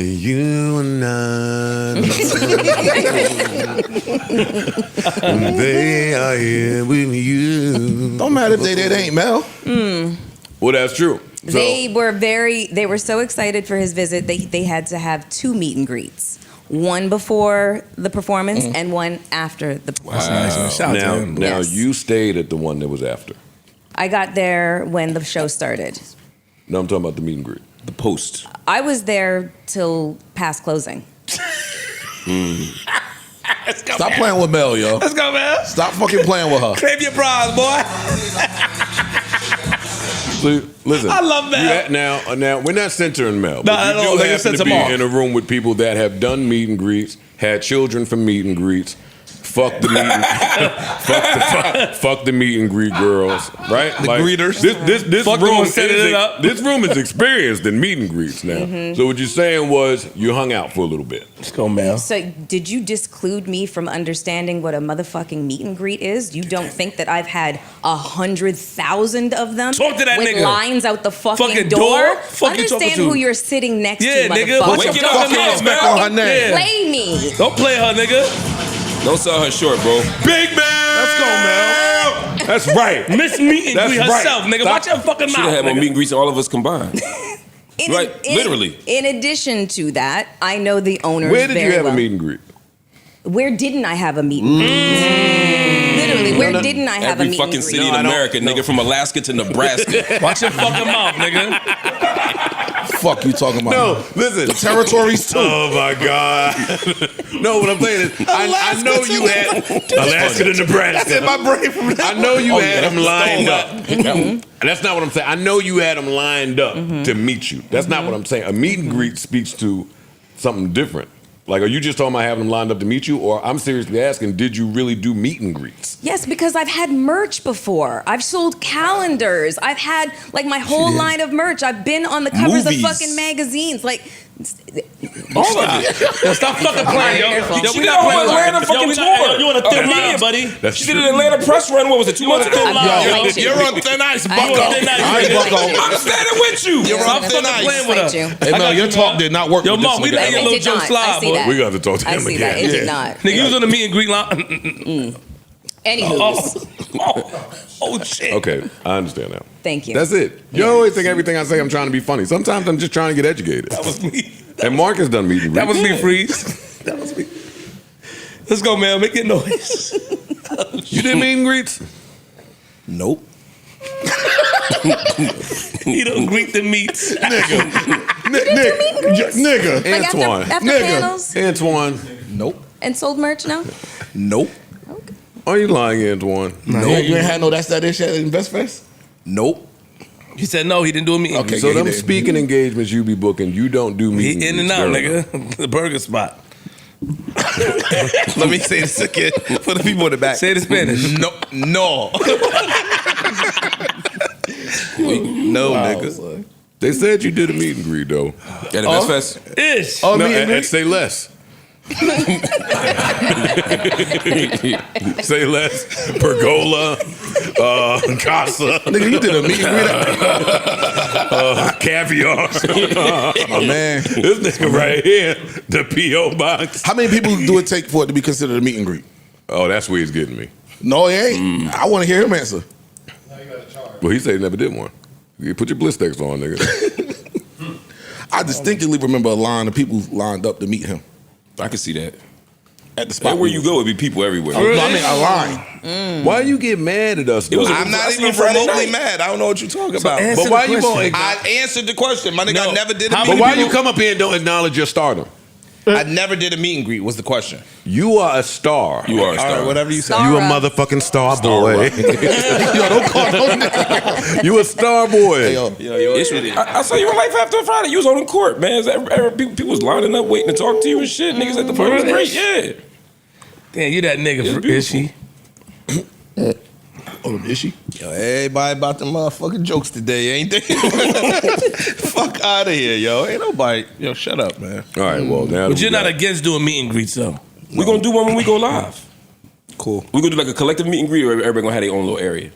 you and I, they are here with you. Don't matter if they ain't Mel. Well, that's true. So, They were so excited for his visit. They had to have 2 meet and greets. One before the performance and one after the performance. Shout out to him. now Yes. you stayed at the one that was after. I got there when the show started. No, I'm talking about the meet and greet. The post. I was there till past closing. Stop playing with Mel, yo. Let's go, man. Stop fucking playing with her. Claim your prize, boy. So, listen, I love Mel. Now we're not censoring Mel. No, but you no, do like I happen said to to be Mark. in a room with people that have done meet and greets, had children from meet and greets. Fuck the meet and, fuck the meet and greet girls, right? The greeters. This Fuck the room ones setting it up. This room is experienced in meet and greets now. So what you're saying was you hung out for a little bit. Let's go, Mel. So did you disclude me from understanding what a motherfucking meet and greet is? You don't think that I've had 100,000 of them? Talk to that with nigga. lines out the fucking Fucking door? door? Fuck you talking Understand to? who you're sitting next Yeah, to, nigga. motherfucker. Put your Wake it fucking up, mouth, respect Mel. on her name. Yeah. Play me. Don't play her, nigga. Don't sell her short, bro. Big man, let's go, Mel. That's right. Miss Meet and That's Greet right. herself, nigga. Stop. Watch your fucking Should have mouth, had more meet nigga. and greets than all of us combined. Right, literally. In addition to that, I know the owners Where did very you have well. a meet and greet? Where didn't I have a meet and greet? Literally, where didn't I have a Every meet fucking and greet? city in America, nigga, from Alaska to Nebraska. Watch your fucking mouth, nigga. Fuck you talking about? No, listen. The territories too. Oh my God. No, what I'm saying is, I know you had Alaska to Nebraska. That's in my brain from that. I know you one. had them lined up. Mm-hmm. That's not what I'm saying. I know you had them lined up to meet you. That's not what I'm saying. A meet and greet speaks to something different. Like, are you just talking about having them lined up to meet you? Or I'm seriously asking, did you really do meet and greets? Yes, because I've had merch before. I've sold calendars. I've had like my whole line of merch. I've been on the covers Movies. of fucking magazines. Like, All of it. Yo, stop fucking playing, yo. Careful. Yo, She we did not a whole playing Atlanta like fucking yo, tour. you on a thin line, buddy. That's She did an Atlanta press run. What was it? 2 months ago? I'm gonna fight you. You're on thin ice, I bucko. will. thin ice, All right, nigga. bucko. I'm standing with you. You're Stop on thin fucking ice. playing with Fight you. her. Hey, Mel, your talk did not work Yo, with this Mom, we nigga. let your It little did joke not. slide, I see boy. that. We got to talk to I him see again. that. It did not. Nigga, you was on the meet and greet line. Anywho, Oh, shit. Okay, I understand now. thank you. That's it. You always think everything I say I'm trying to be funny. Sometimes I'm just trying to get educated. That was me. And Mark has done meet and That greets. was me, Freeze. That was me. Let's go, man. Make it noise. You did meet and greets? Nope. You don't greet the meats. Nigga. Like Antoine. after panels Antoine. Nope. and sold merch, no? Nope. Are you lying, Antoine? No, you ain't had no that shit in Best Fest? Nope. He said no, he didn't do a meet and Okay, greet. So yeah, he them did. speaking engagements you be booking, you don't do meet and He in greets. and out, Fair enough. nigga. The burger spot. Let me say this again for the people in the back. Say it in Spanish. No. No, nigga. They said you did a meet and greet though. At the Best Fest? Ish. No, and say less. Say less. Pergola, Casa. Nigga, you did a meet and greet. Caviar. My man. This nigga right here, the P.O. box. How many people do it take for it to be considered a meet and greet? Oh, that's where he's getting me. No, he ain't. I want to hear him answer. Well, he said he never did one. You put your blistex on, nigga. I distinctly remember a line of people lined up to meet him I can see that. at the spot. Everywhere you go, it'd be people everywhere. No, I mean a line. Why you get mad at us? Though? I'm not even remotely mad. I don't know what you're talking about. answer But why the you question. gonna? I answered the question. My nigga, No. I never did a How meet But and why greet. you come up here and don't acknowledge your stardom? I never did a meet and greet was the question. You are a star. You are a All star. right, whatever you say. Star. You a Star. motherfucking star boy. Yo, don't call no nigga. You a star boy. Hey, yo. I saw you on Life After Friday. You was on in court, man. People was lining up waiting to talk to you and shit. Niggas at the party was great. Yeah. Damn, you that nigga for beautiful. Ishy. Oh, is she? Yo, everybody about the motherfucking jokes today, ain't they? Fuck out of here, yo. Ain't nobody. Yo, shut up, man. All right, well now. But you're not against doing meet and greets though. We're going to do one when we go live. Cool. We're going to do like a collective meet and greet or everybody going to have their own little area.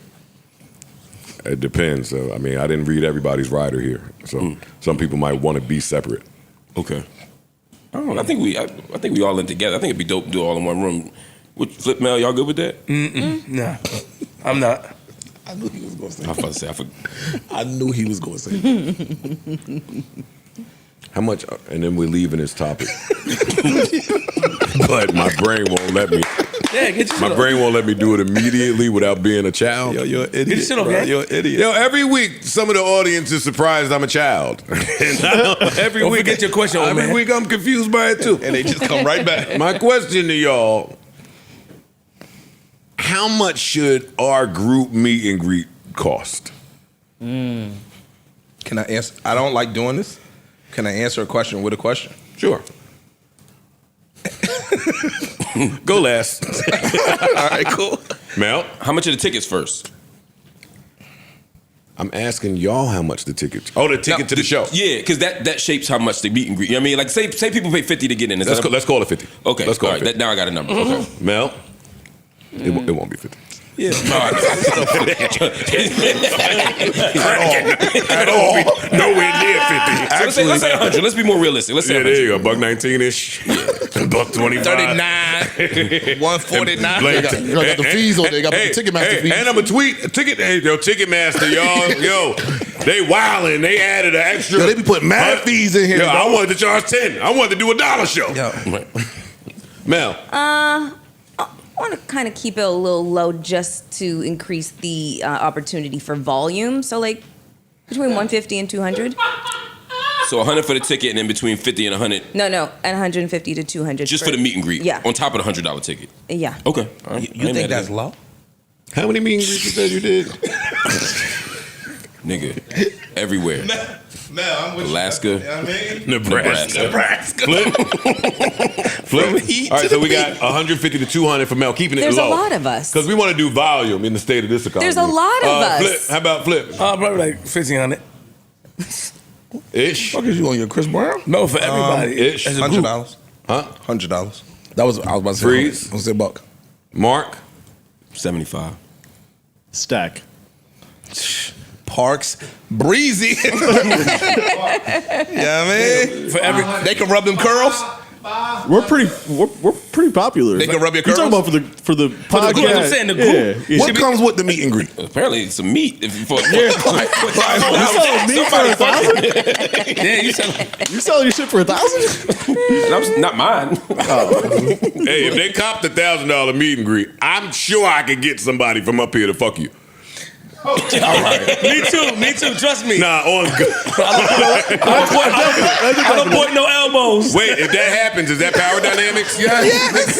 It depends. So, I mean, I didn't read everybody's rider here, so some people might want to be separate. Okay. I don't know. I think we all in together. I think it'd be dope to do it all in one room. Flip Mel, y'all good with that? Nah, I'm not. I knew he was going to say. I was about to say, I knew he was going to say. How much? And then we're leaving this topic. But my brain won't let me. Yeah, get your My shit brain won't let me do it immediately without being a child. Yo, you're an idiot. Get your shit off, bro. man. You're an idiot. Yo, every week, some of the audience is surprised I'm a child. And every Don't week, forget your question, old every man. week I'm confused by it too. And they just come right back. My question to y'all: how much should our group meet and greet cost? Can I answer? I don't like doing this. Can I answer a question with a question? Sure. Go last. All right, cool. Mel, how much are the tickets first? I'm asking y'all how much the tickets. Oh, the ticket Now, to the show. Yeah, because that shapes how much the meet and greet. You know what I mean? Like, say people pay $50 to get in. Let's call it 50. Okay, let's call all it right. 50. Now I got a number. Okay. Mel, it won't be 50. Yeah. At all. Nowhere near 50. So let's say 100. Let's be more realistic. Let's say Yeah, 100. there you go. $1.19-ish. $1.25. 39, 149. Blake- got the fees on there. They got the Ticketmaster fees. And I'm a Ticketmaster, yo, they wildin'. They added an extra. Yo, they be putting mad fees in here. Yo, I dog. wanted to charge 10. I wanted to do a $1 show. Yo. Mel, I want to kind of keep it a little low just to increase the opportunity for volume. So like between 150 and 200. So 100 for the ticket and then between 50 and 100 No, and 150 to 200. just for the meet and greet. Yeah. On top of the $100 ticket. Yeah. Okay. All right. You think that's low? how many meet and greets you said you did? Nigga, everywhere. Mel, I'm with Alaska. You know what I mean? Nebraska. Flip. heat All right, to so the we beat. got 150 to 200 for Mel, keeping it There's low. a lot of us. Because we want to do volume in the state of this economy. There's a lot of us. Flip, how about Flip? Probably like 1,500. Ish. Fuck is you on your Chris Brown? No, for everybody. Ish. As a group. $100. Huh? $100. That was I was about to say. Freeze. I was say buck. Mark? 75. Stack. Parks, breezy. You know what I mean? For every They can rub them curls. We're pretty popular. They can rub your You talking curls? about for the podcast? group, I'm saying the group. Yeah. What comes with the meet and greet? Apparently some meat. If you You selling meat for $1,000? yeah, you said You selling your shit for $1,000? That was not mine. Hey, if they copped the $1,000 meet and greet, I'm sure I could get somebody from up here to fuck you. Me too. Trust me. Nah, on God. I don't point no elbows. Wait, if that happens, is that power dynamics? Yes.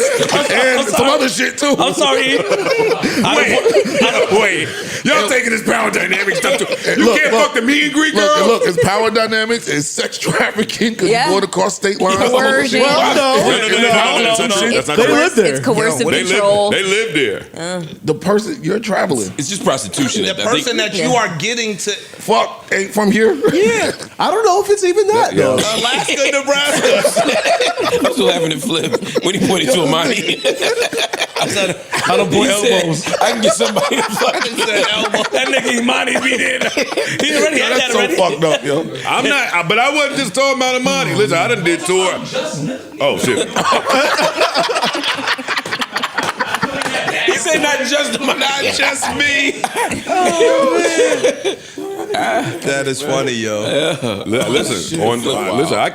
And some other shit too. I'm sorry. Wait. Y'all taking this power dynamics stuff too. You can't fuck the meet and greet girl? Look, it's power dynamics, it's sex trafficking, because Yeah. you go across state lines. Coercion. No. It's That's not correct. It's coercive They control. live there. The person, you're traveling. It's just prostitution. The person that you are getting to Fuck, ain't from here? Yeah. I don't know if it's even that, though. Alaska, Nebraska. I'm still having it flip when he pointed to Amani. I don't point elbows. I can get somebody to fucking say elbow. That nigga Imani be there. He already had that That's so already. fucked up, yo. I'm not, but I wasn't just talking about Amani. Listen, I done did tour. Oh, shit. He said not just me. That is funny, yo. Listen, I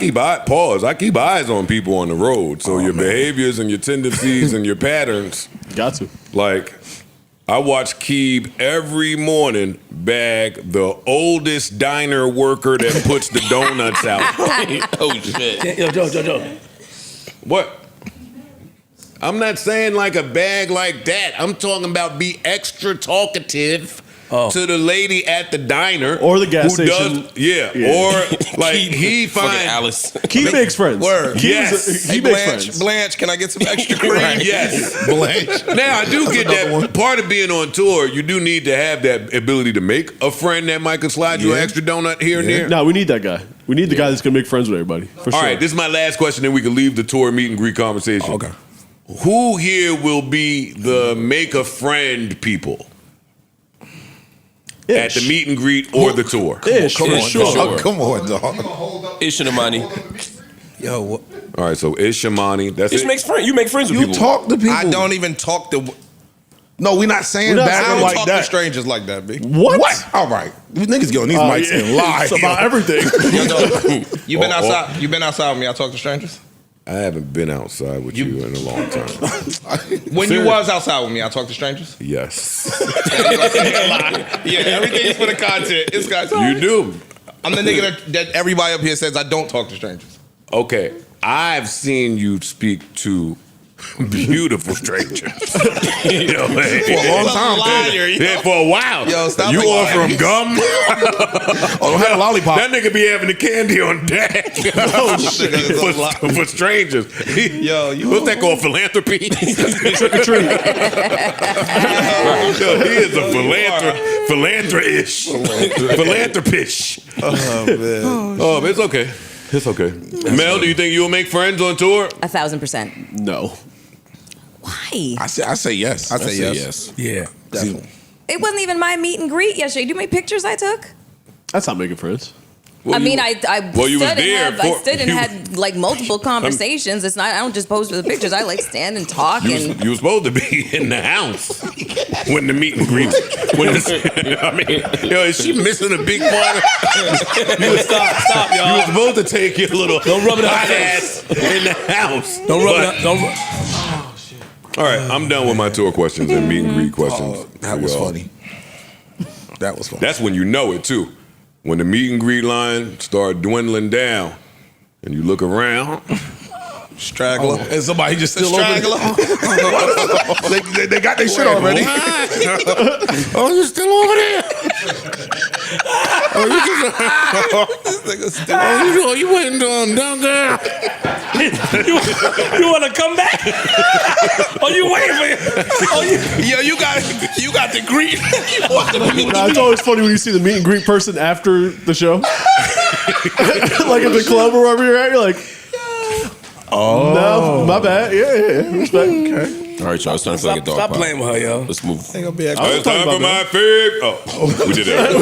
keep eyes on people on the road. So your behaviors and your tendencies and your patterns. Got to. Like, I watch Keeb every morning bag the oldest diner worker that puts the donuts out. Oh shit. Yo, Joe. What? I'm not saying like a bag like that. I'm talking about be extra talkative to the lady at the diner Or the gas who station. Or like he Fucking finds. Alice. Keith makes friends. Word. Keith Yes. he makes friends. Blanche, can I get some extra cream? Yes. Blanche. Now I do get that part of being on tour. You do need to have that ability to make a friend that might could slide you an extra donut here and there. No, we need that guy. We need the guy that's gonna make friends with everybody. For sure. All right, this is my last question, then we can leave the tour meet and greet conversation. Okay. Who here will be the make a friend people at the meet and greet or the tour? Ish, Come for on, sure. for sure. Come on, dog. Ish and Amani. Yo, what? All right, so Ish Shamani. That's Ish it. makes friends. You make friends with You people. talk to people. I don't even talk to. No, we're not saying We're not bad I don't like talk to that. strangers like that, B. What? All right. These niggas get on these mics and lie. It's about everything. You been outside? You been outside with me? I talk to strangers. I haven't been outside with you in a long time. When you was outside with me, I talk to strangers. Yes. Yeah, everything is for the content. It's guys. You do. I'm the nigga that everybody up here says I don't talk to strangers. Okay. I've seen you speak to beautiful strangers. You know, For a long time. Liar, yo. Yeah, for a while. Yo, stop you lying. offer him gum? Oh, had a lollipop. That nigga be having the candy on deck. Oh, shit. for strangers. Yo, you- what's that called? Philanthropy? Trick or treat. Yo, he is a philanthropist. Oh, but it's okay. It's okay. Mel, do you think you'll make friends on tour? 1,000%. No. Why? I say yes. I say yes. Yeah. Definitely. It wasn't even my meet and greet yesterday. Do you make pictures I took? That's not making friends. Well, I mean, you- I well, you was stood there and, I for- stood and you- had like multiple conversations. It's not. I don't just pose for the pictures. I like stand and talk and. You were supposed to be in the house when the meet and greet. I mean, yo, is she missing a big part of Stop, You y'all. were supposed to take your little Don't rub it hot out. ass in the house. Don't rub But- it. Don't. All right, I'm done with my tour questions and meet and greet questions. That for was y'all. funny. That was funny. That's when you know it too. When the meet and greet line start dwindling down, and you look around. Straggler. And somebody just still Straggler. they got their shit already. Oh, you still over there? Oh, you waiting down there? You want to come back? Oh, you waiting for it? Oh, Yo, you got the greet. Nah, it's always funny when you see the meet and greet person after the show. Like at the club or wherever you're at, you're like, oh, no, my bad. Yeah. Respect. Okay. All right, y'all. It's time to like a dog Stop pile. playing with her, yo. Let's move. It's time for my fave. Oh, we did that.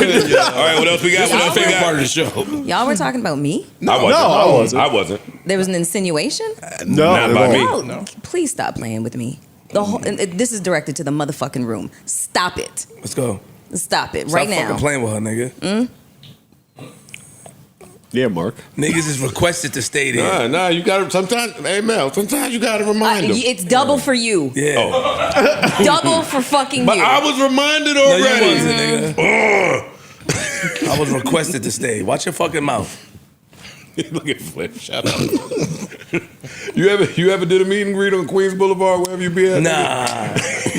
All right, what else we got? This is my favorite part of the show. Y'all were talking about me. I wasn't. I I wasn't. There was an insinuation. No, Not by me. Oh, please stop playing with me. The whole, and this is directed to the motherfucking room. Stop it. Let's go. Stop it Stop right now. fucking playing with her, nigga. Yeah, Mark. Niggas is requested to stay there. Nah, you gotta sometimes. Hey Mel, sometimes you gotta remind them. It's double for you. Yeah. Double for fucking But you. I was reminded No, you already. wasn't, nigga. I was requested to stay. Watch your fucking mouth. Look at Flip. Shout out. You ever did a meet and greet on Queens Boulevard? Wherever you be at? Nah.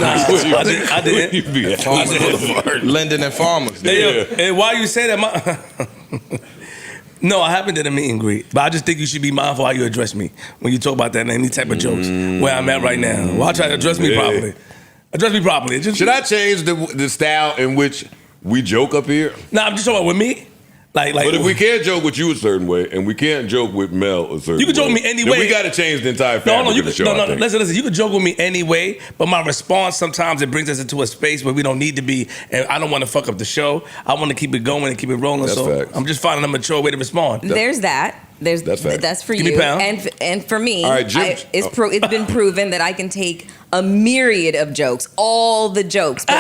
I didn't. You be at Queens Boulevard. Linden and Farmers. Hey, why you say that? No, I haven't done a meet and greet, but I just think you should be mindful how you address me when you talk about that and any type of jokes. Where I'm at right now. Well, I try to address me properly. Address me properly. Should I change the style in which we joke up here? Nah, I'm just talking about with me. Like, but if we can't joke with you a certain way, and we can't joke with Mel a certain way, you can joke with me any then way. we got to change the entire fabric of the show. No. Listen. You can joke with me anyway, but my response sometimes it brings us into a space where we don't need to be, and I don't want to fuck up the show. I want to keep it going and keep it rolling. That's so facts. I'm just finding a mature way to respond. There's that. That's for Give me you, pound. and for me. All right, Jim. It's been proven that I can take a myriad of jokes, all the jokes. But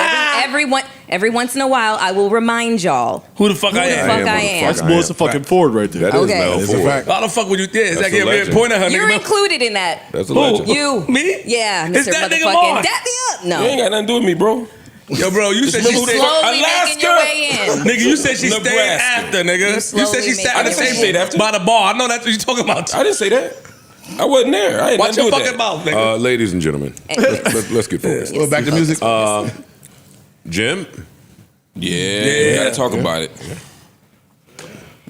every once in a while, I will remind y'all who the fuck I am. That's Melissa fucking Ford right there. That is Okay. Mel It's Ford. How the fuck would you? Yeah, That's exactly. a legend. Point at her. You're nigga. included in that. That's a legend. You, Me? yeah, It's Mr. that nigga Motherfucking Mark. dap me up. No, You ain't got nothing to do with me, bro. Yo, bro, you said you she stayed. slowly making your way in. Nigga, you said she stayed Nebraska. after, nigga. You slowly said she making sat your at the way same in. After? by the bar. I know that's what you're talking about. I didn't say that. I wasn't there. I ain't Watch nothing your to do with fucking that. mouth, nigga. Ladies and gentlemen, let's get focused. Well, back to music. Jim, Yeah, gotta talk about it.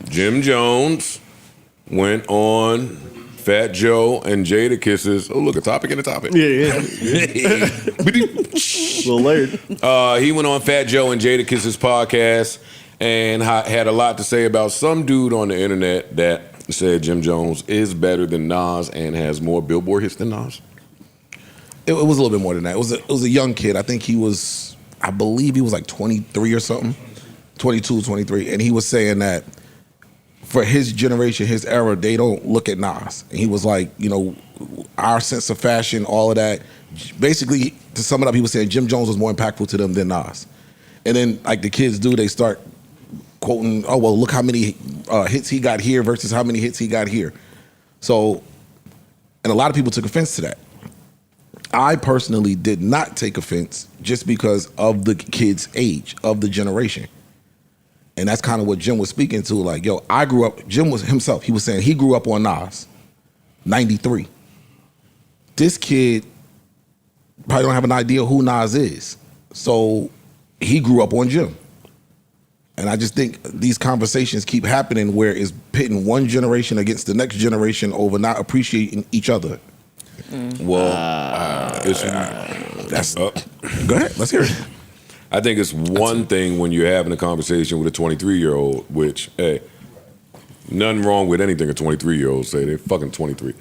Jim Jones went on Fat Joe and Jada Kisses. Oh, look, a topic in a topic. Yeah. A little layered. He went on Fat Joe and Jada Kisses podcast and had a lot to say about some dude on the internet that said Jim Jones is better than Nas and has more Billboard hits than Nas. It was a little bit more than that. It was a young kid. I believe he was like 23 or something, 22, 23. And he was saying that for his generation, his era, they don't look at Nas. And he was like, our sense of fashion, all of that. Basically, to sum it up, he was saying Jim Jones was more impactful to them than Nas. And then, like the kids do, they start quoting, oh, well, look how many hits he got here versus how many hits he got here. So, and a lot of people took offense to that. I personally did not take offense just because of the kid's age, of the generation. And that's kind of what Jim was speaking to. Like, yo, I grew up, Jim was himself, he was saying he grew up on Nas, 93. This kid probably don't have an idea who Nas is. So he grew up on Jim. And I just think these conversations keep happening where it's pitting one generation against the next generation over not appreciating each other. Well, Go ahead, let's hear it. I think it's one thing when you're having a conversation with a 23-year-old, which, hey, nothing wrong with anything a 23-year-old say. They're fucking 23.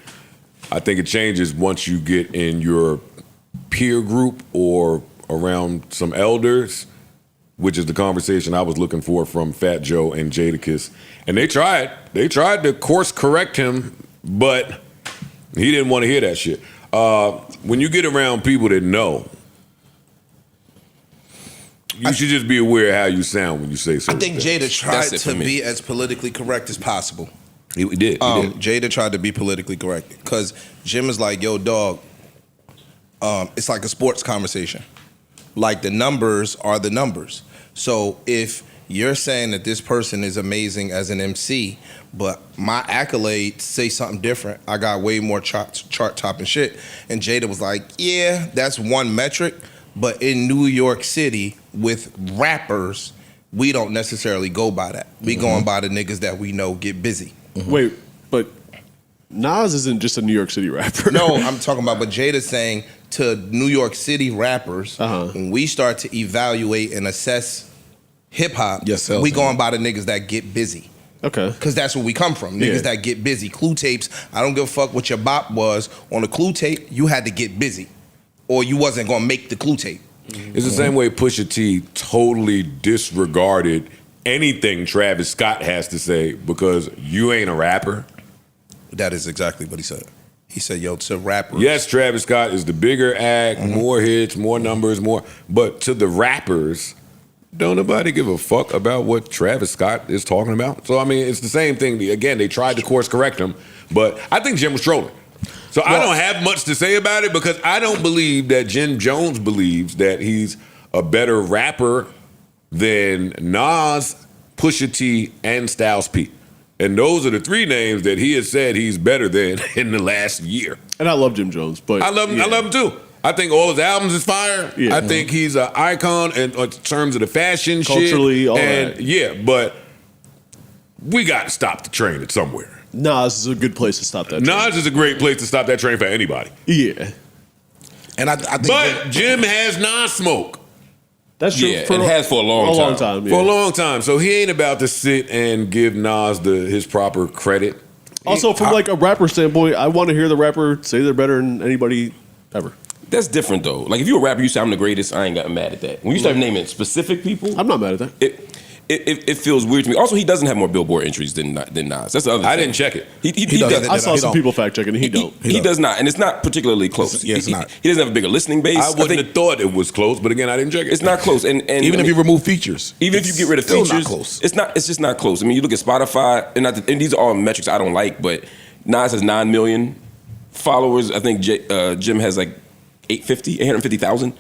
I think it changes once you get in your peer group or around some elders, which is the conversation I was looking for from Fat Joe and Jadakiss. And they tried to course correct him, but he didn't want to hear that shit. When you get around people that know, you should just be aware of how you sound when you say I something. think Jada tried That's it for to me. be as politically correct as possible. He did. Jada tried to be politically correct because Jim is like, yo, dog, it's like a sports conversation. Like the numbers are the numbers. So if you're saying that this person is amazing as an MC, but my accolades say something different, I got way more chart topping shit. And Jada was like, yeah, that's one metric, but in New York City with rappers, we don't necessarily go by that. We going by the niggas that we know get busy. Wait, but Nas isn't just a New York City rapper. No, I'm talking about, but Jada's saying to New York City rappers, when we start to evaluate and assess hip hop, we going by the niggas that get busy. Okay. Because that's where we come from. Niggas that get busy. Clue tapes, I don't give a fuck what your bop was. On a clue tape, you had to get busy. Or you wasn't going to make the clue tape. It's the same way Pusha T totally disregarded anything Travis Scott has to say because you ain't a rapper. That is exactly what he said. He said, yo, to rappers. Yes, Travis Scott is the bigger act, more hits, more numbers, more. But to the rappers, don't nobody give a fuck about what Travis Scott is talking about. So I mean, it's the same thing. Again, they tried to course correct him, but I think Jim was trolling. So I don't have much to say about it because I don't believe that Jim Jones believes that he's a better rapper than Nas, Pusha T, and Styles P. And those are the three names that he has said he's better than in the last year. And I love Jim Jones, but I love him. yeah. I love him too. I think all his albums is fire. Yeah. I think he's an icon in terms of the fashion Culturally, shit. all and that. yeah, but we got to stop the train at somewhere. Nas is a good place to stop that. Nas is a great place to stop that train for anybody. Yeah. And I think But Jim has Nas smoke. That's true. Yeah, and has for a long time. Yeah. For a long time. So he ain't about to sit and give Nas his proper credit. Also, from like a rapper standpoint, I want to hear the rapper say they're better than anybody ever. That's different though. Like if you're a rapper, you say I'm the greatest. I ain't got mad at that. When you start naming specific people, I'm not mad at that. It feels weird to me. Also, he doesn't have more Billboard entries than Nas. That's the other thing. I didn't check it. He doesn't. does. I saw He some don't. people fact checking, and he don't. He does not, and it's not particularly close. Yeah, it's not. He doesn't have a bigger listening base. I wouldn't have thought it was close, but again, I didn't check it. It's not close, and even if you remove features, even if you get rid of still features, not close. it's not. It's just not close. I mean, you look at Spotify, and these are all metrics I don't like, but Nas has 9 million followers. I think Jim has like 850,000.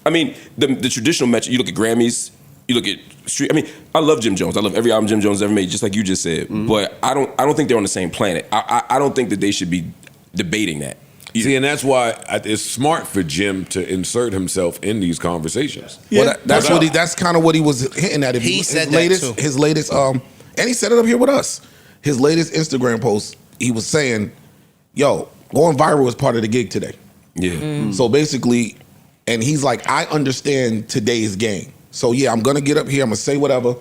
I mean, the traditional metric. You look at Grammys. You look at street. I mean, I love Jim Jones. I love every album Jim Jones ever made, just like you just said. Mm-hmm. But I don't think they're on the same planet. I don't think that they should be debating that. See, and that's why it's smart for Jim to insert himself in these conversations. Well, that's kind of what he was hitting at. If He his said that, latest, too. his latest, and he said it up here with us. His latest Instagram post, he was saying, "Yo, going viral is part of the gig today." Yeah. So basically, and he's like, "I understand today's game. So yeah, I'm gonna get up here. I'm gonna say whatever.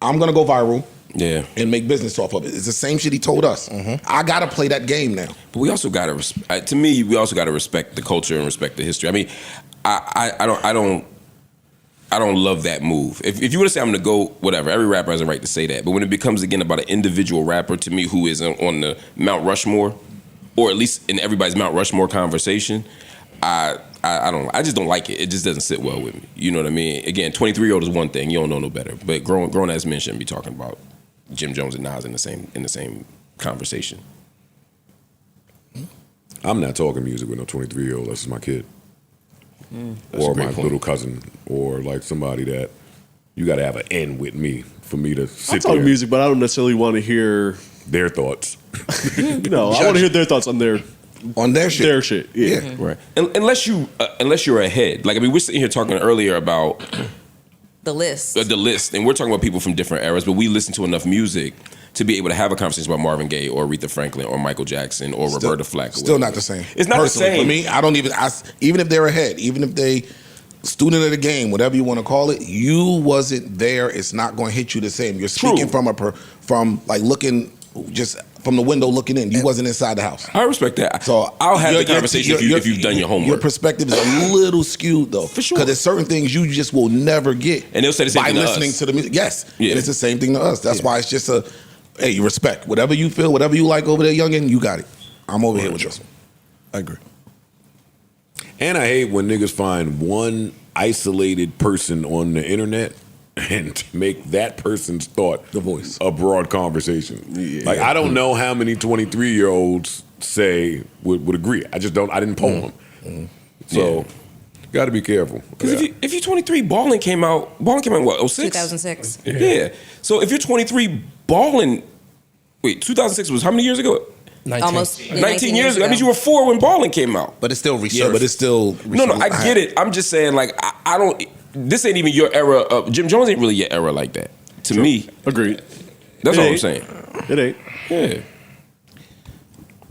I'm gonna go viral." Yeah. And make business off of it. It's the same shit he told us. I gotta play that game now. But we also got to, to me, we also got to respect the culture and respect the history. I mean, I don't love that move. If you were to say I'm going to go, whatever, every rapper has a right to say that. But when it becomes again about an individual rapper, to me, who is on the Mount Rushmore, or at least in everybody's Mount Rushmore conversation, I just don't like it. It just doesn't sit well with me. You know what I mean? Again, 23-year-old is one thing. You don't know no better. But grown ass men shouldn't be talking about Jim Jones and Nas in the same conversation. I'm not talking music with no 23-year-old. That's my kid. That's a Or great my point. little cousin. Or like somebody that you got to have an end with me for me to I sit talk there. music, but I don't necessarily want to hear. Their thoughts. No, I want to hear their thoughts on their shit. Their shit. Yeah. Right. Unless you're ahead. Like, I mean, we're sitting here talking earlier about The list. the list, and we're talking about people from different eras, but we listen to enough music to be able to have a conversation about Marvin Gaye or Aretha Franklin or Michael Jackson or Roberta Flack. Or Still whatever. not the same. It's not Personally, the same. For me, I don't even. Even if they're ahead, even if they student of the game, whatever you want to call it, you wasn't there. It's not going to hit you the same. You're speaking from like looking just from the window looking in. You wasn't inside the house. I respect that. So I'll have your- the conversation if you've done your homework. Your perspective is a little skewed though, For sure. because there's certain things you just will never get. And they'll say the same by thing to listening us. to the music. Yes, Yeah. and it's the same thing to us. That's why it's just hey, you respect whatever you feel, whatever you like over there, youngin. You got it. I'm over here with this one. I agree. And I hate when niggas find one isolated person on the internet and make that person's thought The voice. a broad conversation. Like I don't know how many 23-year-olds say would agree. I just don't. I didn't poll them. So got to be careful. Because if you're 23, Ballin' came out in what, 06? 2006. Yeah. So if you're 23, Ballin', wait, 2006 was how many years ago? 19. Almost 19 years ago. That means you were 4 when Ballin' came out. But it's still research. Yeah, but it's still No, I get it. I'm just saying, like, I don't. This ain't even your era. Jim Jones ain't really your era like that. To me, Agreed. that's It all I'm ain't. saying. It ain't. Yeah.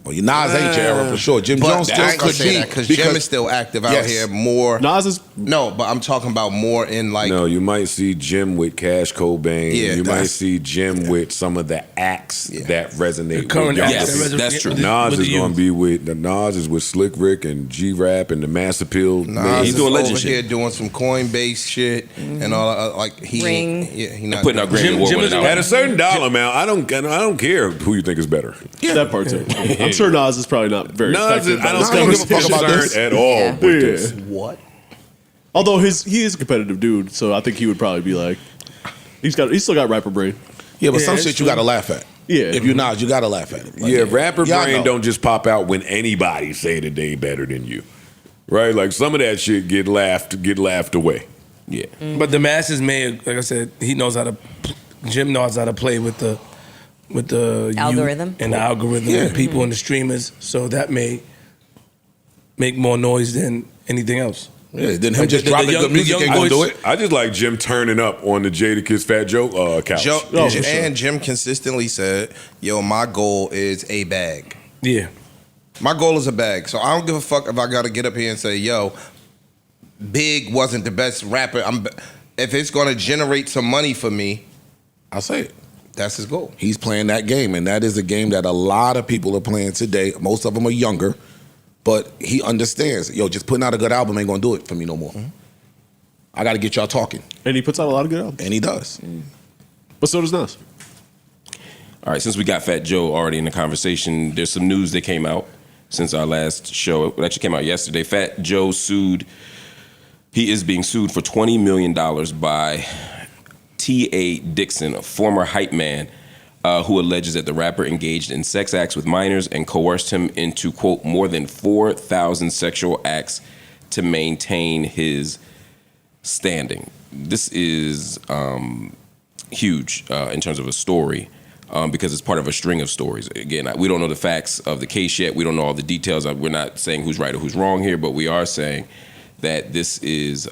Well, Nas ain't your era for sure. Jim But Jones still I ain't gonna could say be that because Jim is still active out Yes. here more. Nas is. No, but I'm talking about more in like. No, you might see Jim with Cash Cobain. Yeah, you might that's- see Jim with some of the acts that resonate. current with younger acts Yes, that people. resonate that's true. with the- Nas with is the going youth. to be with Nas is with Slick Rick and G Rap and the Mass Appeal. Nas He's is doing legend over shit. here doing some Coinbase shit and all like he Ring. Yeah, he not Putting out Grammy Jim Award is winning a- At a albums. certain dollar amount, I don't care who you think is better. That part too. I'm sure Nas is probably not very Nas is, effective. I by this don't think give a fuck he's about concerned this. at all with Yeah. this. What? Although he is a competitive dude, so I think he would probably be like, he's still got rapper brain. Yeah, but some shit you gotta laugh at. Yeah. If you're not, you gotta laugh at it. Like, Yeah, rapper y'all brain know. don't just pop out when anybody say that they better than you, right? Like some of that shit get laughed away. Yeah. But the masses may, like I said, Jim knows how to play with the Algorithm. youth and the algorithm and people and the streamers, so that may make more noise than anything else. Yeah, then him But just the dropping young- good music young ain't gonna do boys- it. I just like Jim turning up on the Jadakiss Fat Joe couch. Joe, Oh, for sure. and Jim consistently said, "Yo, my goal is a bag. Yeah. My goal is a bag. So I don't give a fuck if I got to get up here and say, yo, Big wasn't the best rapper. If it's going to generate some money for me, I'll say it. that's his goal." He's playing that game, and that is a game that a lot of people are playing today. Most of them are younger, but he understands. Yo, just putting out a good album ain't gonna do it for me no more. I got to get y'all talking, And he puts out a lot of good albums. and he does. But so does Nas. All right, since we got Fat Joe already in the conversation, there's some news that came out since our last show. It actually came out yesterday. Fat Joe he is being sued for $20 million by T.A. Dixon, a former hype man, who alleges that the rapper engaged in sex acts with minors and coerced him into, quote, more than 4,000 sexual acts to maintain his standing. This is huge in terms of a story. Because it's part of a string of stories. Again, we don't know the facts of the case yet. We don't know all the details. We're not saying who's right or who's wrong here, but we are saying that this is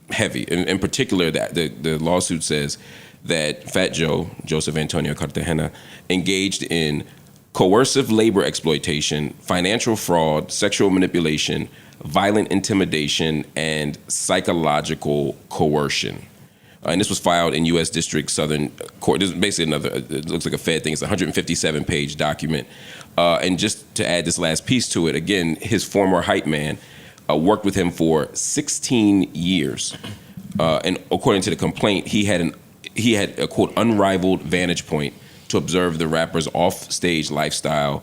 heavy. In particular, that the lawsuit says that Fat Joe, Joseph Antonio Cartagena, engaged in coercive labor exploitation, financial fraud, sexual manipulation, violent intimidation, and psychological coercion. And this was filed in U.S. District Southern Court. This is basically it looks like a Fed thing. It's a 157-page document. And just to add this last piece to it, again, his former hype man worked with him for 16 years. And according to the complaint, he had a, quote, unrivaled vantage point to observe the rapper's off-stage lifestyle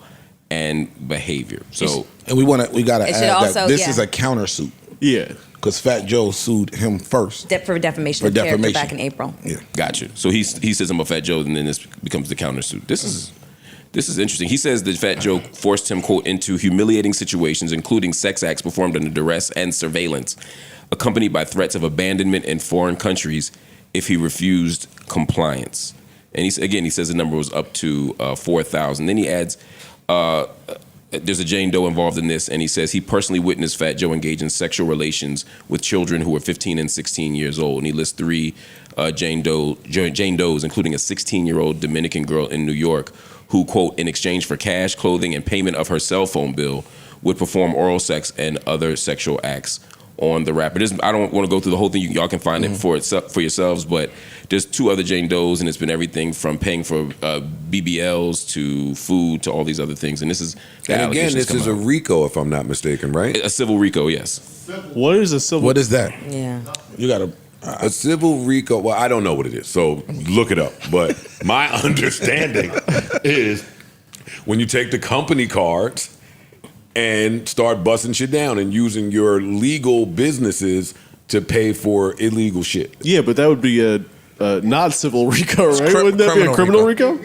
and behavior. So, And we gotta It should add also- that this yeah. is a countersuit Yeah. because Fat Joe sued him first. For defamation For of character defamation. back in April. Yeah. gotcha. So he says I'm a Fat Joe, and then this becomes the countersuit. This is interesting. He says that Fat Joe forced him, quote, into humiliating situations, including sex acts performed under duress and surveillance, accompanied by threats of abandonment in foreign countries if he refused compliance. And he says the number was up to 4,000. Then he adds, there's a Jane Doe involved in this, and he says he personally witnessed Fat Joe engage in sexual relations with children who were 15 and 16 years old. And he lists three Jane Does, including a 16-year-old Dominican girl in New York who, quote, in exchange for cash, clothing, and payment of her cell phone bill, would perform oral sex and other sexual acts on the rapper. I don't want to go through the whole thing. Y'all can find it for yourselves, but there's two other Jane Does, and it's been everything from paying for BBLs to food to all these other things. And this is the And again, allegations this is a come out. RICO, if I'm not mistaken, right? A civil RICO, yes. What is a civil? What is that? Yeah. You gotta. A civil RICO. Well, I don't know what it is, so look it up. But my understanding is when you take the company cards and start busting shit down and using your legal businesses to pay for illegal shit. Yeah, but that would be a not civil RICO, right? cri- Wouldn't that be a criminal criminal RICO?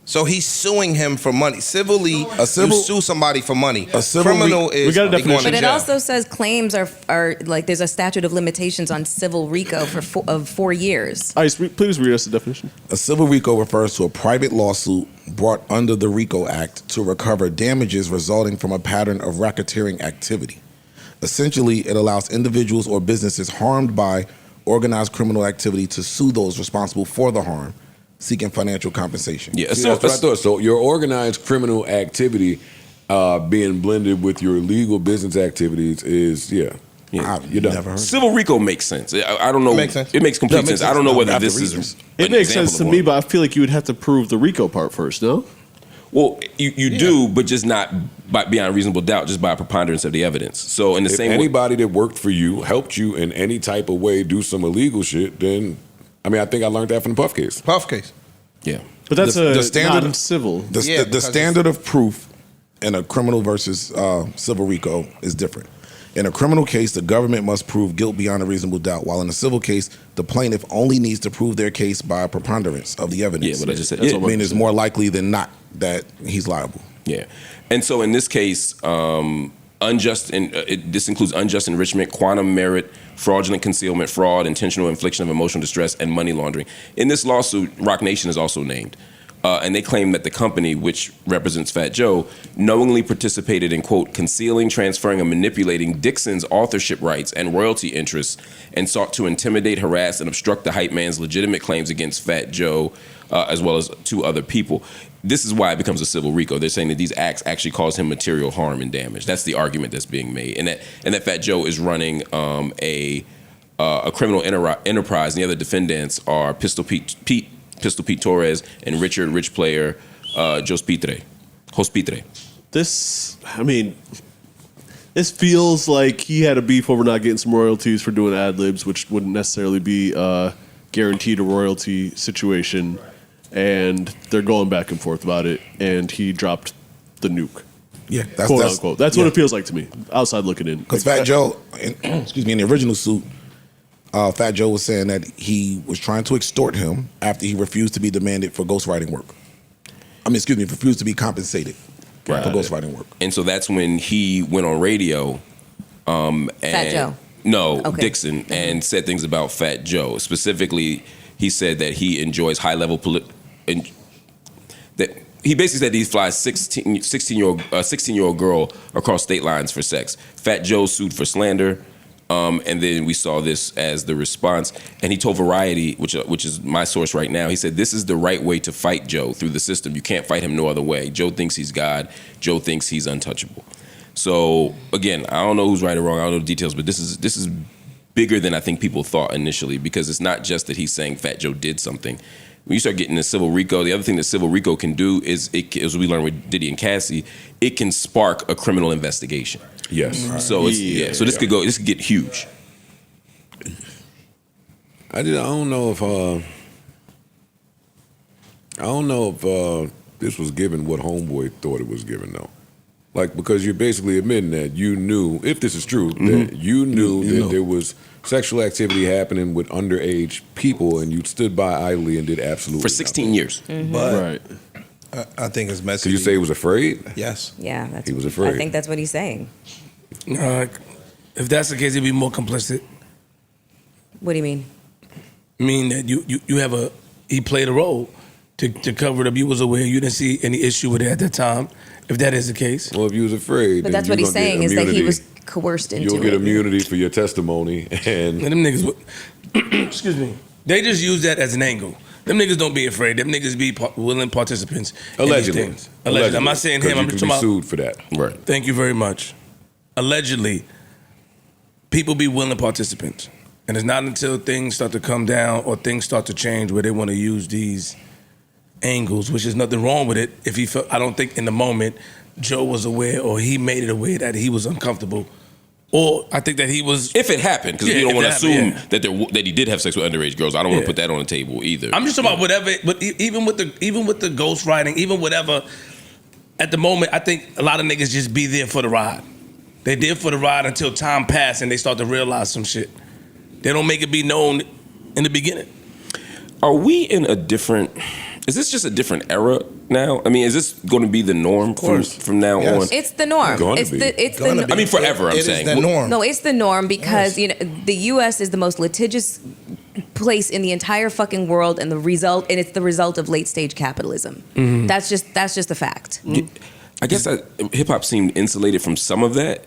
So he's suing him for money. Civilly, you sue somebody for money. A civil Criminal re- is We got a they going definition. to But it jail. also says claims are like there's a statute of limitations on civil RICO of 4 years. Ice, please read us the definition. A civil RICO refers to a private lawsuit brought under the RICO Act to recover damages resulting from a pattern of racketeering activity. Essentially, it allows individuals or businesses harmed by organized criminal activity to sue those responsible for the harm, seeking financial compensation. Yeah, See, that's what I thought. So your organized criminal activity being blended with your legal business activities is, you're done. Never heard. Civil RICO makes sense. I don't know. It makes sense. It makes complete Yeah, it makes sense. I don't know sense. whether Not the this is. reasons. It an makes example sense to of me, one. but I feel like you would have to prove the RICO part first, no? Well, you do, but just not by beyond reasonable doubt, just by a preponderance of the evidence. So in the If same way, anybody that worked for you helped you in any type of way do some illegal shit, then I think I learned that from the Puff case. Puff case. yeah. But that's The standard- non-civil. The, Yeah, the because standard of proof in a criminal versus civil RICO is different. In a criminal case, the government must prove guilt beyond a reasonable doubt, while in a civil case, the plaintiff only needs to prove their case by a preponderance of the evidence. Yeah, what I just said. I mean, it's more likely than not that he's liable. Yeah, and so in this case, this includes unjust enrichment, quantum merit, fraudulent concealment, fraud, intentional infliction of emotional distress, and money laundering. In this lawsuit, Roc Nation is also named. And they claim that the company, which represents Fat Joe, knowingly participated in, quote, concealing, transferring, and manipulating Dixon's authorship rights and royalty interests and sought to intimidate, harass, and obstruct the hype man's legitimate claims against Fat Joe, as well as 2 other people. This is why it becomes a civil RICO. They're saying that these acts actually cause him material harm and damage. That's the argument that's being made. And that Fat Joe is running a criminal enterprise, and the other defendants are Pistol Pete Torres and Richard Rich Player Hospitre. This feels like he had a beef over not getting some royalties for doing ad libs, which wouldn't necessarily be guaranteed a royalty situation, and they're going back and forth about it, and he dropped the nuke. Yeah, quote unquote. That's what it feels like to me, outside looking in. Because Fat Joe, in the original suit, Fat Joe was saying that he was trying to extort him after he refused to be demanded for ghostwriting work. Refused to be compensated for ghostwriting work. And so that's when he went on radio. Fat Joe. No, Okay. Dixon, and said things about Fat Joe. Specifically, he said that he enjoys high-level that he basically said he flies 16-year-old girl across state lines for sex. Fat Joe sued for slander. And then we saw this as the response. And he told Variety, which is my source right now, he said, this is the right way to fight Joe through the system. You can't fight him no other way. Joe thinks he's God. Joe thinks he's untouchable. So, again, I don't know who's right or wrong. I don't know the details, but this is bigger than I think people thought initially, because it's not just that he's saying Fat Joe did something. When you start getting to civil RICO, the other thing that civil RICO can do is, as we learned with Diddy and Cassie, it can spark a criminal investigation. Yes. So so this could get huge. I don't know if this was given what Homeboy thought it was given, though. Like, because you're basically admitting that you knew, if this is true, that you knew that there was sexual activity happening with underage people, and you stood by idly and did absolutely for 16 years. But I think it's messy. Did you say he was afraid? Yes. Yeah, He was afraid. I think that's what he's saying. If that's the case, he'd be more complicit. What do you mean? I mean that he played a role to cover it up. You was aware. You didn't see any issue with it at that time. If that is the case. Well, if you was afraid, But that's what he's saying, is that he was coerced into it. You'll get immunity for your testimony. And them niggas, excuse me, they just use that as an angle. Them niggas don't be afraid. Them niggas be willing participants. Allegedly. In these things. Allegedly. I'm not saying him. I'm just talking about. Sued for that. Right. Thank you very much. Allegedly, people be willing participants. And it's not until things start to come down or things start to change where they want to use these angles, which is nothing wrong with it. If he felt, I don't think in the moment Joe was aware or he made it aware that he was uncomfortable. Or I think that he was. If it happened, because we don't want to assume that he did have sex with underage girls. I don't want to put that on the table either. I'm just talking about whatever. But even with the ghostwriting, even whatever. At the moment, I think a lot of niggas just be there for the ride. They there for the ride until time passed and they start to realize some shit. They don't make it be known in the beginning. Are we in a different? Is this just a different era now? I mean, is this going to be the norm from now on? It's the norm. I mean, forever. I'm saying the norm. No, it's the norm because the U.S. is the most litigious place in the entire fucking world, and it's the result of late stage capitalism. Mm-hmm. That's just a fact. I guess hip hop seemed insulated from some of that.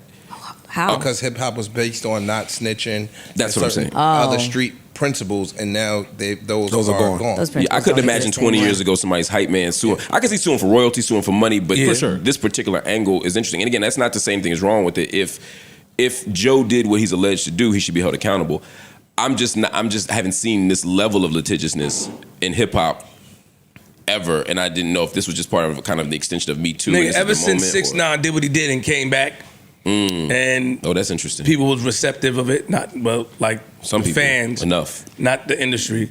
How? Because hip hop was based on not snitching. That's what I'm saying. Other street principles, and now those are gone. I couldn't imagine 20 years ago somebody's hype man suing. I can see suing for royalty, suing for money, but this particular angle is interesting. And again, that's not to say anything is wrong with it. If Joe did what he's alleged to do, he should be held accountable. I haven't seen this level of litigiousness in hip hop ever, and I didn't know if this was just part of kind of the extension of Me Too. Nigga, ever since 6ix9ine did what he did and came back. And that's interesting. People was receptive of it, like some people, fans, enough, not the industry,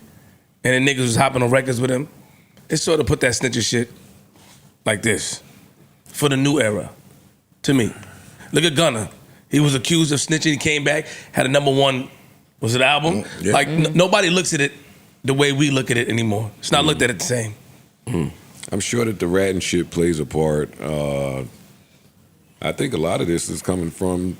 and then niggas was hopping on records with him. It sort of put that snitcher shit like this for the new era. To me, look at Gunna. He was accused of snitching. He came back, had a #1, was it album? Yeah. Like nobody looks at it the way we look at it anymore. It's not looked at it the same. I'm sure that the rat and shit plays a part. I think a lot of this is coming from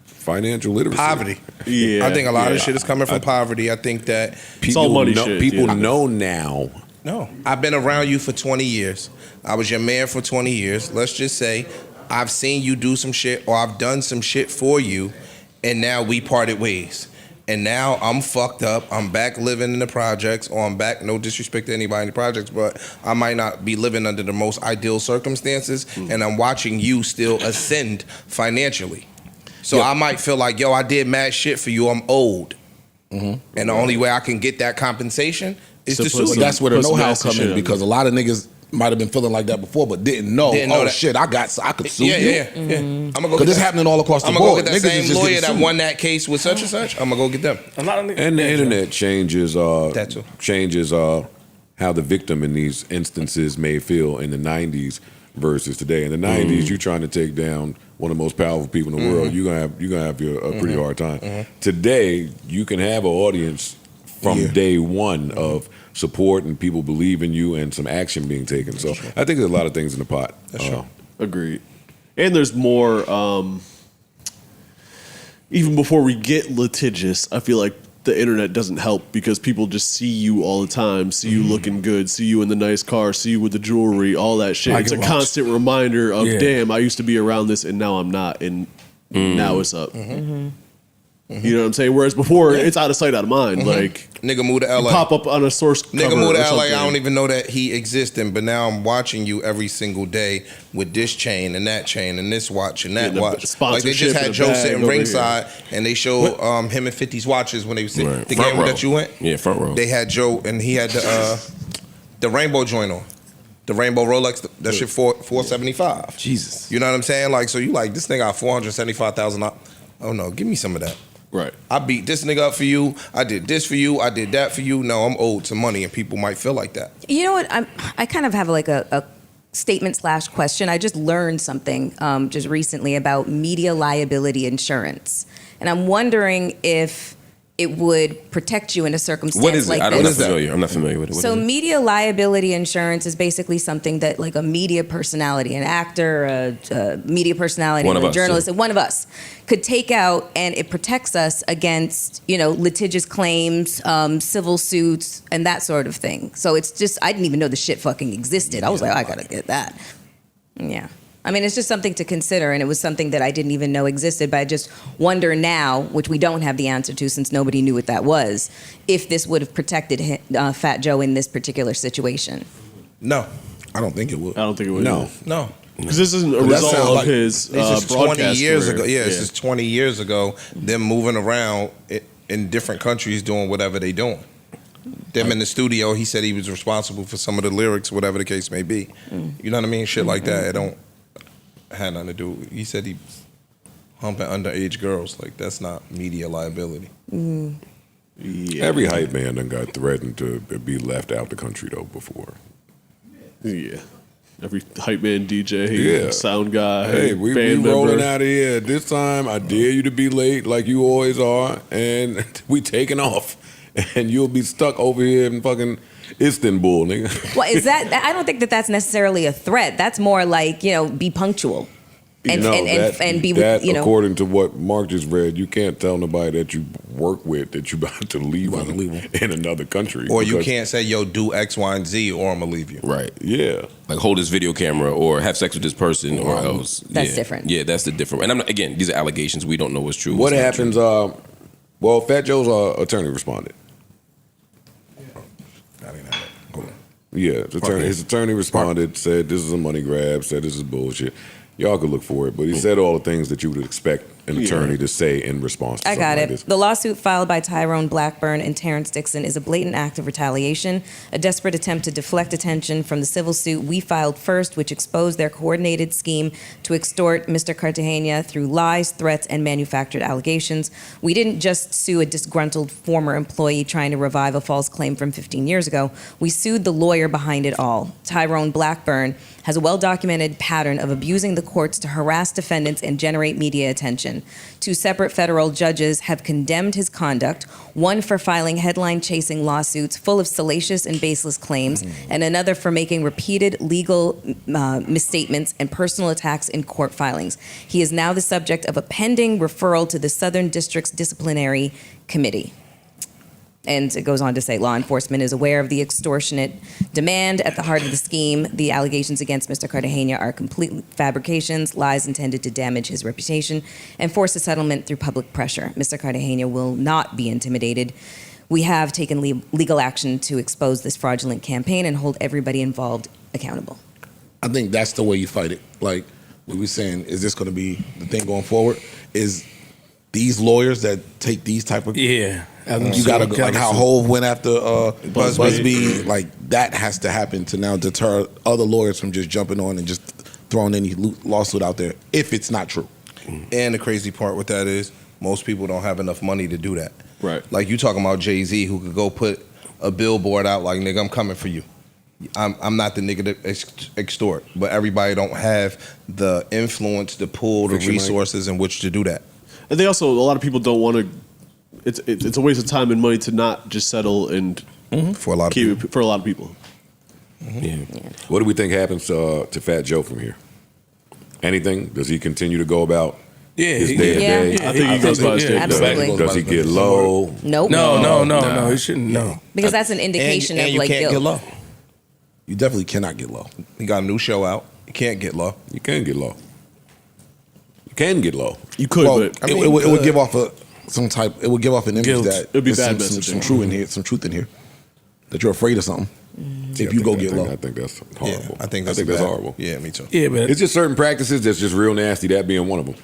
financial literacy. Poverty. Yeah. I think a lot of shit is coming from poverty. I think that People all money know, shit, people yeah. know now. No, I've been around you for 20 years. I was your man for 20 years. Let's just say I've seen you do some shit or I've done some shit for you, and now we parted ways. And now I'm fucked up. I'm back living in the projects, or I'm back, no disrespect to anybody in the projects, but I might not be living under the most ideal circumstances, and I'm watching you still ascend financially. So I might feel like, yo, I did mad shit for you. I'm owed. And the only way I can get that compensation is to sue But you. that's where the Put some know-how nasty come shit in, on because a lot of niggas might have been feeling like that before, but didn't know. Didn't know that. Shit, I could sue you. Yeah. I'm gonna go Because get this that. happening all across the I'm gonna go board. get that Niggas is same just lawyer getting that sued. won that case with such and such. I'm gonna go get them. A lot of niggas. And the internet changes That too. how the victim in these instances may feel in the 90s versus today. In the 90s, you're trying to take down one of the most powerful people in the world. You're gonna have a pretty hard time. Today, you can have an audience from day one of support and people believe in you and some action being taken. So I think there's a lot of things in the pot. Agreed. And there's more, even before we get litigious, I feel like the internet doesn't help because people just see you all the time, see you looking good, see you in the nice car, see you with the jewelry, all that shit. I It's a get watched. constant reminder of, Yeah. damn, I used to be around this and now I'm not, and now it's up. You know what I'm saying? Whereas before, it's out of sight, out of mind. Like, Nigga moved to LA. pop up on a source Nigga cover moved to or LA. something. I don't even know that he existed, but now I'm watching you every single day with this chain and that chain and this watch and that Getting a watch. Like they sponsorship just in had a Joe bag sitting over ringside and they showed him and 50's watches when they was sitting. Right. The Front game row. that you went. Yeah, front row. They had Joe and he had the rainbow joint on. The rainbow Rolex, that shit $475. Jesus. You know what I'm saying? Like, so you like, this nigga got $475,000. Oh no, give me some of that. Right. I beat this nigga up for you. I did this for you. I did that for you. No, I'm owed some money, and people might feel like that. You know what? I kind of have like a statement / question. I just learned something just recently about media liability insurance, and I'm wondering if it would protect you in a circumstance What is it? like I'm this. not familiar. I'm not familiar with it. What So is it? media liability insurance is basically something that like a media personality, an actor, a media personality, One of a us, journalist, yeah. and one of us could take out, and it protects us against, you know, litigious claims, civil suits, and that sort of thing. So it's just, I didn't even know the shit fucking existed. I was like, I gotta get that. Yeah. I mean, it's just something to consider, and it was something that I didn't even know existed, but I just wonder now, which we don't have the answer to since nobody knew what that was, if this would have protected Fat Joe in this particular situation. No, I don't think it would. I don't think it would. no. Because this isn't a that result sounds of like- his This is 20 broadcast years career. ago. Yeah, this is 20 years ago. Them moving around in different countries doing whatever they doing. Them in the studio. He said he was responsible for some of the lyrics, whatever the case may be. You know what I mean? Shit like that. It don't had nothing to do. He said he humping underage girls. Like that's not media liability. Yeah. Every hype man done got threatened to be left out the country though before. Yeah. Every hype man, DJ, Yeah. sound guy, Hey, we band rolling member. out of here. This time, I dare you to be late like you always are, and we taking off, and you'll be stuck over here in fucking Istanbul, nigga. Well, is that, I don't think that that's necessarily a threat. That's more like, you know, be punctual. And, No, and be, that, you know. according to what Mark just read, you can't tell nobody that you work with that you about to leave them in another country. Or you because- can't say, yo, do X, Y, and Z, or I'm gonna leave you. Right. Yeah. Like hold this video camera or have sex with this person or else. That's yeah. different. Yeah, that's the different. And I'm not, again, these are allegations. We don't know what's true. What what's not happens? true. Well, Fat Joe's attorney responded. I didn't have that. Hold on. Yeah, his attorney responded, said this is a money grab, said this is bullshit. Y'all could look for it, but he said all the things that you would expect an attorney to say in response to I something got like it. this. The lawsuit filed by Tyrone Blackburn and Terrence Dixon is a blatant act of retaliation, a desperate attempt to deflect attention from the civil suit we filed first, which exposed their coordinated scheme to extort Mr. Cartagena through lies, threats, and manufactured allegations. We didn't just sue a disgruntled former employee trying to revive a false claim from 15 years ago. We sued the lawyer behind it all. Tyrone Blackburn has a well-documented pattern of abusing the courts to harass defendants and generate media attention. 2 separate federal judges have condemned his conduct, one for filing headline-chasing lawsuits full of salacious and baseless claims, and another for making repeated legal misstatements and personal attacks in court filings. He is now the subject of a pending referral to the Southern District's Disciplinary Committee. And it goes on to say law enforcement is aware of the extortionate demand at the heart of the scheme. The allegations against Mr. Cartagena are complete fabrications, lies intended to damage his reputation, and force a settlement through public pressure. Mr. Cartagena will not be intimidated. We have taken legal action to expose this fraudulent campaign and hold everybody involved accountable. I think that's the way you fight it. Like we were saying, is this going to be the thing going forward? Is these lawyers that take these type of Yeah. you gotta go, like how Hove went after Busby, like that has to happen to now deter other lawyers from just jumping on and just throwing any lawsuit out there if it's not true. And the crazy part with that is most people don't have enough money to do that. Right. Like you talking about Jay-Z who could go put a billboard out like, nigga, I'm coming for you. I'm not the nigga to extort, but everybody don't have the influence, the pull, the resources in which to do that. And they also, a lot of people don't want to. It's a waste of time and money to not just settle and for a lot of people. For a lot of people. Yeah. What do we think happens to Fat Joe from here? Anything? Does he continue to go about his day to day? I think he goes by his day. Absolutely. Does he get low? Nope. No. He shouldn't. No. Because that's an indication and of you like can't guilt. get low. You definitely cannot get low. He got a new show out. You can't get low. You can get low. You can get low. You could, Well, but it would give off some type. It would give off an image Guilt. that It'd be there's bad some messaging. truth in here. Some truth in here. That you're afraid of something. If you go get low. I think that's horrible. I think that's that's bad. horrible. Yeah, me too. Yeah, but It's just certain practices that's just real nasty, that being one of them.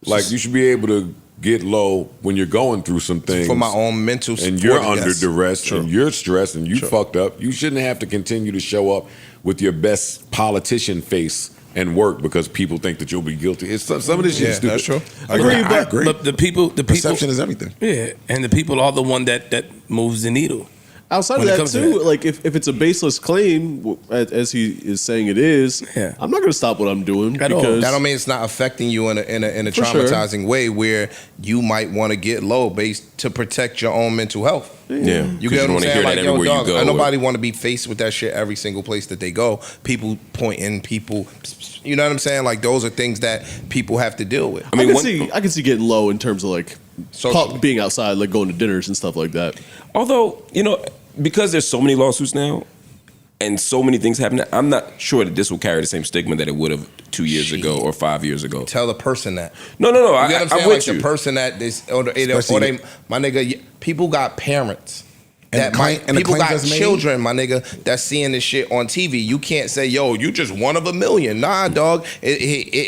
Like, you should be able to get low when you're going through some things. For my own mental and you're support, under yes. duress True. and you're stressed and you True. fucked up. You shouldn't have to continue to show up with your best politician face and work because people think that you'll be guilty. It's some of this shit is stupid. That's true. I agree. but the people, Perception is everything. yeah, and the people are the one that moves the needle. outside of When it that comes to too, that. like if it's a baseless claim, as he is saying it is, Yeah. I'm not going to stop what I'm doing At all. because That don't mean it's not affecting you in a For sure. traumatizing way where you might want to get low based to protect your own mental health. Yeah, You get what I'm want to saying? hear Like, that yo, everywhere dog, you go. nobody want to be faced with that shit every single place that they go. People pointing, people, you know what I'm saying? Like those are things that people have to deal with. I mean, I can see getting low in terms of like Socially. being outside, like going to dinners and stuff like that. although, because there's so many lawsuits now and so many things happening, I'm not sure that this will carry the same stigma that it would have 2 years ago or 5 years ago. Tell the person that. No. You get what I'm saying? I'm with Like you. the person that this, or they, my nigga, people got parents. And That the claim- and the people claims got that's made? children, my nigga, that's seeing this shit on TV. You can't say, yo, you just one of a million. Nah, dog. It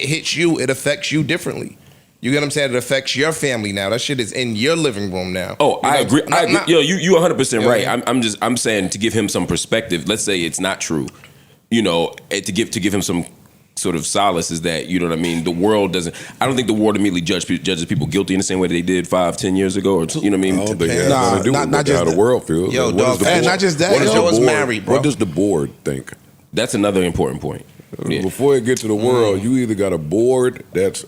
hits you. It affects you differently. You get what I'm saying? It affects your family now. That shit is in your living room now. Oh, I agree. I agree. Not- Yo, you 100% Yeah. right. I'm saying to give him some perspective. Let's say it's not true. To give him some sort of solace is that, you know what I mean? The world doesn't. I don't think the world immediately judges people guilty in the same way that they did 5-10 years ago. Or you know what I mean? I don't think that's Nah, nothing to do not with just how the that. world feels. Yo, What dog, does the and board- not just that, what does yo, the it's board- married, bro. What does the board think? That's another important point. Yeah. Before it gets to the world, you either got a board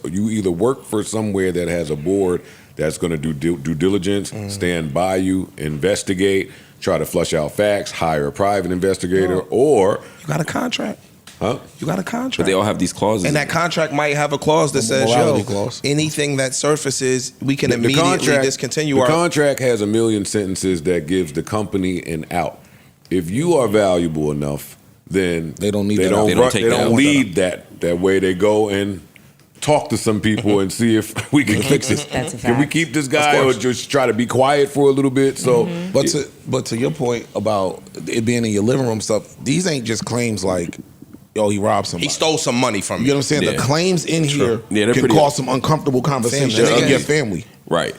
you either work for somewhere that has a board that's going to do due diligence, stand by you, investigate, try to flush out facts, hire a private investigator, or You got a contract. huh? You got a contract. But they all have these clauses. And that contract might have a clause that says, morality yo, clause. anything that surfaces, we can immediately discontinue the our... contract has a million sentences that gives the company an out. If you are valuable enough, then They don't need they that don't, out. They don't run- take they that don't out. lead that way. They go and talk to some people and see if we can fix it. That's a Can we fact. keep this guy or just try to be quiet for a little bit? So, But to your point about it being in your living room stuff, these ain't just claims like yo, he robbed somebody. He stole some money from You know what I'm saying? Yeah. The claims in here Yeah, they're can pretty- cause some uncomfortable conversation Family. in your family. Right.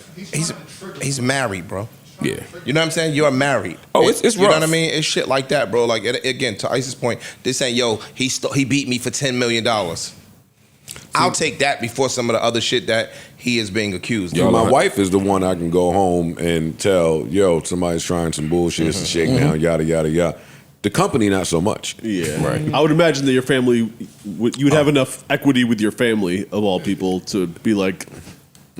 He's married, bro. Yeah. You know what I'm saying? You're married. Oh, it's You know rough. what I mean? It's shit like that, bro. Like again, to Ice's point, this ain't he beat me for $10 million. I'll take that before some of the other shit that he is being accused Yo, of. my wife is the one I can go home and tell, yo, somebody's trying some bullshit, it's a shakedown, yada, yada, yada. The company, not so much. Yeah, Right. I would imagine that your family, you would have enough equity with your family of all people to be like,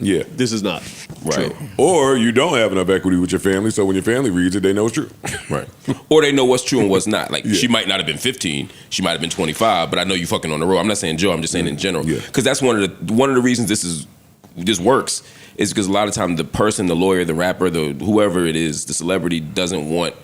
Yeah. this is not Right. true. Or you don't have enough equity with your family, so when your family reads it, they know it's true. Right. Or they know what's true and what's not. Like, she might not have been 15, she might have been 25, but I know you fucking on the road. I'm not saying Joe, I'm just saying in general. Yeah. Because that's one of the reasons this works is because a lot of time the person, the lawyer, the rapper, the whoever it is, the celebrity doesn't want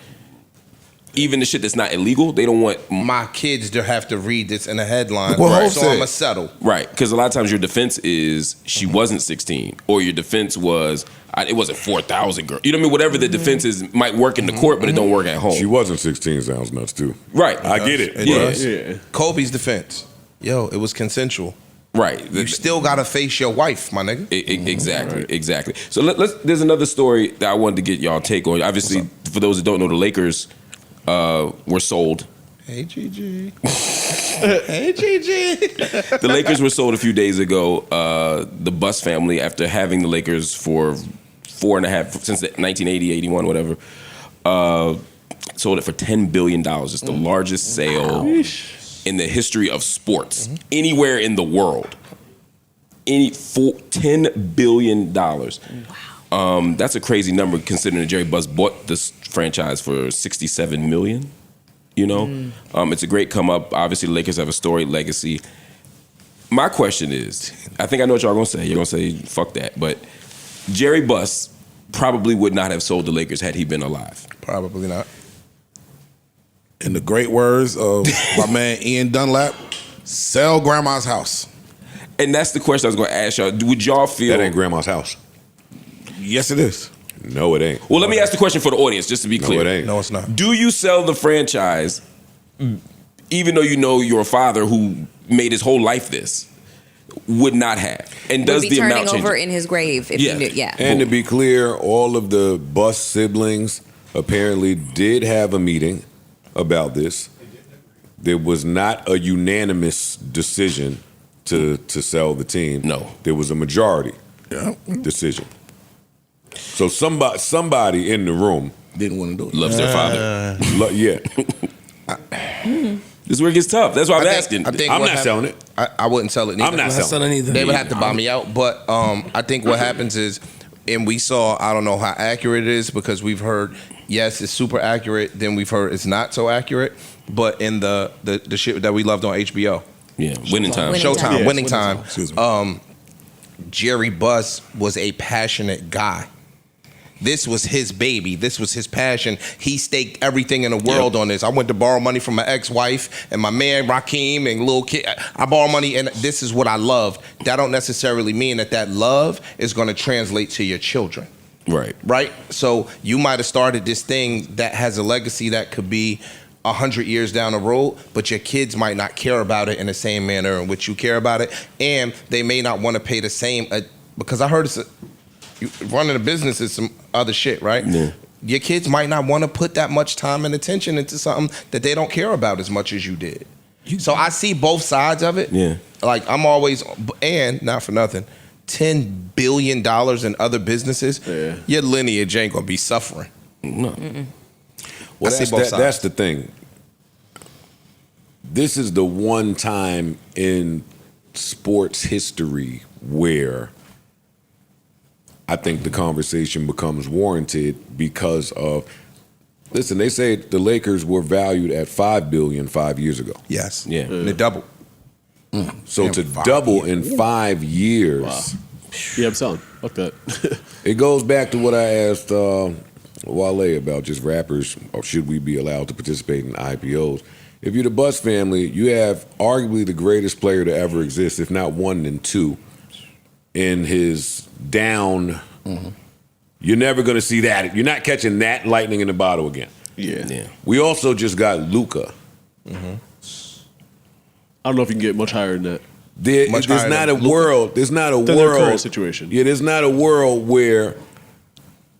even the shit that's not illegal. They don't want My kids to have to read this in a headline, Well, right, Hope so said- I'm going to settle. right, because a lot of times your defense is she wasn't 16, or your defense was it wasn't 4,000 girls. You know what I mean? Whatever the defense is might work in the court, but it don't work at home. She wasn't 16, sounds nuts too. Right. I get it. It Yeah. does. Yeah. Kobe's defense. Yo, it was consensual. Right. You still got to face your wife, my nigga. Exactly. So let's. There's another story that I wanted to get y'all take on. Obviously, for those that don't know, the Lakers were sold. Hey, Gigi. Hey, Gigi. The Lakers were sold a few days ago. The Buss family, after having the Lakers for 4.5 since 1980, 81, whatever, sold it for $10 billion. It's the largest sale in the history of sports anywhere in the world. $10 billion. Wow. That's a crazy number considering Jerry Buss bought this franchise for $67 million. You know, it's a great come up. Obviously, the Lakers have a storied legacy. My question is, I think I know what y'all gonna say. You're gonna say, fuck that. But Jerry Buss probably would not have sold the Lakers had he been alive. Probably not. In the great words of my man Ian Dunlap, sell grandma's house. And that's the question I was gonna ask y'all. Would y'all feel That ain't grandma's house. Yes, it is. No, it ain't. Well, let me ask the question for the audience, just to be clear. No, it ain't. No, it's not. Do you sell the franchise, even though you know your father, who made his whole life this, would not have? And does Would be the turning amount change? over in his grave if Yeah. you knew. Yeah. And to be clear, all of the Buss siblings apparently did have a meeting about this. There was not a unanimous decision to sell the team. No. There was a majority decision. So somebody in the room Didn't want to do it. Loves their father. yeah. This is where it gets tough. That's why I'm asking. I think I'm what not hap- selling it. I wouldn't sell it neither. I'm not selling it. either. They would have to buy me out. But I think what happens is, and we saw, I don't know how accurate it is because we've heard, yes, it's super accurate. Then we've heard it's not so accurate. But in the shit that we loved on HBO, Yeah, winning time. Winning Showtime, Time. Winning Time. Excuse me. Jerry Buss was a passionate guy. This was his baby. This was his passion. He staked everything in the world on this. I went to borrow money from my ex-wife and my man Rakeem and little kid. I borrow money and this is what I love. That don't necessarily mean that love is going to translate to your children. Right. Right? So you might have started this thing that has a legacy that could be 100 years down the road, but your kids might not care about it in the same manner in which you care about it, and they may not want to pay the same. Because I heard running a business is some other shit, right? Yeah. Your kids might not want to put that much time and attention into something that they don't care about as much as you did. So I see both sides of it. Yeah. Like I'm always, and not for nothing, $10 billion in other businesses, your lineage ain't gonna be suffering. No. Well, I see both sides. that's the thing. This is the one time in sports history where I think the conversation becomes warranted because of, listen, they say the Lakers were valued at $5 billion 5 years ago. Yes. Yeah. And it doubled. So to double in 5 years, Yeah, I'm selling. Fuck that. it goes back to what I asked Wale about just rappers, or should we be allowed to participate in IPOs? If you're the Buss family, you have arguably the greatest player to ever exist, if not one then two, in his down. You're never going to see that. You're not catching that lightning in the bottle again. Yeah. Yeah. We also just got Luka. I don't know if you can get much higher than that. There's not a world. There's not a Than their world current situation. Yeah, there's not a world where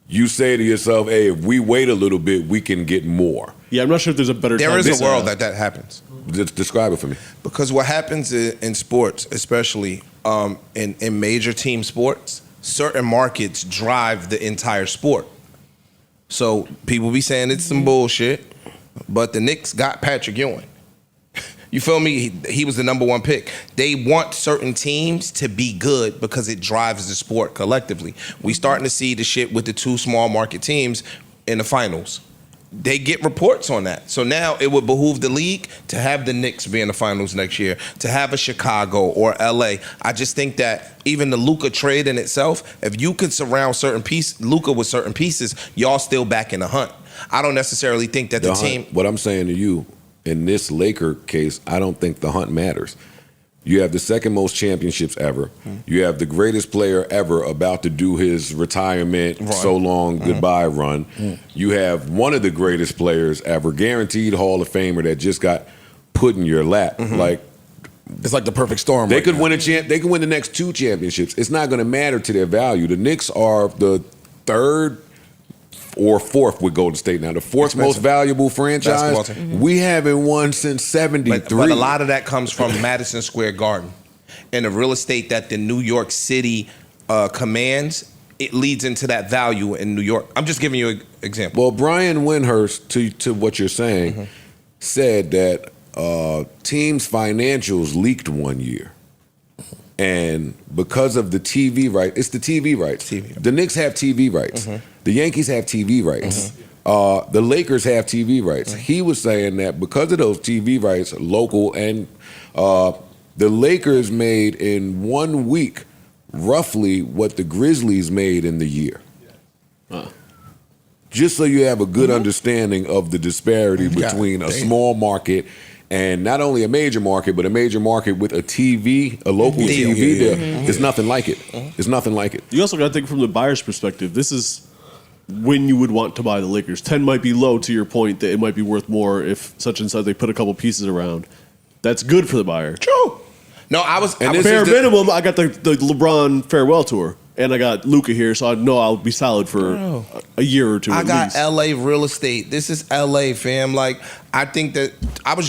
you say to yourself, "Hey, if we wait a little bit, we can get more." Yeah, I'm not sure if there's a better. There time is to a say world that happens. Just describe it for me. Because what happens in sports, especially in major team sports, certain markets drive the entire sport. So people be saying it's some bullshit, but the Knicks got Patrick Ewing. You feel me? He was the number one pick. They want certain teams to be good because it drives the sport collectively. We starting to see the shit with the two small market teams in the finals. They get reports on that. So now it would behoove the league to have the Knicks be in the finals next year, to have a Chicago or LA. I just think that even the Luka trade in itself, if you could surround Luka with certain pieces, y'all still back in the hunt. I don't necessarily think that the team. What I'm saying to you, in this Laker case, I don't think the hunt matters. You have the second most championships ever. You have the greatest player ever about to do his retirement, so long, goodbye run. You have one of the greatest players ever, guaranteed Hall of Famer that just got put in your lap. Like, it's like the perfect storm. They could win They could win the next 2 championships. It's not going to matter to their value. The Knicks are the 3rd or 4th with Golden State now. The 4th most valuable franchise. We haven't won since 73. But a lot of that comes from Madison Square Garden. And the real estate that the New York City commands, it leads into that value in New York. I'm just giving you an example. Well, Brian Windhurst, to what you're saying, said that teams' financials leaked one year. And because of the TV rights, it's the TV rights. The Knicks have TV rights. The Yankees have TV rights. The Lakers have TV rights. He was saying that because of those TV rights, local, and the Lakers made in 1 week roughly what the Grizzlies made in the year. Just so you have a good understanding of the disparity between a small market and not only a major market, but a major market with a TV, a local TV there. It's nothing like it. It's nothing like it. You also got to think from the buyer's perspective. This is when you would want to buy the Lakers. 10 might be low, to your point, that it might be worth more if such and such they put a couple pieces around. That's good for the buyer. True. No, I was bare minimum. I got the LeBron farewell tour, and I got Luka here, so I know I'll be solid for a year or two. I at got least. LA real estate. This is LA, fam. Like, I think that I was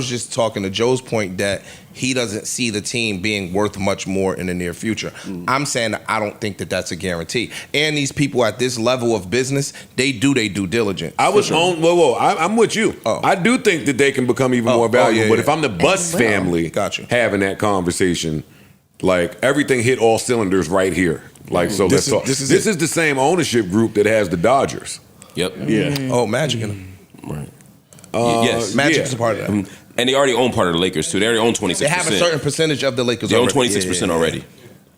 just talking to Joe's point that he doesn't see the team being worth much more in the near future. I'm saying that I don't think that that's a guarantee. And these people at this level of business, they do their due diligence. I'm with you. I do think that they can become even more valuable. But if I'm the Buss family having that conversation, like, everything hit all cylinders right here. Like, so let's talk. This is the same ownership group that has the Dodgers. Yep. Yeah. Oh, Magic in them. Right. Yes, Magic's a part of that. And they already own part of the Lakers too. They already own 26%. They have a certain percentage of the Lakers. They own 26% already.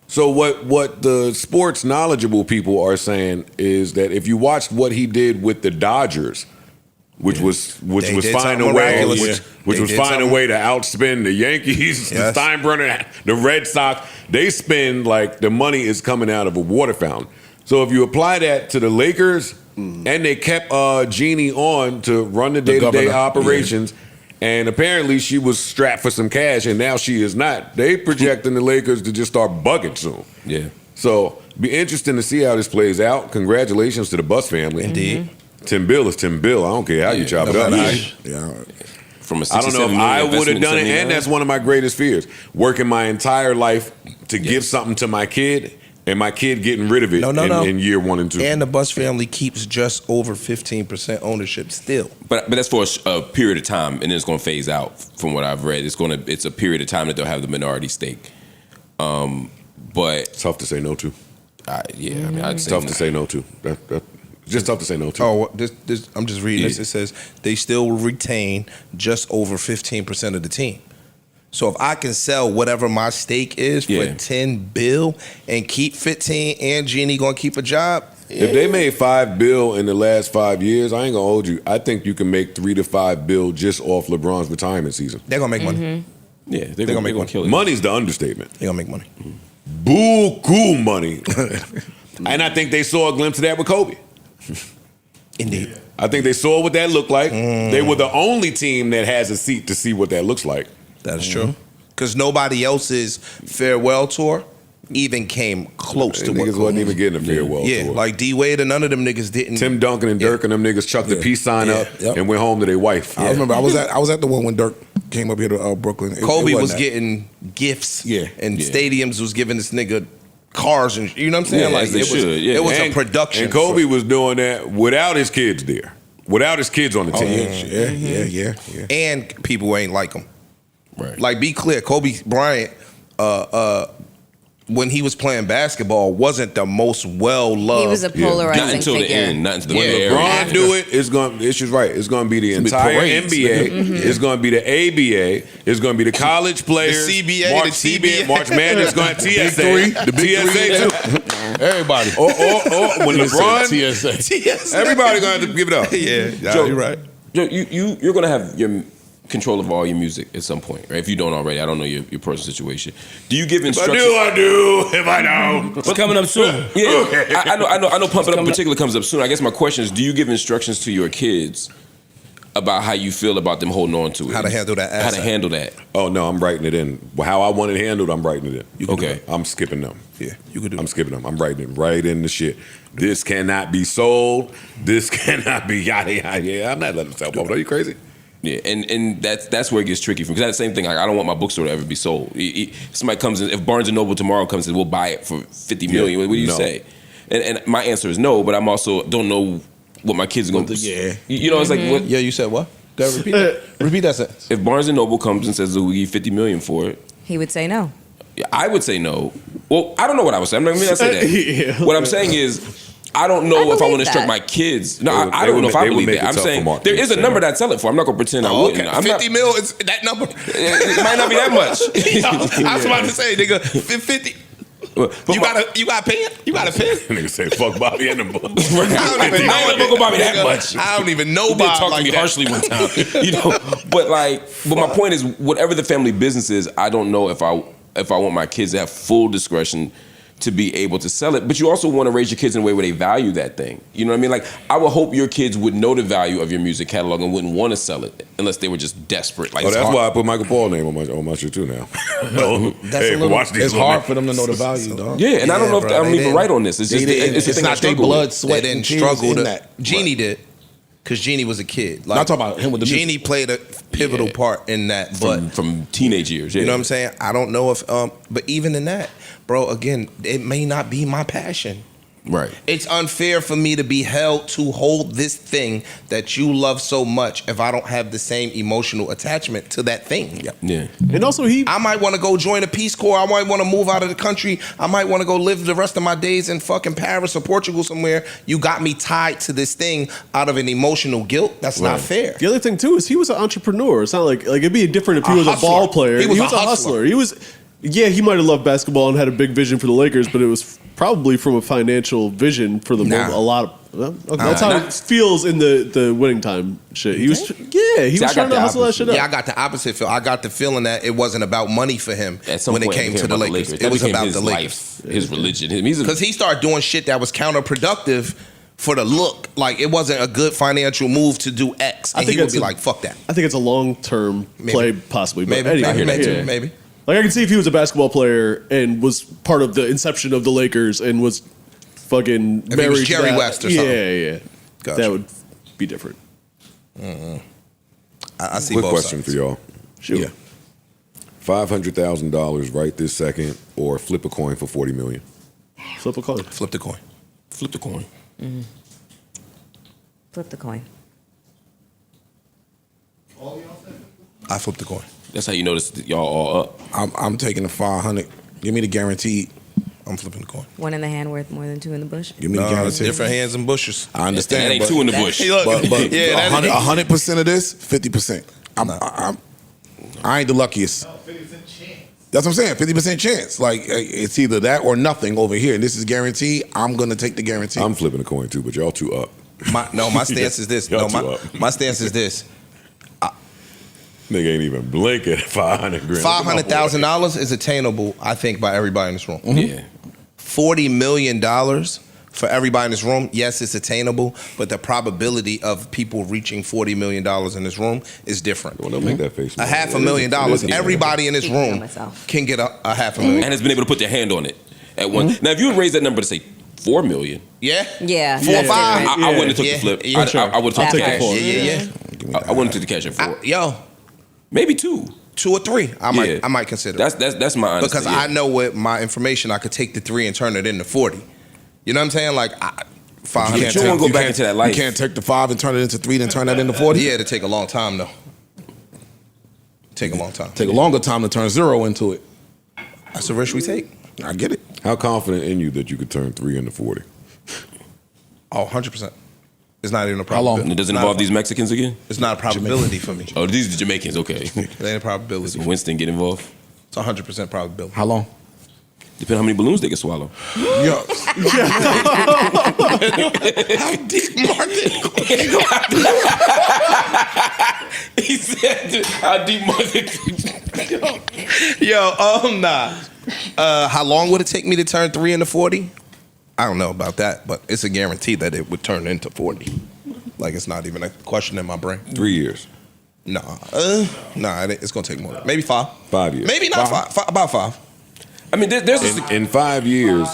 So what the sports knowledgeable people are saying is that if you watched what he did with the Dodgers, which was finding a way to outspend the Yankees, the Steinbrenner, the Red Sox. They spend like the money is coming out of a water fountain. So if you apply that to the Lakers, and they kept Jeannie on to run the day-to-day operations. And apparently she was strapped for some cash, and now she is not. They projecting the Lakers to just start bugging soon. Yeah. So be interesting to see how this plays out. Congratulations to the Buss family. Indeed. Tim Bill is Tim Bill. I don't care how you chop it up. From a I don't know if I would have done it, and that's one of my greatest fears. Working my entire life to give something to my kid, and my kid getting rid of it in year 1 and 2. And the Buss family keeps just over 15% ownership still. But that's for a period of time, and then it's going to phase out. From what I've read, it's a period of time that they'll have the minority stake. But it's tough to say no to. I'd say tough to say no to. Just tough to say no to. Oh, this I'm just reading this. It says they still retain just over 15% of the team. So if I can sell whatever my stake is for $10 billion and keep 15, and Jeannie gonna keep a job. If they made $5 billion in the last 5 years, I ain't gonna hold you. I think you can make $3 to $5 billion just off LeBron's retirement season. They're gonna make money. Yeah, they're gonna make money. Kill it. Money's the understatement. They're gonna make money. Buku money. And I think they saw a glimpse of that with Kobe. Indeed. I think they saw what that looked like. They were the only team that has a seat to see what that looks like. That is true. because nobody else's farewell tour even came close to what niggas wasn't even getting a farewell tour. Like D Wade and none of them niggas didn't. Tim Duncan and Dirk and them niggas chucked the peace sign up and went home to their wife. I remember I was at the one when Dirk came up here to Brooklyn. Kobe was getting gifts, and stadiums was giving this nigga cars and you know what I'm saying? Like it was a production. And Kobe was doing that without his kids there, without his kids on the team. Yeah. And people ain't like him. Right. Like, be clear, Kobe Bryant, when he was playing basketball, wasn't the most well-loved. He was a polarizing Not until figure. the end. Not until the When end. LeBron do it, she's right. It's going to be the entire parades. NBA. It's going to be the ABA. It's going to be the college players. The CBA, March, the TBA. March Madness. Going to TSA. The big TSA three. too. Everybody. Or when LeBron, TSA. everybody going to have to give it up. Joe, you're right. Joe, you're going to have your control of all your music at some point, right? If you don't already, I don't know your personal situation. Do you give instructions? I do. If I don't. It's coming up soon. Yeah, I know. Pump It Up in particular comes up soon. I guess my question is: do you give instructions to your kids about how you feel about them holding on to it? How to handle that How asset. to handle that? Oh no, I'm writing it in. How I want it handled, I'm writing it in. Okay. I'm skipping them. Yeah, you could do I'm skipping them. I'm writing it right in the shit. This cannot be sold. This cannot be yada yada. Yeah, I'm not letting them sell. Are you crazy? Yeah, and that's where it gets tricky for me. Because that's the same thing. Like, I don't want my bookstore to ever be sold. Somebody comes in, if Barnes & Noble tomorrow comes in, we'll buy it for $50 million. What do you say? And my answer is no, but I'm also don't know what my kids are going to do. You know, it's like, what? Yeah, you said what? Go ahead, repeat that. Repeat that sentence. If Barnes & Noble comes and says, we give $50 million for it, He would say no. I would say no. Well, I don't know what I would say. I'm not going to say that. What I'm saying is, I don't know if I want to instruct my kids. No, I don't know if I believe that. I'm saying there is a number that I'd sell it for. I'm not going to pretend I wouldn't. Okay. 50 mil is that number. It might not be that much. I was about to say, nigga, 50. You got a pen? You got a pen? Nigga say fuck Bobby and them books. I don't even know. I ain't gonna go Bobby that much. I don't even know He did Bob talk like to me that. harshly one time. You know, but my point is, whatever the family business is, I don't know if I want my kids to have full discretion to be able to sell it. But you also want to raise your kids in a way where they value that thing. You know what I mean? Like, I would hope your kids would know the value of your music catalog and wouldn't want to sell it unless they were just desperate. Like, that's why I put Michael Paul's name on my shit too now. Watch these It's hard for them to know the value, dog. Yeah, and I don't know if I'm even right on this. It's just it's not their blood, sweat, They and didn't tears struggle in to that. Genie did. Because Genie was a kid. Like, Not talking about him with the music. Genie played a pivotal part in that. But from teenage years. Yeah. you know what I'm saying? I don't know if but even in that, bro, again, it may not be my passion. Right. It's unfair for me to be held to hold this thing that you love so much if I don't have the same emotional attachment to that thing. Yeah. And also I might want to go join a Peace Corps. I might want to move out of the country. I might want to go live the rest of my days in fucking Paris or Portugal somewhere. You got me tied to this thing out of an emotional guilt. That's not fair. The other thing too is he was an entrepreneur. It's not like it'd be different if he A was hustler. a ball player. He was a hustler. He was. Yeah, he might have loved basketball and had a big vision for the Lakers, but it was probably from a financial vision for the moment. A lot of that's how it feels in the winning time shit. He was he was trying to hustle that shit up. Yeah, I got the opposite feel. I got the feeling that it wasn't about money for him At some when it point, came to the about Lakers. That It was became about his the life, Lakers. his religion. Because he started doing shit that was counterproductive for the look. Like, it wasn't a good financial move to do X. And he would be like, fuck that. I think it's a long-term play, possibly. But Maybe. anyway, Maybe. Like, I can see if he was a basketball player and was part of the inception of the Lakers and was fucking If he married was to Jerry that. West or something. Yeah. Gotcha. That would be different. I see Quick both question sides. for y'all. Sure. Yeah. $500,000 right this second, or flip a coin for $40 million. Flip a coin. Flip the coin. Flip the coin. Flip the coin. I flip the coin. That's how you notice that y'all all up. I'm taking the 500. Give me the guaranteed. I'm flipping the coin. One in the hand worth more than two in the bush. Give me the It's guaranteed. different hands and bushes. I understand. That ain't but- two in the bush. Hey, look. But Yeah, that- 100% of this, 50%. I ain't the luckiest. That's what I'm saying. 50% chance. Like, it's either that or nothing over here. And this is guaranteed. I'm gonna take the guarantee. I'm flipping a coin too, but y'all two up. My stance is this. Y'all No, too up. my stance is this. Nigga ain't even blinking at 500 grand. $500,000 is attainable, I think, by everybody in this room. Yeah. $40 million for everybody in this room, yes, it's attainable, but the probability of people reaching $40 million in this room is different. Well, don't make that face. A $500,000, everybody in this room can get a $500,000. And has been able to put their hand on it at one. Now, if you would raise that number to say $4 million, yeah, 4 or 5, I wouldn't have took the flip. I would have took the take cash. the 4. I wouldn't have took the cash at 4. Maybe 2. 2 or 3, I might consider. That's my honesty. Because I know with my information, I could take the 3 and turn it into 40. You know what I'm saying? Like, 500. You don't want to go back into that life. You can't take the 5 and turn it into 3, then turn that into 40. Yeah, it'd take a long time though. Take a long time. Take a longer time to turn 0 into it. That's the risk we take. I get it. How confident in you that you could turn 3 into 40? Oh, 100%. It's not even a How long? probability. It doesn't involve these Mexicans again? It's not a probability for me. Oh, these are Jamaicans. Okay. It ain't a probability. Winston get involved. It's 100% probability. How long? Depending on how many balloons they can swallow. Yo. How deep Martin? He said, "How deep Martin?" Nah. How long would it take me to turn 3 into 40? I don't know about that, but it's a guarantee that it would turn into 40. Like, it's not even a question in my brain. 3 years. Nah, it's gonna take more. Maybe 5. 5 years. Maybe not 5. About 5. I mean, there's In 5 years,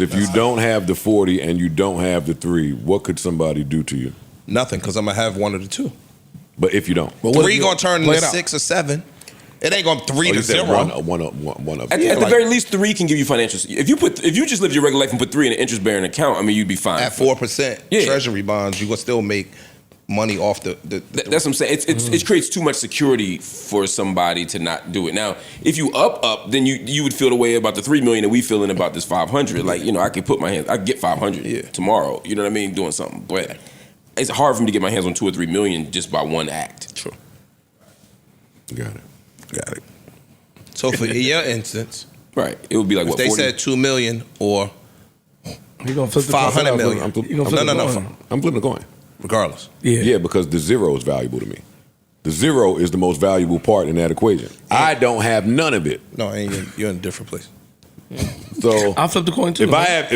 if you don't have the 40 and you don't have the 3, what could somebody do to you? Nothing, because I'm gonna have one of the 2. But if you don't, But what 3 if you- gonna turn play into it out. 6 or 7. It ain't gonna 3 Oh, to you said 0. one of At the very least, 3 can give you financial. If you just live your regular life and put 3 in an interest bearing account, I mean, you'd be fine. At 4% Yeah. treasury bonds, you gonna still make money off the That's what I'm saying. It creates too much security for somebody to not do it. Now, if you up, then you would feel the way about the 3 million that we feeling about this 500. Like, I could put my hands, I could get 500 tomorrow. You know what I mean? Doing something, but it's hard for me to get my hands on 2 or 3 million just by one act. True. Got it. So for your instance, Right? It would be like if what they 40? said 2 million or You gonna flip the 500 coin. million. You gonna flip No, the no. coin. I'm flipping the coin. Regardless. Yeah, because the 0 is valuable to me. The 0 is the most valuable part in that equation. I don't have none of it. No, you're in a different place. So I'll flip the coin too. if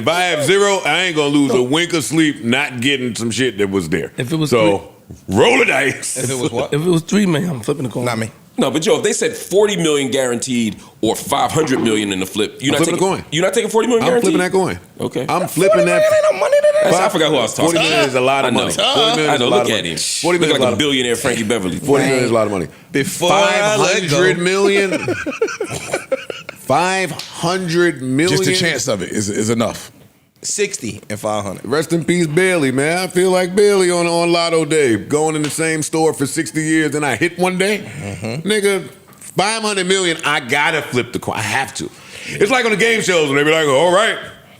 I have 0, I ain't gonna lose a wink of sleep not getting some shit that was there. If it was so, roll the dice. If it was what? If it was 3 million, I'm flipping the coin. Not me. No, but Joe, if they said 40 million guaranteed or 500 million in the flip, you're not flipping taking the coin. You're not taking 40 million I'm guaranteed. flipping that coin. Okay. I'm flipping that. Ain't no money to that. I forgot who I was talking 40 million is a lot of I know. money. 40 million I is know. a lot Look of at money. him. 40 Look million is like a lot a of billionaire Frankie Beverly. 40 million is a lot of money. Before I let go. 500 million. 500 million. Just the chance of it is enough. 60 and 500. Rest in peace, Bailey, man. I feel like Bailey on Lotto Day, going in the same store for 60 years, and I hit one day. Nigga, 500 million, I gotta flip the coin. I have to. It's like on the game shows when they be like, all right,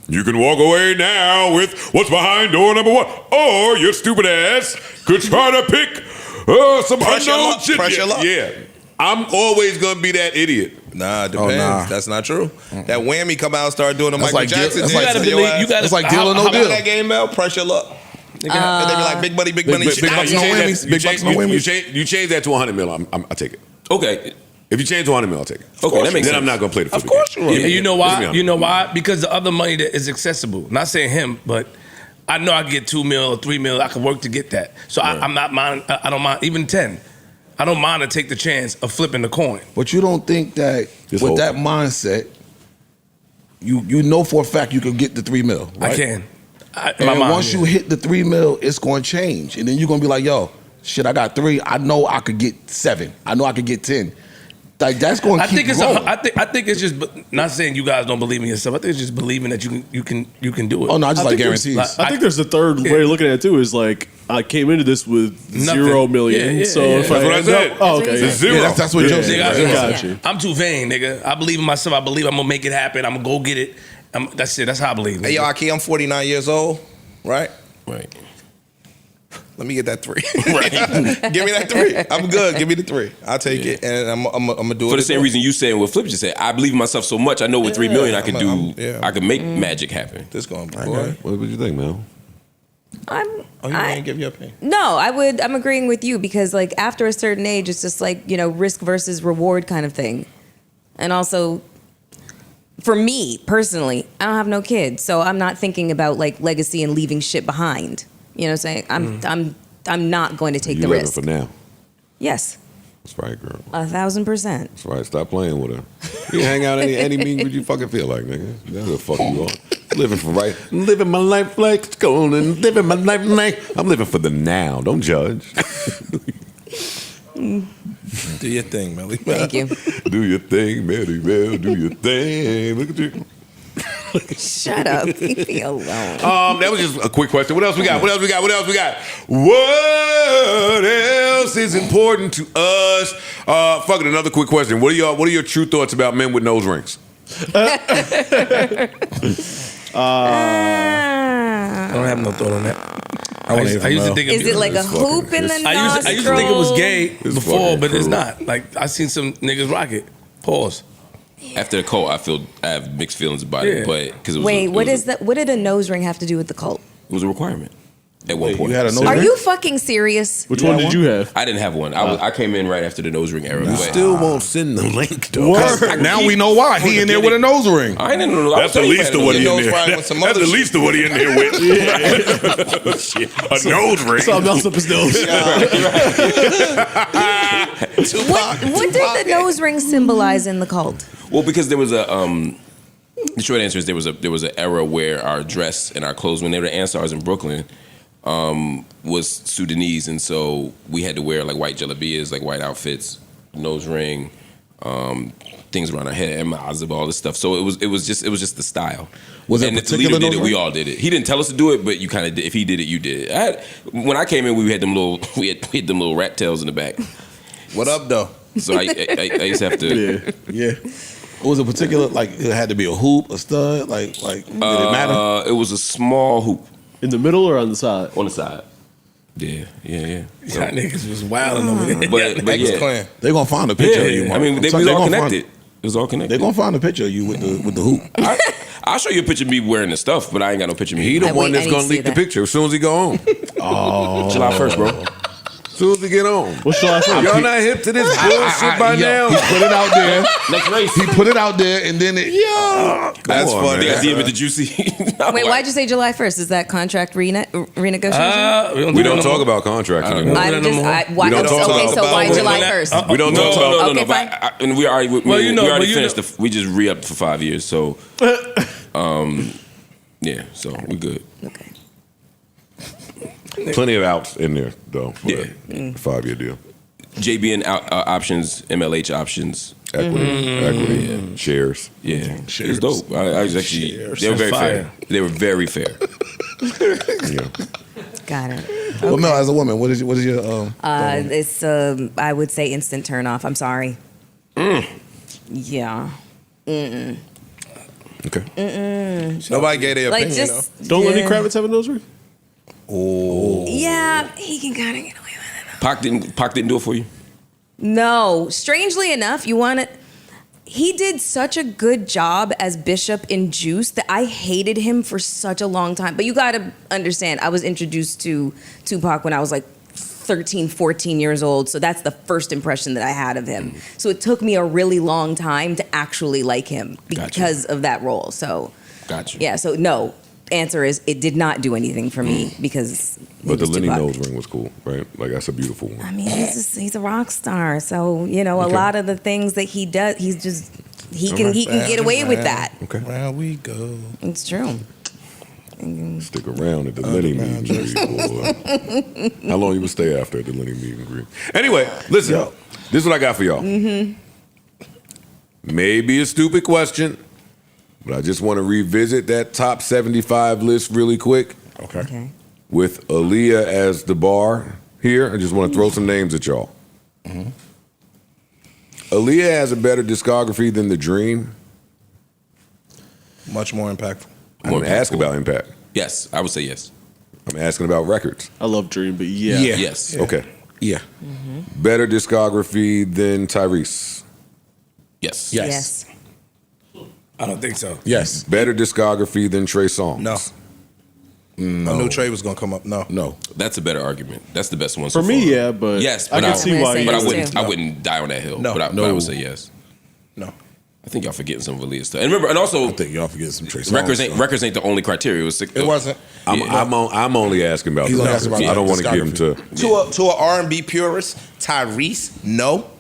you can walk away now with what's behind door number 1. Or your stupid ass could try to pick some Pressure unknown luck, shit. pressure luck. Yeah. I'm always gonna be that idiot. Nah, it depends. nah. That's not true. That whammy come out and start doing the That's Michael like Jackson. that's You dance gotta to your believe. ass. You gotta. It's like deal or no How deal. about that game, Mel? Pressure luck. And they be like, big money, big money. big shit. bucks, You no change whammies. that- Big bucks, no whammies. You change that to 100 mil, I'll take it. Okay. If you change to 100 mil, I'll take it. Okay, that makes Then sense. I'm not gonna play the flip. Of course you will. And you know Let's be why? honest. You know why? Because the other money that is accessible. Not saying him, but I know I can get 2 mil or 3 mil. I can work to get that. So I'm not mind. I don't mind even 10. I don't mind to take the chance of flipping the coin. But you don't think that Just with hold that on. mindset, you know for a fact you can get the 3 mil, right? I can. And once you hit the 3 mil, it's going to change, and then you're going to be like, "Yo, shit, I got 3. I know I could get 7. I know I could get 10." Like that's going to I keep think it's. growing. I think it's just not saying you guys don't believe in yourself. I think it's just believing that you can do it. Oh no, I just I like think there's- guarantees. I think there's the third way of looking at it too. Is like I came into this with Nothing. 0 million. Yeah, so yeah, if yeah. I That's what I end said. up, oh, okay, It's yeah. zero. Yeah, that's what Joe said. Nigga, I got you. I'm too vain, nigga. I believe in myself. I believe I'm gonna make it happen. I'm gonna go get it. That's it. That's how I believe. Hey, yo, Aki, I'm 49 years old, right? Right. Let me get that 3. Right. Give me that 3. I'm good. Give me the 3. I'll take it, and I'm gonna do it For the same reason you saying what Flip just said, I believe in myself so much. I know with 3 million I could I'm- I could make magic happen. This going, boy. What would you think, Mel? Oh, you ain't give your opinion. No, I'm agreeing with you because like after a certain age, it's just like, risk versus reward kind of thing. And also, For me personally, I don't have no kids, so I'm not thinking about like legacy and leaving shit behind. You know what I'm saying? I'm not going to take the You living risk. for now. Yes, That's right, girl. 1,000%. That's right. Stop playing with her. You hang out any meeting you fucking feel like, nigga. That's the fuck you are. Living for right. Living my life like it's golden. Living my life like I'm living for the now. Don't judge. Do your thing, Melly. Thank you. Do your thing, Mary Bell. Do your thing. Look at you. Shut up. Leave me alone. That was just a quick question. What else we got? What else we got? What else is important to us? Fuck it, another quick question. What are your true thoughts about men with nose rings? I don't have no thought on that. I used to think Is it like a hoop in the nostrils? I used to think it was gay before, fucking but it's cruel. not. Like I seen some niggas rock it. Pause. After the cult, I have mixed feelings about it, but because it was Wait, what is that? What did a nose ring have to do with the cult? It was a requirement at one point. You had a nose Are ring? you fucking serious? Which one did you have? I didn't have one. I came in right after the nose ring era. You but still won't send the link, though. Now we know why. He in there with a nose ring. I didn't know. That's the least of what he in there. With some That's other the shit. least of what he in there with. Shit. A nose ring. Something else up his nose. What did the nose ring symbolize in the cult? Well, because there was a the short answer is there was an era where our dress and our clothes, when they were the Ansars in Brooklyn, was Sudanese, and so we had to wear like white jalabias, like white outfits, nose ring, things around our head, and ma'azib, all this stuff. So it was just the style. Was it and a if the leader particular did it, nose we ring? all did it. He didn't tell us to do it, but you kind of did. If he did it, you did it. When I came in, we had them little rat tails in the back. What up, though? So I used to have to. Yeah. Was it particular, like it had to be a hoop, a stud, like did it matter? It was a small hoop In the middle or on the side? on the side. Yeah. So, Y'all niggas was wilding over there. but yeah, Clan. They're gonna find a picture of you, yeah. Mark. I mean, I'm they telling was you, all they're gonna connected. It was all connected. They're gonna find a picture of you with the hoop. I'll show you a picture of me wearing the stuff, but I ain't got no picture of me. He the I one wait, that's I gonna need to leak see the that. picture as soon as he go home. July 1st, bro. As soon as he get on. What's July 1st? Y'all not hip to this bullshit by Yo, now. he put it out there. Next race. He put it out there, and then it. That's on, funny. They got DM with the juicy. Wait, why'd you say July 1st? Is that contract renegotiation? We don't talk about contracts anymore. know. I'm just, We don't talk okay, about- so why about- July No, 1st? We don't No, talk no, about. no, Okay, no. fine. But and we already Well, you know, we already but you finished. know- We just re-upped for 5 years. So, yeah. So we good. Okay. Plenty of outs in there though. For Yeah. that 5-year deal. JBN options, MLH options. Equity, shares. Yeah, it was dope. I was actually they were very Fire. fair. They were very fair. Yeah. Got it. Well, Mel, as a woman, what is your It's I would say instant turn off. I'm sorry. Yeah. Okay. Nobody gave their Like opinion, just Don't Lenny yeah. Kravitz have a nose ring? Yeah, he can kind of get away with it. Pac didn't do it for you. No, strangely enough, you want to. He did such a good job as Bishop in Juice that I hated him for such a long time. But you got to understand, I was introduced to Tupac when I was like 13, 14 years old. So that's the first impression that I had of him. So it took me a really long time to actually like him because of that role. So, Gotcha. yeah, so no. Answer is it did not do anything for me because. he But the was Lenny Tupac. nose ring was cool, right? Like that's a beautiful one. I mean, he's a rock star, so you know a lot of the things that he does, he can get away with that. Okay. Round we go. It's true. Stick around at the Lenny meet and greet, boy. How long you would stay after the Lenny meet and greet? Anyway, listen. This is what I got for y'all. Maybe a stupid question, but I just want to revisit that top 75 list really quick. Okay. With Aaliyah as the bar here, I just want to throw some names at y'all. Aaliyah has a better discography than The Dream. Much more impactful. I'm going to ask about impact. Yes, I would say yes. I'm asking about records. I love Dream, but yeah. Yes. Okay. Yeah. Better discography than Tyrese. Yes. Yes. I don't think so. Yes. Better discography than Trey Songz. No. I knew Trey was gonna come up. No. That's a better argument. That's the best one For so me, far. yeah, but Yes, I but can see why. I'm But gonna say I yes, wouldn't die on that hill. No. But I would say yes. No. I think y'all forgetting some Valia stuff. And remember, and also, I think y'all forgetting some Trey Songz records ain't the only criteria. It wasn't. I'm only asking about. He's only asking about I don't want to give him discography. To an R&B purist, Tyrese, no.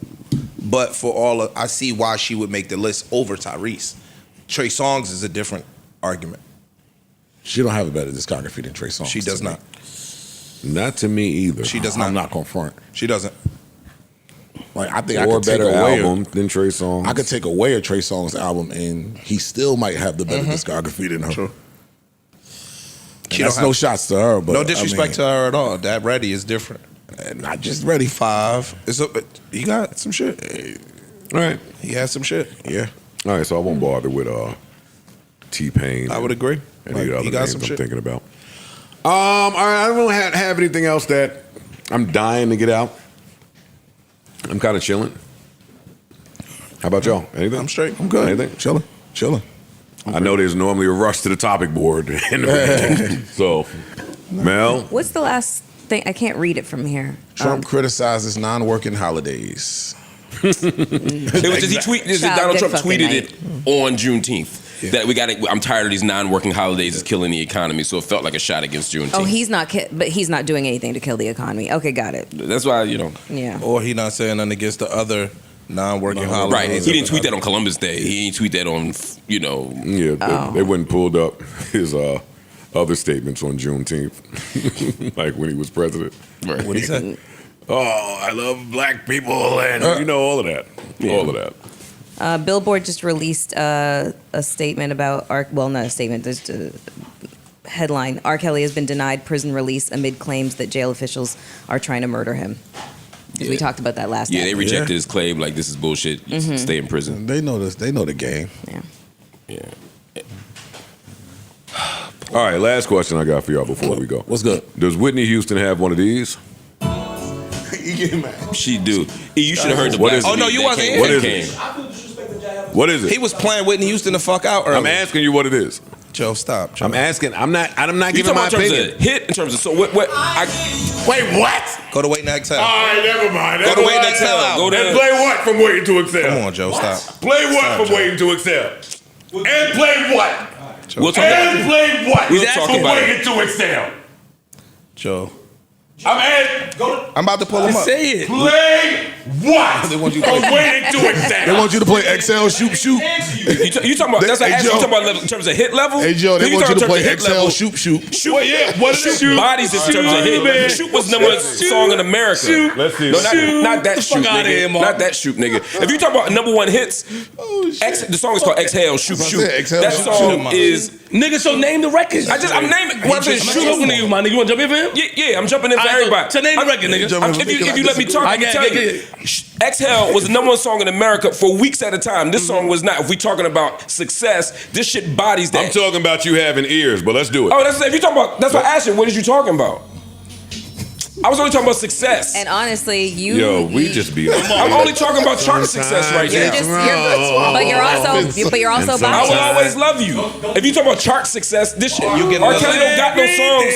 But for all of, I see why she would make the list over Tyrese. Trey Songz is a different argument. She don't have a better discography than Trey Songz. She does not. Not to me either. She does not. I'm not confront. She doesn't. Like I think I Or a could take better away album than Trey Songz. I could take away a Trey Songz album and he still might have the better discography than her. True. And that's no shots to her, but no disrespect to her at all. That Ready is different. Not just Ready. 5. He got some shit. All right. He has some shit. Yeah. All right, so I won't bother with T-Pain. I would agree. And Like, the other he got names some I'm shit. thinking about. All right, I don't have anything else that I'm dying to get out. I'm kind of chilling. How about y'all? Anything? I'm straight. I'm good. Anything? Chilling. I know there's normally a rush to the topic board. So, Mel? What's the last thing? I can't read it from here. Trump criticizes non-working holidays. Donald Trump tweeted it on Juneteenth. Yeah. That I'm tired of these non-working holidays. It's killing the economy. So it felt like a shot against Juneteenth. Oh, he's not doing anything to kill the economy. Okay, got it. That's why Yeah. Or he not saying nothing against the other non-working Right. holidays. He didn't tweet that on Columbus Day. He didn't tweet that on Yeah, they went and pulled up his other statements on Juneteenth, like when he was president. Right. What he said? Oh, I love black people, and all of that. Yeah. All of that. Billboard just released a statement about not a statement, just a headline. R. Kelly has been denied prison release amid claims that jail officials are trying to murder him. Yeah. We talked about that last Yeah, time. they rejected his claim. Like, this is bullshit. Stay in prison. They know this. They know the game. Yeah. Yeah. All right, last question I got for y'all before we go. What's good? Does Whitney Houston have one of these? You get mad. She do. You should have heard the What black is it? Oh, no, you wasn't here. What is came. it? What is it? He was playing Whitney Houston the fuck out earlier. I'm asking you what it is. Joe, stop. Joe. I'm asking. I'm not You giving talking my about in terms opinion. of hit? In terms of wait, what? Go to Wait and Exhale. All right, never mind. Go to Wait and Exhale. Go to And play what from Waiting to Excel? Come on, Joe, stop. Play what Stop, from Joe. Waiting to Excel? And play what? We'll talk And about play what? We'll talk from about it. Waiting to Excel. Joe. I'm about to pull him up. Say it. Play what? They want you to from play. Waiting to Excel. They want you to play Excel, shoot. You talking about? That's what Hey, I asked you. Joe. You talking about in terms of hit level? Hey Joe, they You want you talking to in play terms of hit Excel, level? shoot. Shoot. Well, yeah, what is it? Shoot bodies in terms of hit. man. Shoot was the number one song in America. Let's see. No, Shoot. not that The shoot, fuck outta nigga. here, Mark. Not that shoot, nigga. If you talk about number one hits, the song is called Exhale, Shoot, That's Shoot. what I said, Exhale, That Shoot, song Shoot. is. Nigga, so name the record. I'm naming. What I'm saying, I'm shoot. talking to you, my nigga. You want to jump in for him? Yeah, I'm jumping in for All right, everybody. so name the record, nigga. If you let me talk, I can tell you. Exhale was the number one song in America for weeks at a time. This song was not. If we talking about success, this shit bodies that. I'm talking about you having ears, but let's do it. Oh, that's if you talking about. That's what I asked you. What is you talking about? I was only talking about success. And honestly, we just be. I'm only talking about chart success right You're now. but you're also I biased. will always love you. If you talk about chart success, this shit. You get R. love. Kelly don't got no songs.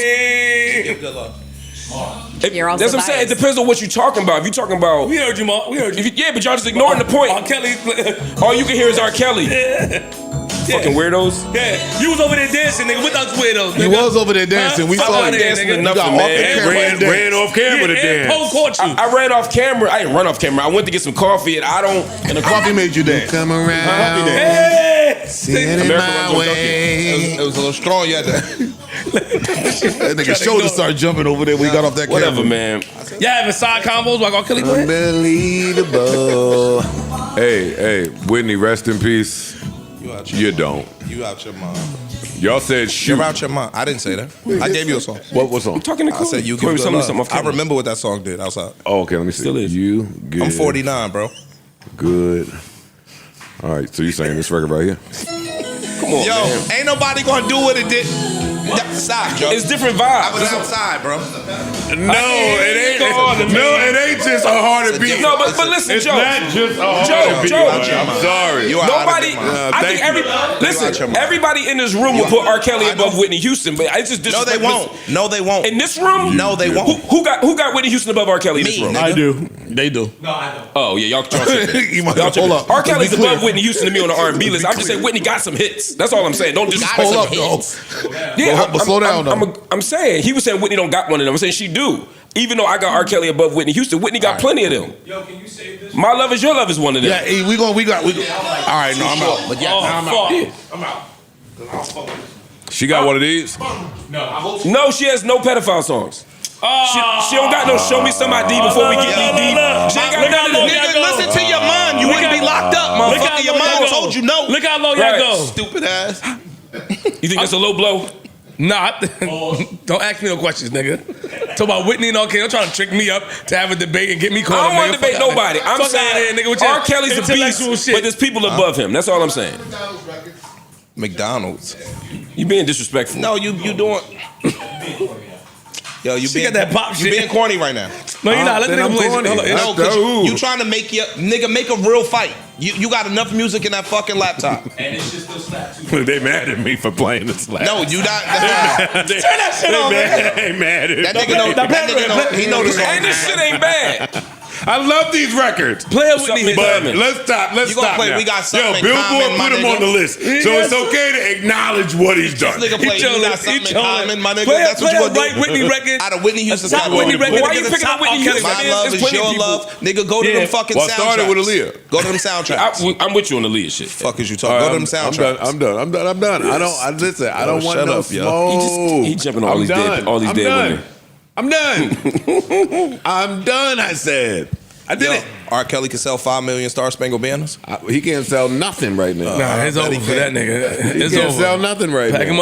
You're also That's what I'm saying. It biased. depends on what you're talking about. If you're talking about. We heard you, Mark. We heard you. Yeah, but y'all just ignoring the point. R. Kelly. All you can hear is R. Kelly. Fucking weirdos. Yeah, you was over there dancing, nigga. With us weirdos. He was over there dancing. We Fuck saw outta him here, dancing nigga. enough, You got man. off the camera and danced. Ran off camera to And dance. Poe caught you. I ran off camera. I didn't run off camera. I went to get some coffee, and I don't. And the coffee made you dance. Come around, Hey! see it in America my runs on way. It was a little strong. You had to. That nigga shoulders started jumping over there when he got off that camera. Whatever, man. Y'all having side combos while R. Kelly playing? Unbelievable. Hey, Whitney, rest in peace. You don't. You out your mind. Y'all said shoot. You're out your mind. I didn't say that. I gave you a song. What song? Talking to I Cool. said you Corey give was good telling me love. something off I camera. remember what that song did outside. Oh, okay, let me see. Still is. You give I'm 49, bro. good. All right, so you saying this record right here? Come on, Yo, man. ain't nobody gonna do what it did. Stop, Joe. It's different I vibes. was outside, bro. No, it ain't. No, it ain't just a hard to beat. No, but listen, It's Joe. not just a hard to beat. Joe. I'm sorry. Nobody. I think everybody in this room will put R. Kelly above Whitney Houston, but it's just No, they won't. No, they won't. In this room, No, they won't. Who got Whitney Houston above R. Kelly in this room? I do. They do. No, I don't. Oh yeah, y'all tripping. You might- Y'all tripping. hold up. R. Kelly's Let's be above clear. Whitney Houston to me on the R&B list. I'm just saying Whitney got some hits. That's all I'm saying. Don't disrespect Hold some up, hits. though. Yeah, But slow down, though. I'm saying he was saying Whitney don't got one of them. I'm saying she do. Even though I got R. Kelly above Whitney Houston, Whitney got plenty of them. Yo, can you save this? My Love Is Your Love is one of them. Yeah, hey, we got. All right, no, I'm out. But yeah, I'm out. I'm out. She got one of these. No, I hope No, she has no pedophile songs. She don't got no Show Me Some ID before we get knee deep. She ain't got none of them. Nigga, listen to your mom. You wouldn't be locked up, motherfucker. Your mom told you no. Look how low y'all Right. go. Stupid ass. You think that's a low blow? Nah, don't ask me no questions, nigga. Talk about Whitney and OK. Don't try to trick me up to have a debate and get me caught I up. don't want to nigga. debate Fuck outta nobody. here. I'm Fuck outta saying here, nigga, with your R. Kelly's a beast, intellectual shit. but there's people above him. That's all I'm saying. McDonald's. You being disrespectful. No, you doing. Yo, you She being got that pop You shit. being corny right now. No, you're not. Let the Then nigga I'm play. corny. Hold on. No, because you trying to make your nigga make a real fight. You got enough music in that fucking laptop. And it should still slap too. They mad at me for playing the slap. No, you not. Turn that shit on, man. They mad at me. That nigga know. That nigga know. He know the song. And this shit ain't bad. I love these records. Play it with me. But let's stop. Let's You gonna stop play now. We Got Something in Billboard Common, my put him nigga. on the list, so it's okay to acknowledge what he's done. This nigga play. You got something in common, my nigga. Play That's what you gonna right do. Whitney record. Out of Whitney Houston's Top Whitney catalog. record. Why you against picking top up Whitney R. Kelly Houston? My record. love There's is plenty your of people. love, nigga. Go to Yeah. them fucking Well, I soundtracks. started with Aaliyah. Go to them soundtracks. I'm with you on the Leah shit. Fuck is you talking? Go to them soundtracks. I'm done. Listen. I don't want shut no up, yo. smoke. He jumping on all these dead women. I'm done. I'm done. I said. I did it. R. Kelly can sell 5 million Star Spangled Banners. He can't sell nothing right now. Nah, it's over for that nigga. He It's can't over. sell nothing right Pack now.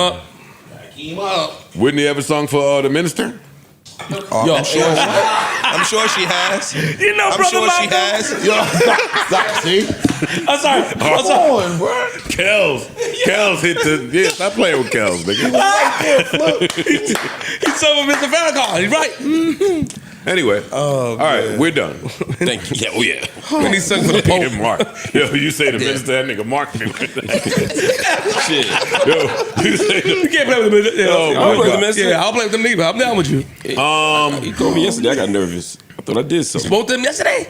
him up. Whitney ever sung for the minister? Oh, I'm sure she has. You know, I'm brother sure she Marco. has. See? I'm sorry. I'm sorry. Kels hit the. Yeah, stop playing with Kels, nigga. He's so with Mr. Farrakhan. He's right. Anyway, all right, we're done. Thank you. Yeah, oh yeah. When he sung for the Pope. Mark. Yo, you say the minister, that nigga Mark. Shit. Yo, you say the. You can't play with him. Yeah, Oh, my I'll play God. with them. Yeah, I'll play with them neither. I'm down with you. He told me yesterday. I got nervous. I thought I did something. Spoke to him yesterday.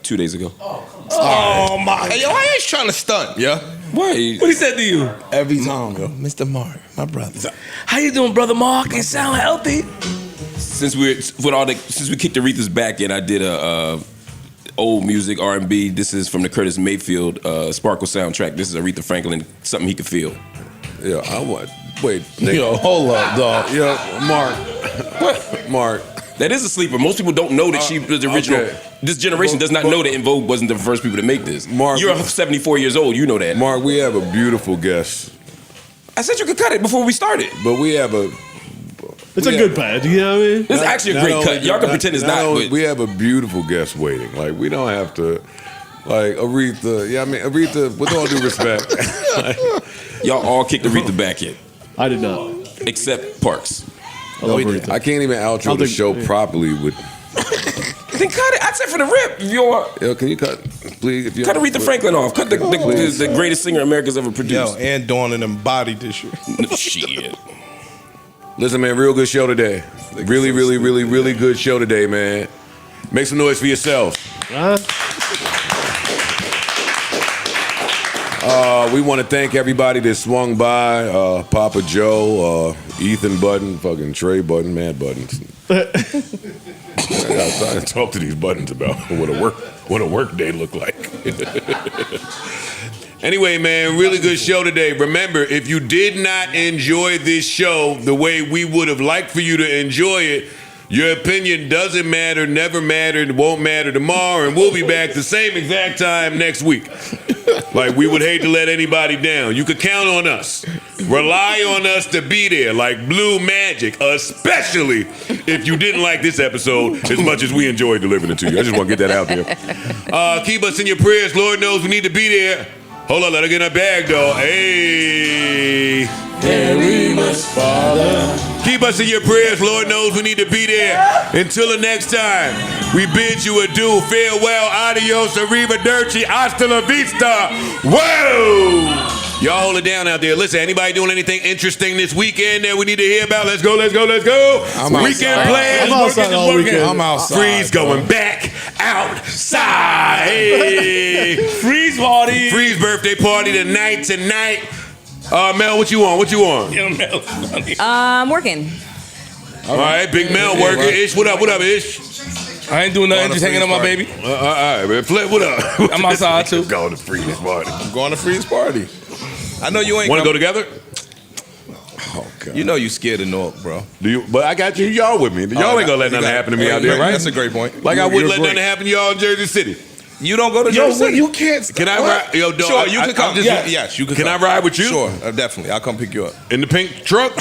2 days ago. Oh my. Hey, yo, why you trying to stunt? Yeah. Why? What he said to you? Every time, yo. Mr. Mark, my brother. How you doing, brother Mark? You sound healthy. Since we kicked Aretha's back in, I did a old music R&B. This is from the Curtis Mayfield Sparkle soundtrack. This is Aretha Franklin, Something He Could Feel. Yeah, I want. Wait, nigga. Yo, hold up, dog. Yo, Mark. What? Mark. That is a sleeper. Most people don't know that she was the original. Okay. This generation does not know that En Vogue wasn't the first people to make this. Mark, you're 74 years old. You know that. Mark, we have a beautiful guest, I said you could cut it before we started. but we have a. It's a good pad. You know what I mean? This is actually a great cut. Y'all can pretend it's not. But We have a beautiful guest waiting. Like we don't have to. Like Aretha. Yeah, I mean Aretha. With all due respect, y'all all kicked Aretha back in, I did not. except Parks. I love Aretha. I can't even outro the show properly with. Then cut it. I said for the rip. If you want, Yo, can you cut, please? If you cut Aretha Franklin off. Cut the greatest singer America's ever Yo, produced. and Dawn and embodied this shit. Shit. Listen, man, real good show today. Really, really, really, really good show today, man. Make some noise for yourselves. We want to thank everybody that swung by. Papa Joe, Ethan Budden, fucking Trey Budden, Mad Buttons. I gotta talk to these Buttons about what a work day look like. Anyway, man, really good show today. Remember, if you did not enjoy this show the way we would have liked for you to enjoy it, your opinion doesn't matter, never mattered, won't matter tomorrow, and we'll be back the same exact time next week. Like, we would hate to let anybody down. You could count on us. Rely on us to be there like blue magic, especially if you didn't like this episode as much as we enjoyed delivering it to you. I just want to get that out there. Keep us in your prayers. Lord knows we need to be there. Hold on, let her get in her bag, though. Hey. Very much, Father. Keep us in your prayers. Lord knows we need to be there. Until the next time, we bid you adieu. Farewell, adios, arrivederci, hasta la vista. Whoa! Y'all hold it down out there. Listen, anybody doing anything interesting this weekend that we need to hear about? Let's go, let's go, let's go. Weekend plans. I'm outside all weekend. I'm outside. Freeze going back outside. Hey. Freeze party. Freeze birthday party tonight. Mel, what you on? What you on? Yeah, Mel's funny. I'm working. All right, Big Mel working. Ish, what up, Ish? I ain't doing nothing, just hanging on my baby. All right, man. Flip, what up? I'm outside too. Going to freeze party. I'm going to freeze party. I know you ain't Want to go together? Oh, God. You know you scared of North, bro. Do you? But I got you. Y'all with me. Y'all ain't gonna let nothing happen to me out there, right? That's a great point. Like I wouldn't let nothing happen to y'all in Jersey City. You don't go to Jersey City. You can't. Can I ride? Yo, dog, Sure, you can come. Yes, you can. Can come. I ride with you? Sure, definitely. I'll come pick you up. In the pink truck?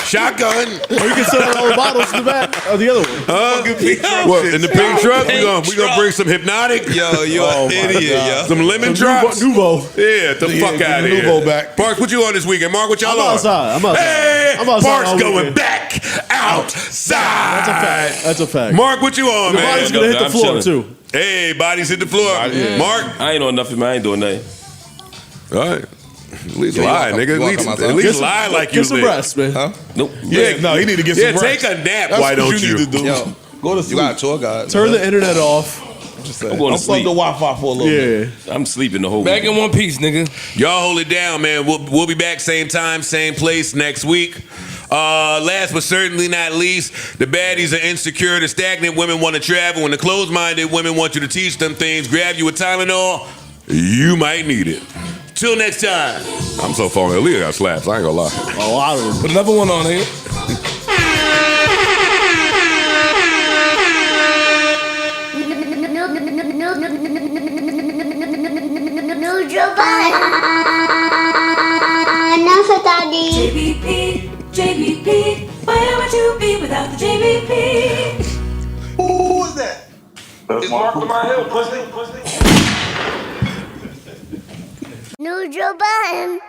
Shotgun? Or you can sell all the bottles in the back of the other one. What, in the pink truck? We gonna bring some hypnotic? Yo, you an idiot, yo. Some lemon drops? Nouveau. Yeah, the fuck out of here. Nouveau back. Parks, what you on this weekend? Mark, what y'all I'm on? outside. I'm outside. Hey, I'm outside Parks all going weekend. back outside. That's a fact. That's a fact. Mark, what you on, The man? body's gonna hit the I'm floor chilling. too. Hey, bodies hit the floor. Mark? I ain't on nothing, man. I ain't doing nothing. All right. At least Yeah, lie, you nigga. welcome At outside. least lie like you Get some live. rest, man. Huh? Nope. Yeah, No, he need to get yeah, some rest. take a nap. That's Why what don't you you? need to do. Yo, Go to you sleep. got a tour guide. Turn the internet off. I'm going to sleep. Unplug the Wi-Fi for a little bit. Yeah. I'm sleeping the whole Back week. in one piece, nigga. Y'all hold it down, man. We'll be back same time, same place next week. Last but certainly not least, the baddies are insecure. The stagnant women want to travel. And the closed-minded women want you to teach them things. Grab you a Tylenol. You might need it. Till next time. I'm so phony. Aaliyah got slaps. I ain't gonna lie. A lot of them. Put another one on here. No Joe Budden. Enough of daddy. JBP, where would you be without the JBP? Who was that? It's Mark from my hill, pussy. No Joe Budden.